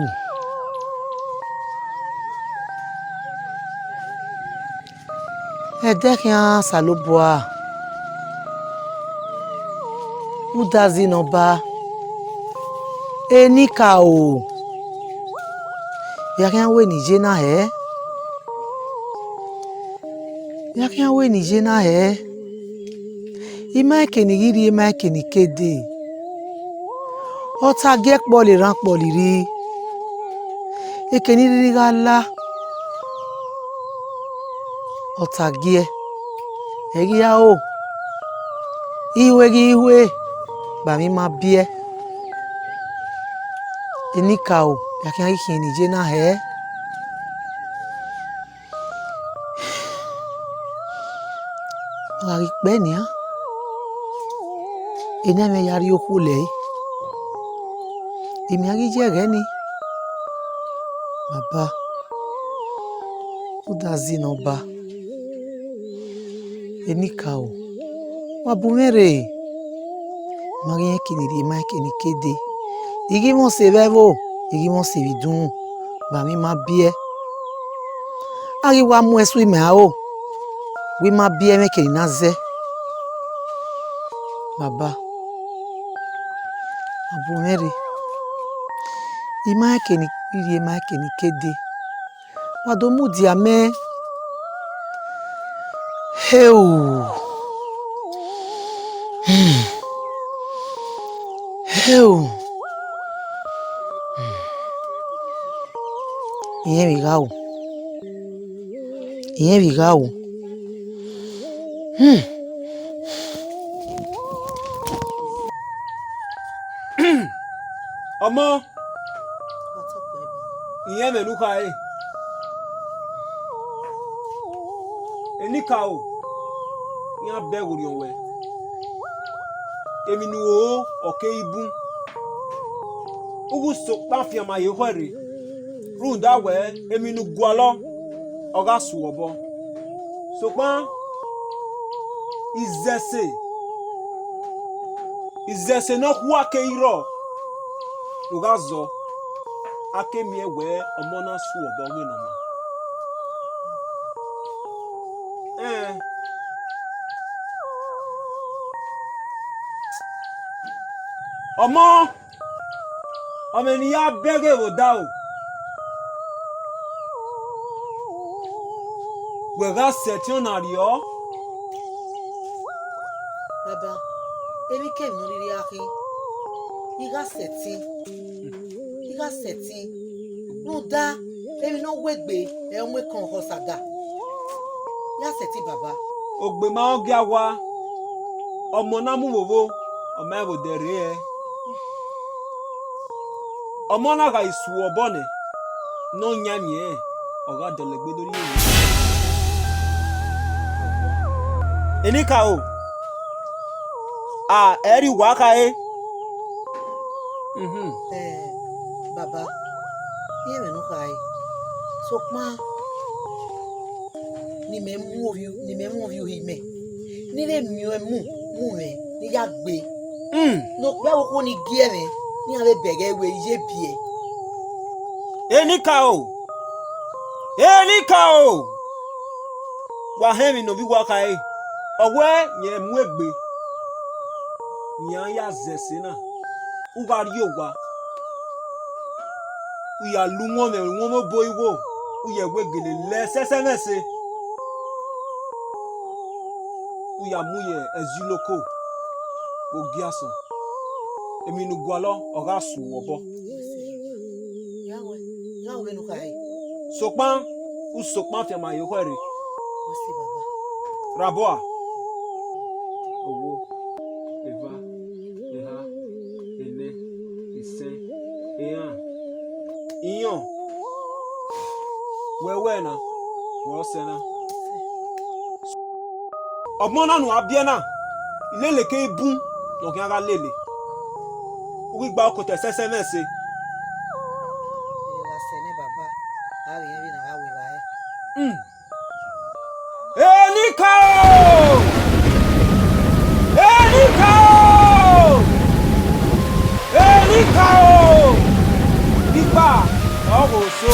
Edekian saloboa. Udazi no ba. Enika o. Yakian we nije na he. Yakian we nije na he. Ima kenigiri ima kenikede. Ota gek boli rank boli ri. Ekeniri gala. Ota gie. Egi ya o. Iwe. Ba mi ma bie. Enika o. Yakian iki nije na he. Ora ikpe ni ha. Ene me yari oku le. Emi agi jere ni. Baba. Udazi no ba. Enika o. Wabumere. Mari ekiniri ma ekenikede. Igi mo se vevo. Igi mo se vidun. Ba mi ma bie. Ari wa mu esu ime a o. We ma bie me ke na ze. Baba. Wabumere. Ima ekenikiri ima ekenikede. Wadomu di ame. Heu. Heu. Iye bigao. Iye bigao. Omo. Iye me luka e. Enika o. Iye be wori onwe. Emi nu o oke ibu. Ugu so pa fi ama ye hore. Runda we emi nu gualo oga suobo. So pa izese no ku ake iro. Uga zo ake mi ewe omo na suobo we no ma. Omo ni ya bege wo da o. We ga setion na rio. Baba. Any came no really. He got setting. No da. Maybe no wait be. And we come hosaga. He got setting baba. Ogbe ma ogi awa. Ọmọ na mu wowo. Ọmọ ẹ wo dere e. Ọmọ na ga isu obone. No nyami e. Oga dolegbe lórí e. Enika o. Eri waka e. Baba. Here no kai. So ma. Ni me move you hime. Ni le mu me. Ni ya gbe. No gbe wo ko ni gie me. Ni ave bege we je bie. Enika o. Wa hemi no bi waka e. Owe nye mu egbe. Nya ya zese na. Uga ri owa. Uya lu won mo boiwo. Uye wegele le sese mese. Uya muye eziloko. Ogi asan. Emi nu gwalo oga su obo. Yawe no kai. Sokpan fi ma yo kwere. Osi baba. Raboa. Owo. Eva. Eha. Ene. Isen. Ehan. Iyan. Wewe na. Wo se na. Ọmọ na nu abie na. Ilele ke ibun. No ki ara lele. Wi gba okote sese mese. Enika o! Igba ọ̀rọ̀ so.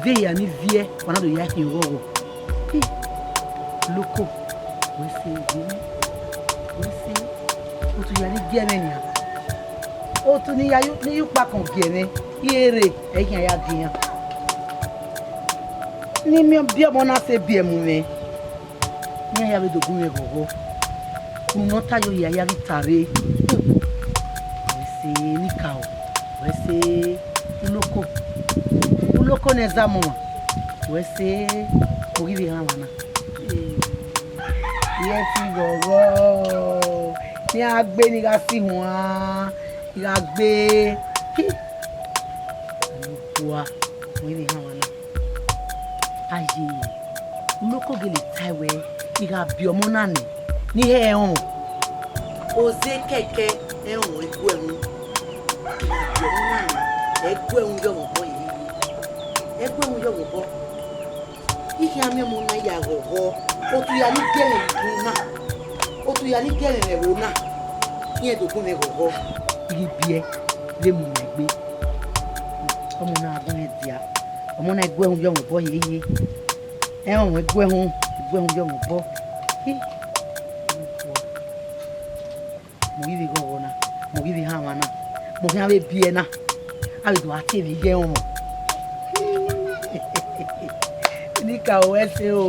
Veia mi vie wana do yaki rogo. Loko. Wese otu ya ni gene ni. Otu ni ya ni yupa kan gene. Ere eyan ya diyan. Ni mi bi omo na se bi emu me. Ni ya be dogun me gogo. Uno tayo ya ritare. Wese ni kao. Wese loko. Loko neza mama. Wese ogibi hawana. Yeti gogo. Ni agbe ni ga si won. Ni agbe. Wa ogibi hawana. Aye. Loko gele taiwe. Ni ga bi omo na ni. Ni he ehon. Oze keke ehon egbu ehun. Bi omo na ni. Egbu ehun yo mo boy. Egbe mu yo go. Iki ame mo na ya go. Otu ya ni gele na. Otu ya ni gele le wo na. Yen do kun me go. Iri bie le mu na gbe. Omo na agun e dia. Omo na egbe hun yo mo bo yeye. Ehun egbe hun yo mo bo. Mo iri go na. Mo iri ha wa na. Mo fi ave bie na. Abi do ate bi ge won. Nika wese o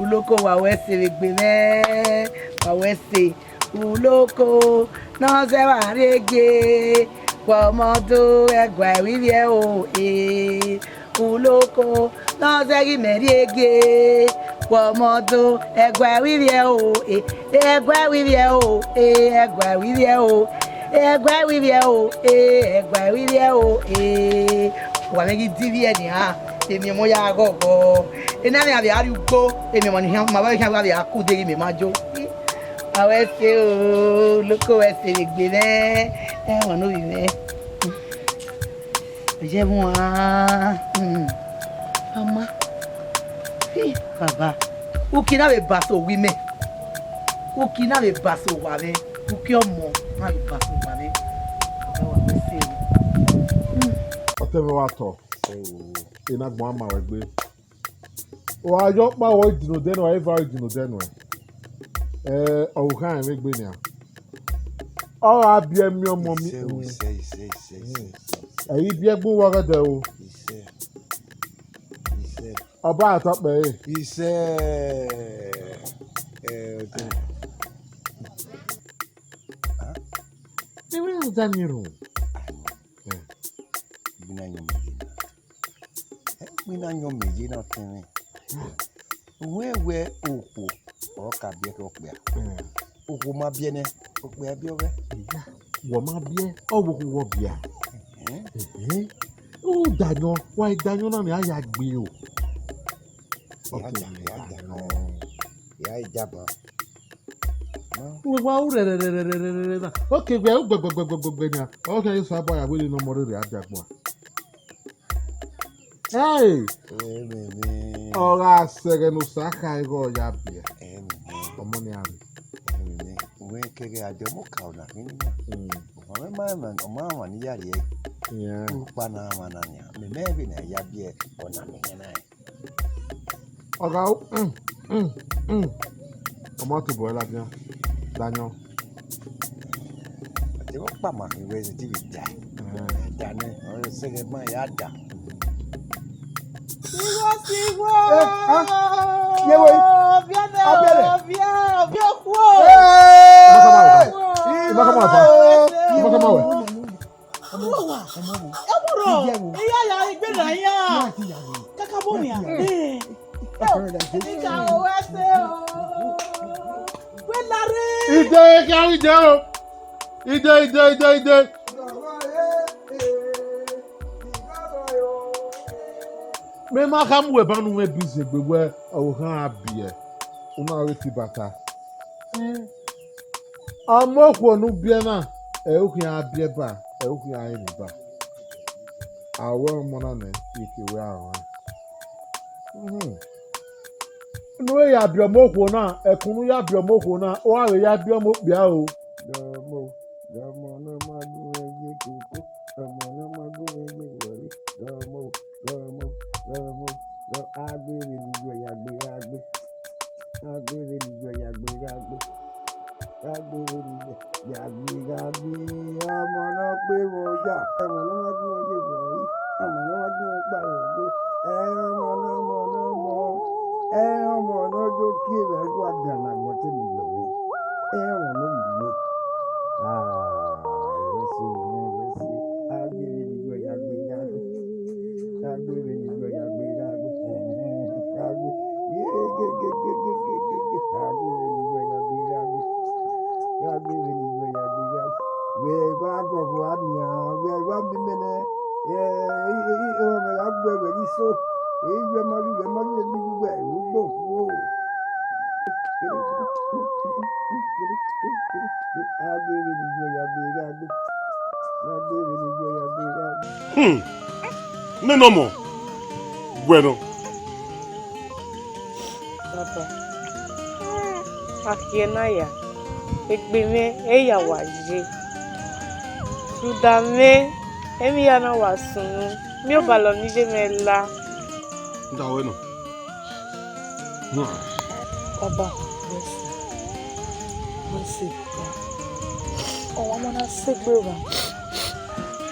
uloko wa wese begbe me wa wese uloko na se wa rege kwa modo egwa wiwie o uloko na se gi merege kwa modo egwa wiwie o egwa wiwie o egwa wiwie o egwa wiwie o egwa wiwie o wa megi divi eni ha èmi mo ya gogo ina mi abi ari ugbo èmi mo ni han ma ba kan abi akude mi ma jo awe se o loko we se le gbe ne e won no bi me je mo mama baba ukina be baso wi me ukina be baso wa me uki omo ma be baso wa me baba wa se o ọtẹmi wa tọ iná gbọn ama wẹ gbé wà á yọ pa wọ ìdùnnú dẹnu ẹ ìfà ìdùnnú dẹnu ẹ ọwùká ẹ gbé ni à ọrọ abiyẹ mi ọmọ mi ẹyí bí ẹgbọn wọrẹ dẹ o ọba àtọpẹ yìí. iṣẹ́ ìwé ìdá mi rò. Mina nyom meje na tene. Wewe opo o ka bie ko pe. Opo ma bie ne, o pe bie we. Wo ma bie, o wo bia. O danyo, wa danyo na ni aya gbe o. Ya ijaba. We wa o re. Okay, we o gbegbe na. Okay, you so boy we no more re ajagbon. Hey! Ora sere no saka ego ya bia. Omo ni ami. We kege ademo ka ona ni ma. O ma ni ya rie. Yeah. Pa na ma na nya. Me bi na ya bia ona me na. Oga Omo to boy la bia. Danyo. Ademo pa ma ni we ti bi ja. Dane, o sege ma ya da. Sigo. Yewe. Bia ku. Iya ya igbe na ya. Kakabonia. Ika o ese o. Welare. Ide ka ide o. Ide. Me ma kam we banu we busy gbe o han abie o ma we ti bata amoko nu bie na e o kan abie ba e o kan ayi ni ba awo mo na ne ike we awon no ya bie moko na e kunu ya bie moko na o are ya bie mo bia o Domo no magu ye kuku no magu ye domo agbe ni agbe ọmọ náà pé mo jà ọmọ náà wá gbé oye bọ̀ yìí ọmọ náà wá gbé wọn gbà rẹ̀ pé ọmọ náà jó kí rẹ̀ wá dànù àgbọ̀n tí mo yọ̀ wí ọmọ náà yìí ní ìrẹsì agbèrè níjọ yàgbé agbèrè níjọ yàgbé agbèrè Wegwa gogo ania, wegwa bimene, me agbe we so, we mari we ugbo wo. Agbere ni yo ya agbe. Agbere ni yo ya agbe. Me no more. Bueno. Papa. Akienaya. Egbeme eya waje. Sudame emi ya na wasunu. Mi o ba lo ni je me la. Nda bueno. Baba, listen. Oh, I'm gonna say brother.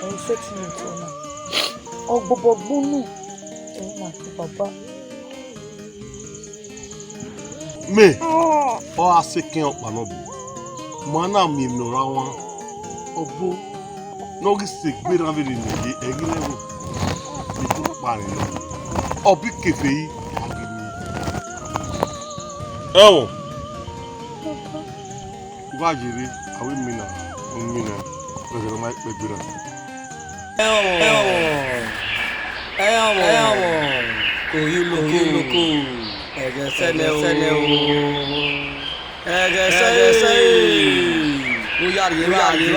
I'm setting it for now. Oh, Bobo Bunu. Oh, Baba. Me. O asekin opa no bu. Mana mi no ra won. Obo. No gi se gbe ran veri ni egin lewo. Mi ko pa ni. Obi kefe yi. Ewo. Wa jiri awi mina. Mina. Ozero mai pegbira. Ehonmwon. Koyuloko. Egesene o. Egese. Uyari danyo.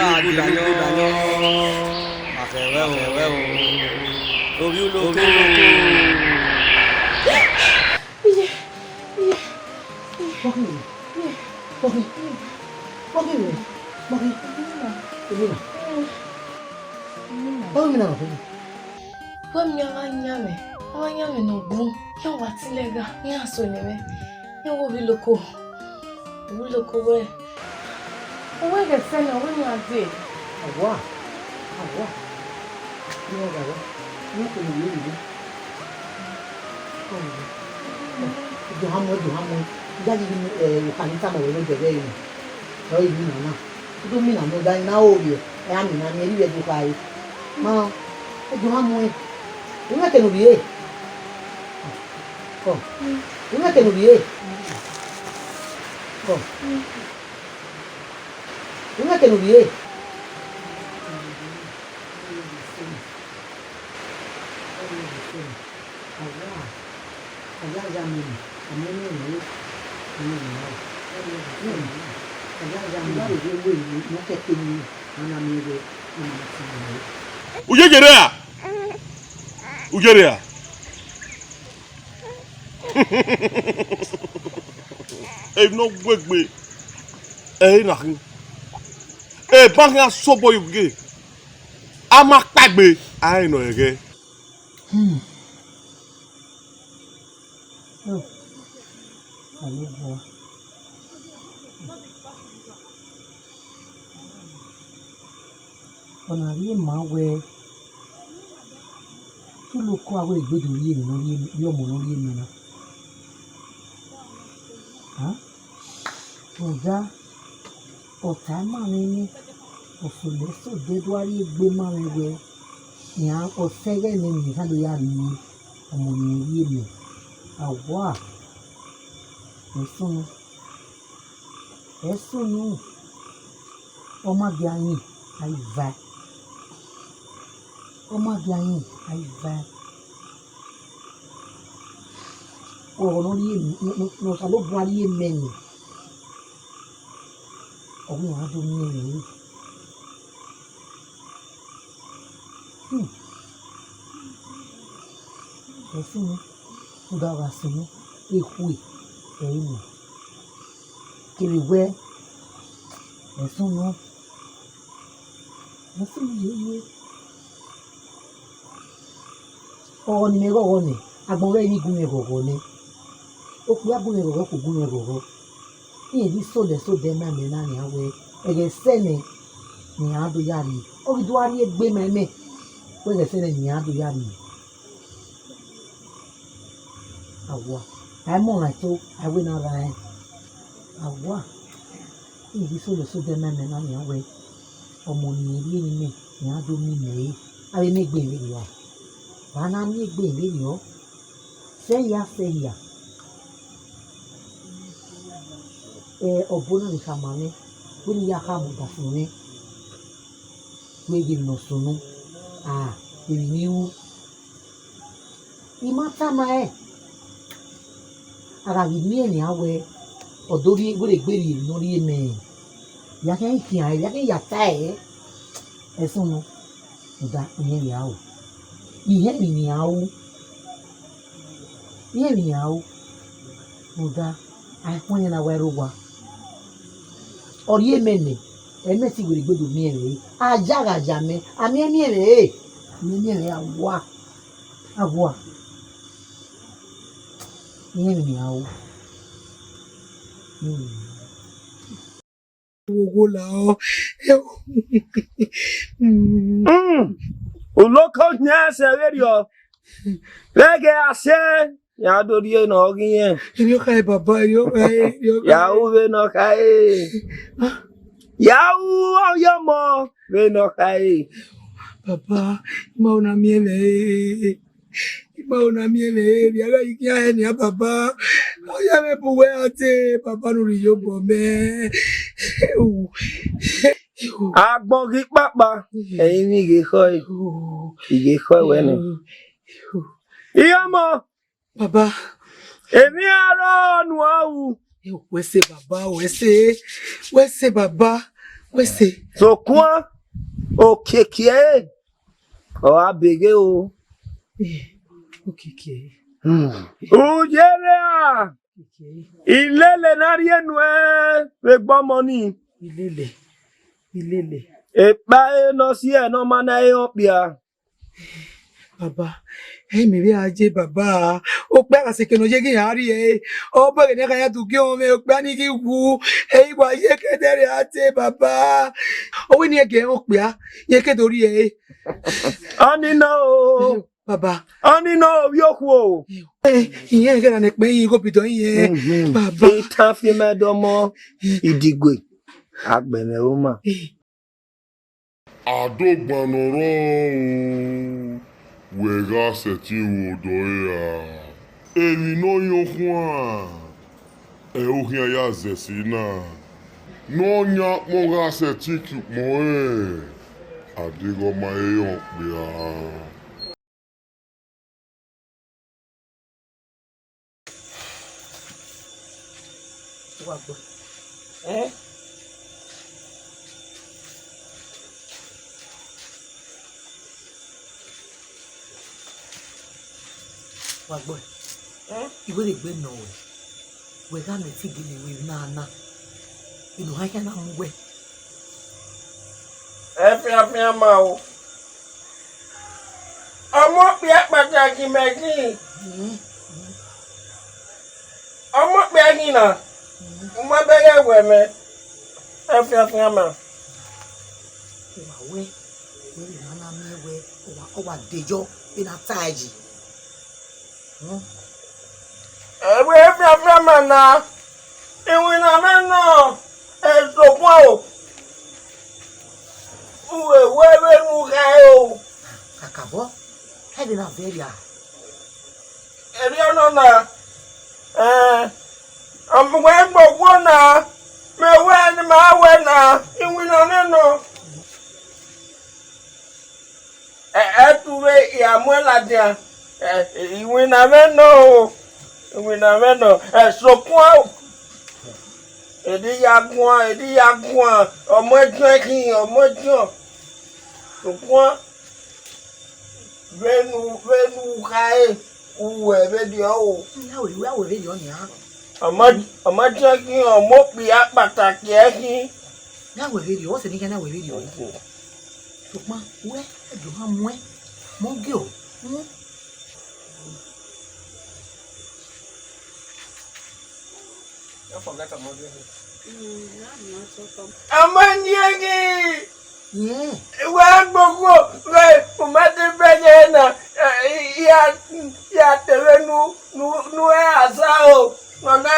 Akewe o. Koyuloko. Abanyame no gun. Ya watilega. Ya soneme. Ya wo biloko. Biloko we. Owe ge sena we ni ade. Awa. Ni ga wa. Ni ko ni ni. Johammo. Jadi ni kanisa mo we bebe yi. No yi na na. Do mi na no ga na o bi. E ami na ni ri we do kai. Ma. Johammo e. Una te no vie. Oh. Una te no vie. Oh. Una te no vie. Ujerea. No gwegbe. Nakin. Banga sobo yuge. Ama pagbe. Ai no yege. Ona ri ma we tulu ko awe igbedu ri emi lórí ọmọ lórí emi na ọjà ọ̀tá máa ń ní òfòlẹ́sọ̀ dédúárí gbé máa ń wẹ ìyá ọ̀sẹ́gẹ́ ní nìkan ló yà ní ọmọ mi rí èmi àwọ̀ ẹ̀sùn nù ọmọdé ayìn àìvà ọ̀rọ̀ lórí èmi lọ́sà ló bu ayé mẹ́rin ọ̀hún àádọ́ ní ẹ̀rẹ̀ yìí. Ẹ̀sùn mi ó dára sí mi èkó ẹ̀yìn mi kiri wẹ́ ẹ̀sùn mi yéye ọ̀rọ̀ ni mi rọ̀rọ̀ ni agbọ̀nrẹ́ yìí gún mi rọ̀rọ̀ ni ó pe agbọ̀n mi rọ̀rọ̀ kò gún mi rọ̀rọ̀ ní èdè sódẹ̀ náà mi náà ní àwẹ̀ ẹ̀rẹ̀ sẹ́ni ní àádọ́ yá mi orí tó wá rí gbé mẹ́mẹ́ ó ẹ̀rẹ̀ sẹ́ni ní àádọ́ yá mi àwọ̀ àìmọ̀ràn tó àwẹ̀ náà ra ẹ̀ àwọ̀ ní èdè sódẹ̀ náà mi náà ní àwẹ̀ ọmọ nìyẹn rí ẹni mẹ́ ní àádọ́ mi mẹ́ẹ̀ àwẹ̀ mi gbé ìrìn yọ bana mi gbé ìrìn yọ sẹ́yà ọ̀bọ̀n náà ní ká máa ní ó ní yá ká mọ̀ dà fún mi gbégi nà sùnú èmi ní wú ìmọ̀tàmà ara yìí ní ẹ̀yìn awẹ ọ̀dọ́ rí wọ́n gbé rí lórí ẹ̀mẹ̀ yàtọ̀ ìkìyàn yàtọ̀ yàtọ̀ ẹ̀sùn nù ọ̀dà ìyẹn yà ó ìyẹn ìyàwó ọ̀dà àìpọ́n yẹn náà wẹ́rù wa ọ̀rí ẹ̀mẹ̀nẹ̀ ẹ̀mẹ̀sì wèrè gbọdọ̀ mìíràn ajárajà mẹ́ àmì ẹ̀mìíràn àwọ̀ ìyẹn ìyàwó. Owó la ọ. Olóko ní ẹsẹ̀ rédíò lẹ́gẹ̀ àṣẹ yàdórí ẹ̀ náà rí yẹn. Èmi ò ká ẹ bàbá Yàwó rẹ̀ náà ká ẹ̀. Yàwó ọ̀yọ́mọ rẹ̀ náà ká ẹ̀. Bàbá ìmọ̀ ọ̀nà mi ẹ̀ lẹ̀ Bauna miele biaga ikia ni baba oya me buwe ate papa no riyo bombe agbon ri papa eyin ni ge koi ige koi we ni Iyamo. Baba. Èmi arọ nu awu. Wese baba, wese baba, wese. So kwa okeke. O abege o. Okeke. Ujere a. Ilele narie nu we gbomo ni. Ilele. Epa e no si e no mana e opia. Baba, mi bí ajé bàbá ó pẹ́ àṣekènà yé kí yàrá rí ẹ ọ bẹ̀rẹ̀ ní káyà tó kí ọmọ ẹ pẹ́ ní kí wu ẹ̀yìn wà yé kẹ́tẹ́rẹ́ àti bàbá owó ní ẹ̀gẹ̀ ó pẹ́ á yé kẹ́tọ́rí ẹ. Ọ́nì náà o. Bàbá. Ọ́nì náà o yóò kú o. Ìyẹn ìkẹ́ra ní pé yín kó pìtọ́ yẹn bàbá. Ìtàn fi mẹ́dọ́mọ́ ìdìgbò àgbẹ̀mẹ̀ ó mà. Adogbanoro wega seti wodoya. Emi no yohwa. Ohia ya zesina. No nya monga seti moe. Adigo mae opia. Wagbo. Wagbo. Iwe de gbe no we. We ga me ti gele we na. Inu ha ya na mwe. Efia ma o. Ọmọ pe pàtàkì meji. Ọmọ pe ni na. Mo bere we me. Efia ma. We na me we o wa dejo ina taji. Ewe efia ma na. Iwi na me no. Sokwa o. Uwe nu ga o. Akabo. Hebi na very ah. Eri ono na. Amwe gbogbo na. Me we ni ma we na. Iwi na me no. Tuwe ya mwe la dia. Iwi na me no. Iwi na me no. Sokwa o. Edi ya gwan. Ọmọ ẹjọ́ kí ọmọ ẹjọ́. Sokwa. Venu kai uwe be o. Ya we be yo ni ah. Ọmọ ẹjọ́ kí ọmọ pe pàtàkì e kí. Ya we be yo, o se ni kana we be yo. Sokwa, we ejo ha mu e. Mo ge o. I forgot about it. Amanyegi. Yeah. Wa gbogbo we o ma te beje na ya terenu nu e asa o. Ona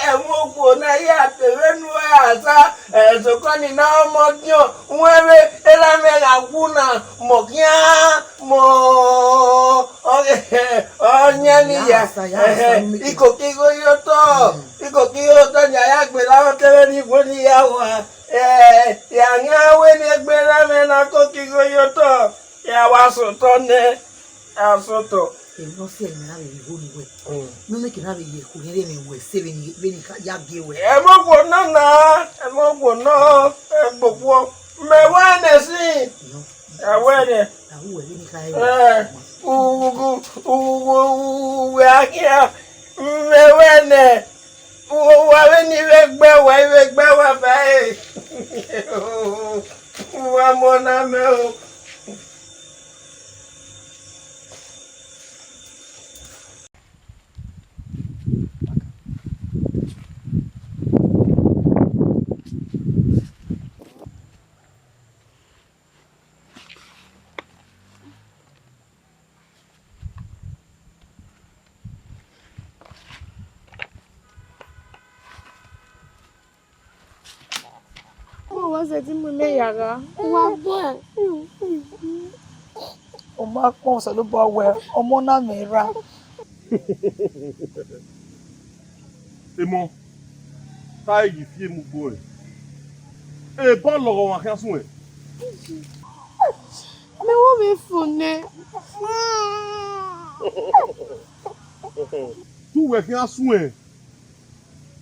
emoku na ya terenu e asa so ko ni na omojo nwere elame la guna mokia mo onya ni ya ikokigo yoto nya ya gbe la tere ni foni ya wa ya ngawe ni gbe la me na kokigo yoto ya wa so to ne asoto no se me na be go ni we no me ke na be ye ko here me we se be ni ya ge we e mo gbo no gbogbo me wa ne si awere awu we ni kai we akia me wene wa we ni we gbe wa bae wa mo na me o Você tem mulher yara. Wa boy. O ma pon so lo bo we ọmọ na me ra. Emo. Ta yi fie mu boy. E ba lo wa kan sun e. Me wo me fune. Tu we ki asun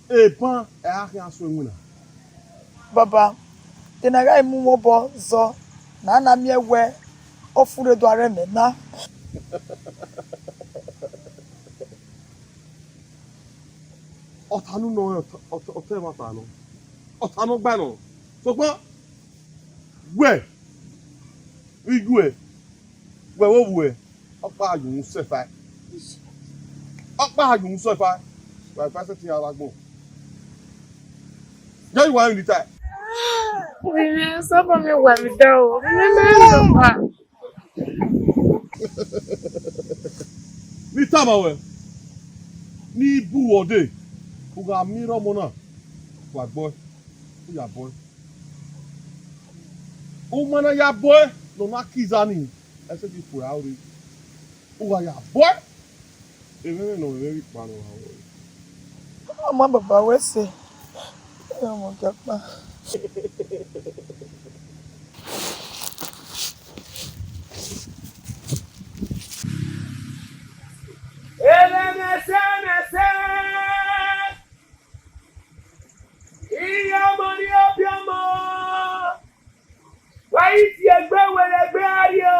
e pan e a ki asun mu na. Baba, tenaga imu mobo zo na na mi ewe ofure do are me na. Otanu no ote mata no. Otanu gba no. So pon we igwe we wo we opa ayun se fa. Opa ayun se fa. We fa se ti ara gbon. Jẹ́ ìwà ẹni tẹ́. Wíwí sábà mi wà mí dá o. Mi máa ń lọ pa. Ní tábà wẹ̀, ní ibú ọ̀dẹ̀, kò gà mìíràn mọ́ náà, wà gbọ́, ó yà bọ́. Ó mọ́nà yà bọ́ lọ́nà kìzà ni, ẹsẹ̀ ti fò yàwó rẹ̀. Ó wà yà bọ́. Èmi rẹ̀ nà rẹ̀ rí pàánù àwọn rẹ̀. Ọmọ bàbá wẹ́sẹ̀. Ọmọ japa. Iya mani obiamo. Wai ti egbe were egbe ayo.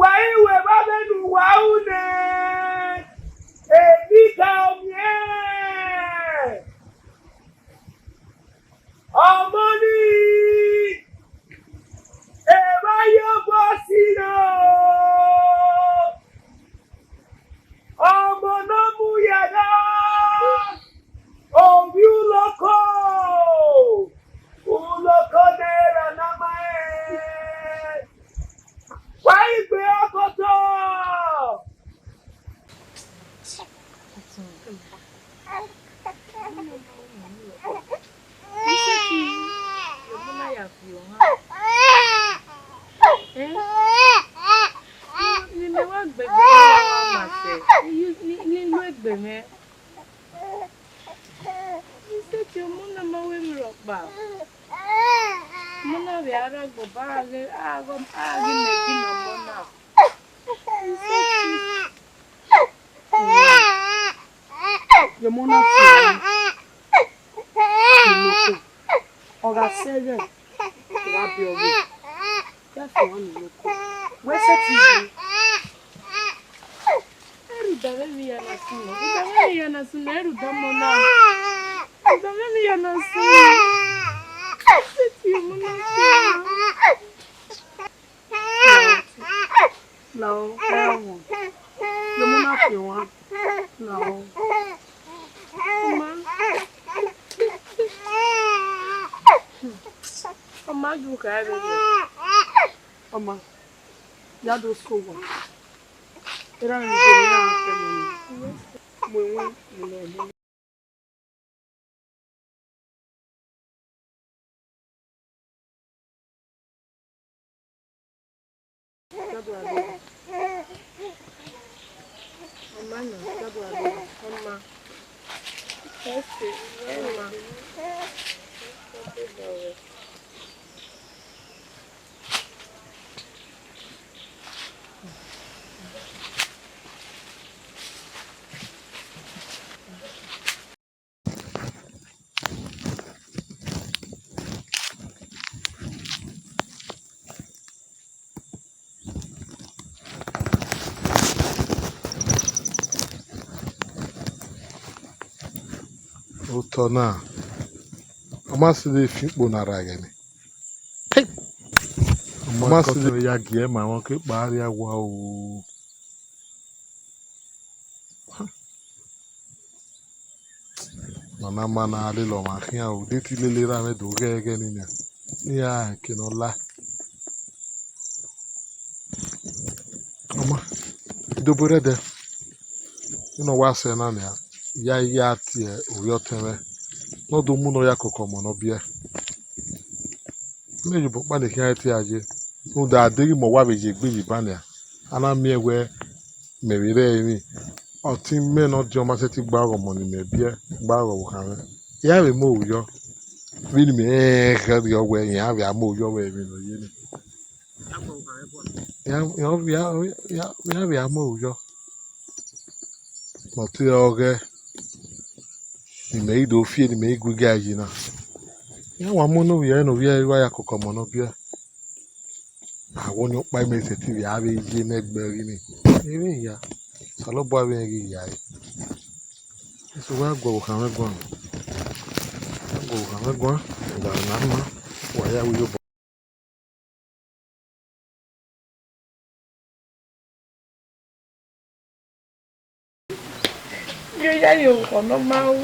Wai we ba benu wa une. Ebi ka omie. Omoni. Eba yo bosino. Ọmọ náà mú yàrá. Omi uloko. Uloko naira nama e. Wá ìgbé ọkọ̀tọ̀. Yomona fi. Ọ̀gá sẹ́rẹ̀ wá bí ọ̀rẹ́. Jáfẹ́ wọn ní lóko. Wẹ́sẹ̀ ti yìí. Ẹrù dàbẹ́ mi yànnà sí mi. Ìdàbẹ́ mi yànnà sí mi. Ẹrù dámọ́ náà. Ìdàbẹ́ mi yànnà sí mi. Ṣé ti yomona fi wọn? Lọ́wọ́ ẹ̀wọ̀n. Yomona fi wọn. Lọ́wọ́. Ọmọ ju ka ẹ bẹ. Ọmọ ya do school wa. Era ni je ni àwọn fẹ́ mi. Mo wọ́n mo lọ mo. Jado ade. Ọmọ na jado ade. Ọmọ. Ese, ọmọ. Ụtọ na amasịrị efikpo nara gịnị amasịrị ya gie ma nwoke kpagharịa gwa ooo mana alịlọ ma hịa o deti lelere ame do gege ninya ihe a nke n'ọla ọma idobere de ịnọ wase na ya ya tie oyo teme n'ọdụ mụ nọ ya kọkọ mọ n'ọbịa mmiri bụ mkpa na-ehi anya tie aje n'ụdị adịghị ma ọwa beji egbe yi banya ana mi ewe merire emi ọtí mme na ọdị ọma seti gbaa ọmọ n'ime bịa gbaa ọmọ ha ya bụ eme oyo mmiri mi ihe dị ọgwụ enyi ya bụ ama oyo wee emi n'oyeni ya mo yo. No ti oge. Ni me do fie ni me gu ga yi na. Ya wa mo no ya no ya wa ya kokomo no bia. Àwọn ni pa me se ti ya be yi me gberi ni. Ere ya. Salo bo be ri ya. So wa go kan we go. Go kan we go. Da na ma. Wa ya wi yo. Yo ya yo kono mau.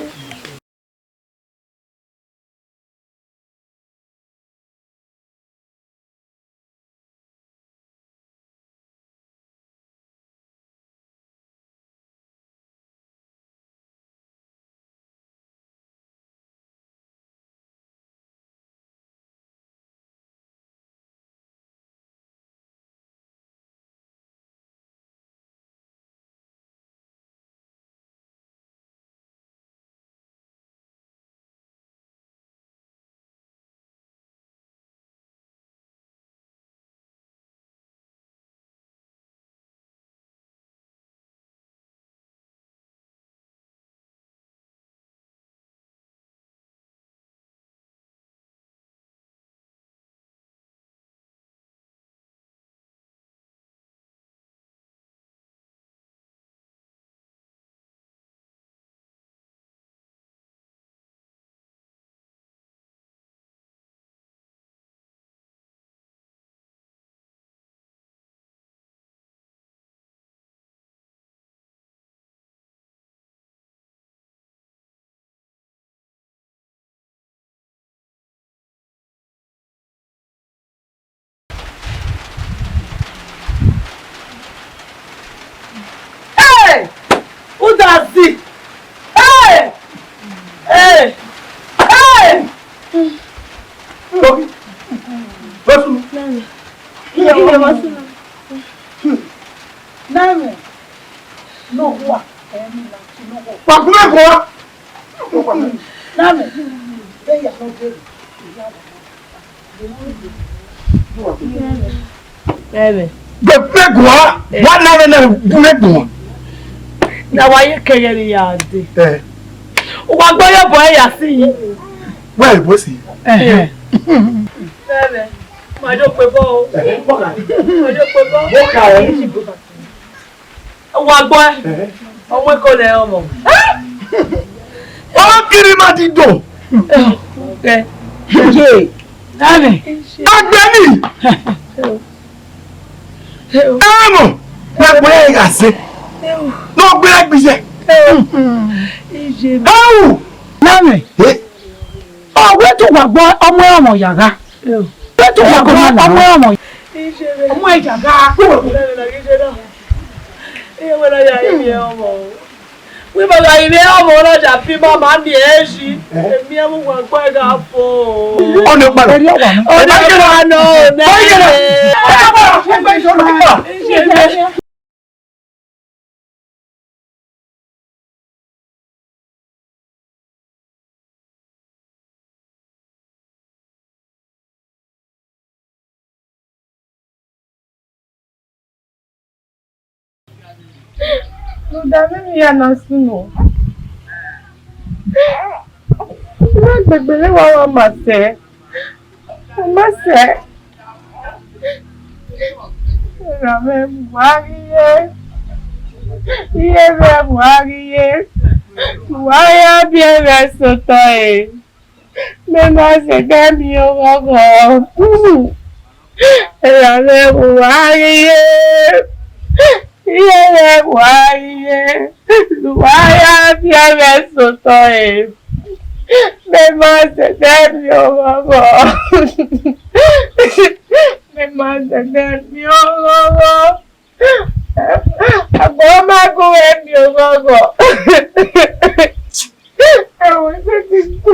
Hey! Who does it? Hey! Hey! Hey! Name. No what? Pakume kwa. Name. They are not good. Gbẹ̀gbẹ̀ gùn wá náà náà gbẹ̀gbẹ̀ gùn. Na wáyé kẹyẹrì yà á dé. Wà gbọ́ yóò bọ̀ ẹ̀yà sí yìí. Wá ìbò sí. Bẹ́ẹ̀ máa dó pe bọ́ o. Máa dó pe bọ́. Mo kà ẹ́. Wà gbọ́ ẹ. Ọmọ ẹ̀kọ́ lẹ̀ ọmọ. Ọmọ kiri máa ti dùn. Agbẹ́ni. Ẹ̀mọ̀ gbẹ̀gbẹ̀ ẹ̀yà sí. Lọ gbé ẹgbìsẹ̀. Ẹ̀wù. Lámẹ̀. Ọ̀wé tó wà gbọ́ ọmọ ọmọ yàrá. Ọ̀wé tó wà gbọ́ ọmọ ọmọ ìjàgá. Wíwọ́n lọ ìwé ọmọ ọlọ́jà fi máa máa ń di èéṣí. Èmi ẹ̀ mú wọn pẹ́ ká fò. Ọ̀nà ìpàdé. Ọ̀nà ìpàdé. Ọ̀nà ìpàdé. Dami mi ya na sunu. Má gbègbè léwà wọn mà sẹ́. Má sẹ́. Ìrànwẹ́ Buhari yé. Iye rẹ̀ Buhari yé. Buhari á bí ẹ̀rẹ̀ sọ̀tọ̀ ẹ̀. Mẹ́mọ́ ṣẹ̀gẹ́ mi ò rọ̀rọ̀. Ìrànwẹ́ Buhari yé. Iye rẹ̀ Buhari yé. Buhari á bí ẹ̀rẹ̀ sọ̀tọ̀ ẹ̀. Mẹ́mọ́ ṣẹ̀gẹ́ mi ò rọ̀rọ̀. Mẹ́mọ́ ṣẹ̀gẹ́ mi ò rọ̀rọ̀. Àgbọ̀n máa gún ẹ̀mí ò rọ̀rọ̀. Ẹ̀wọ̀n ṣe ti kú.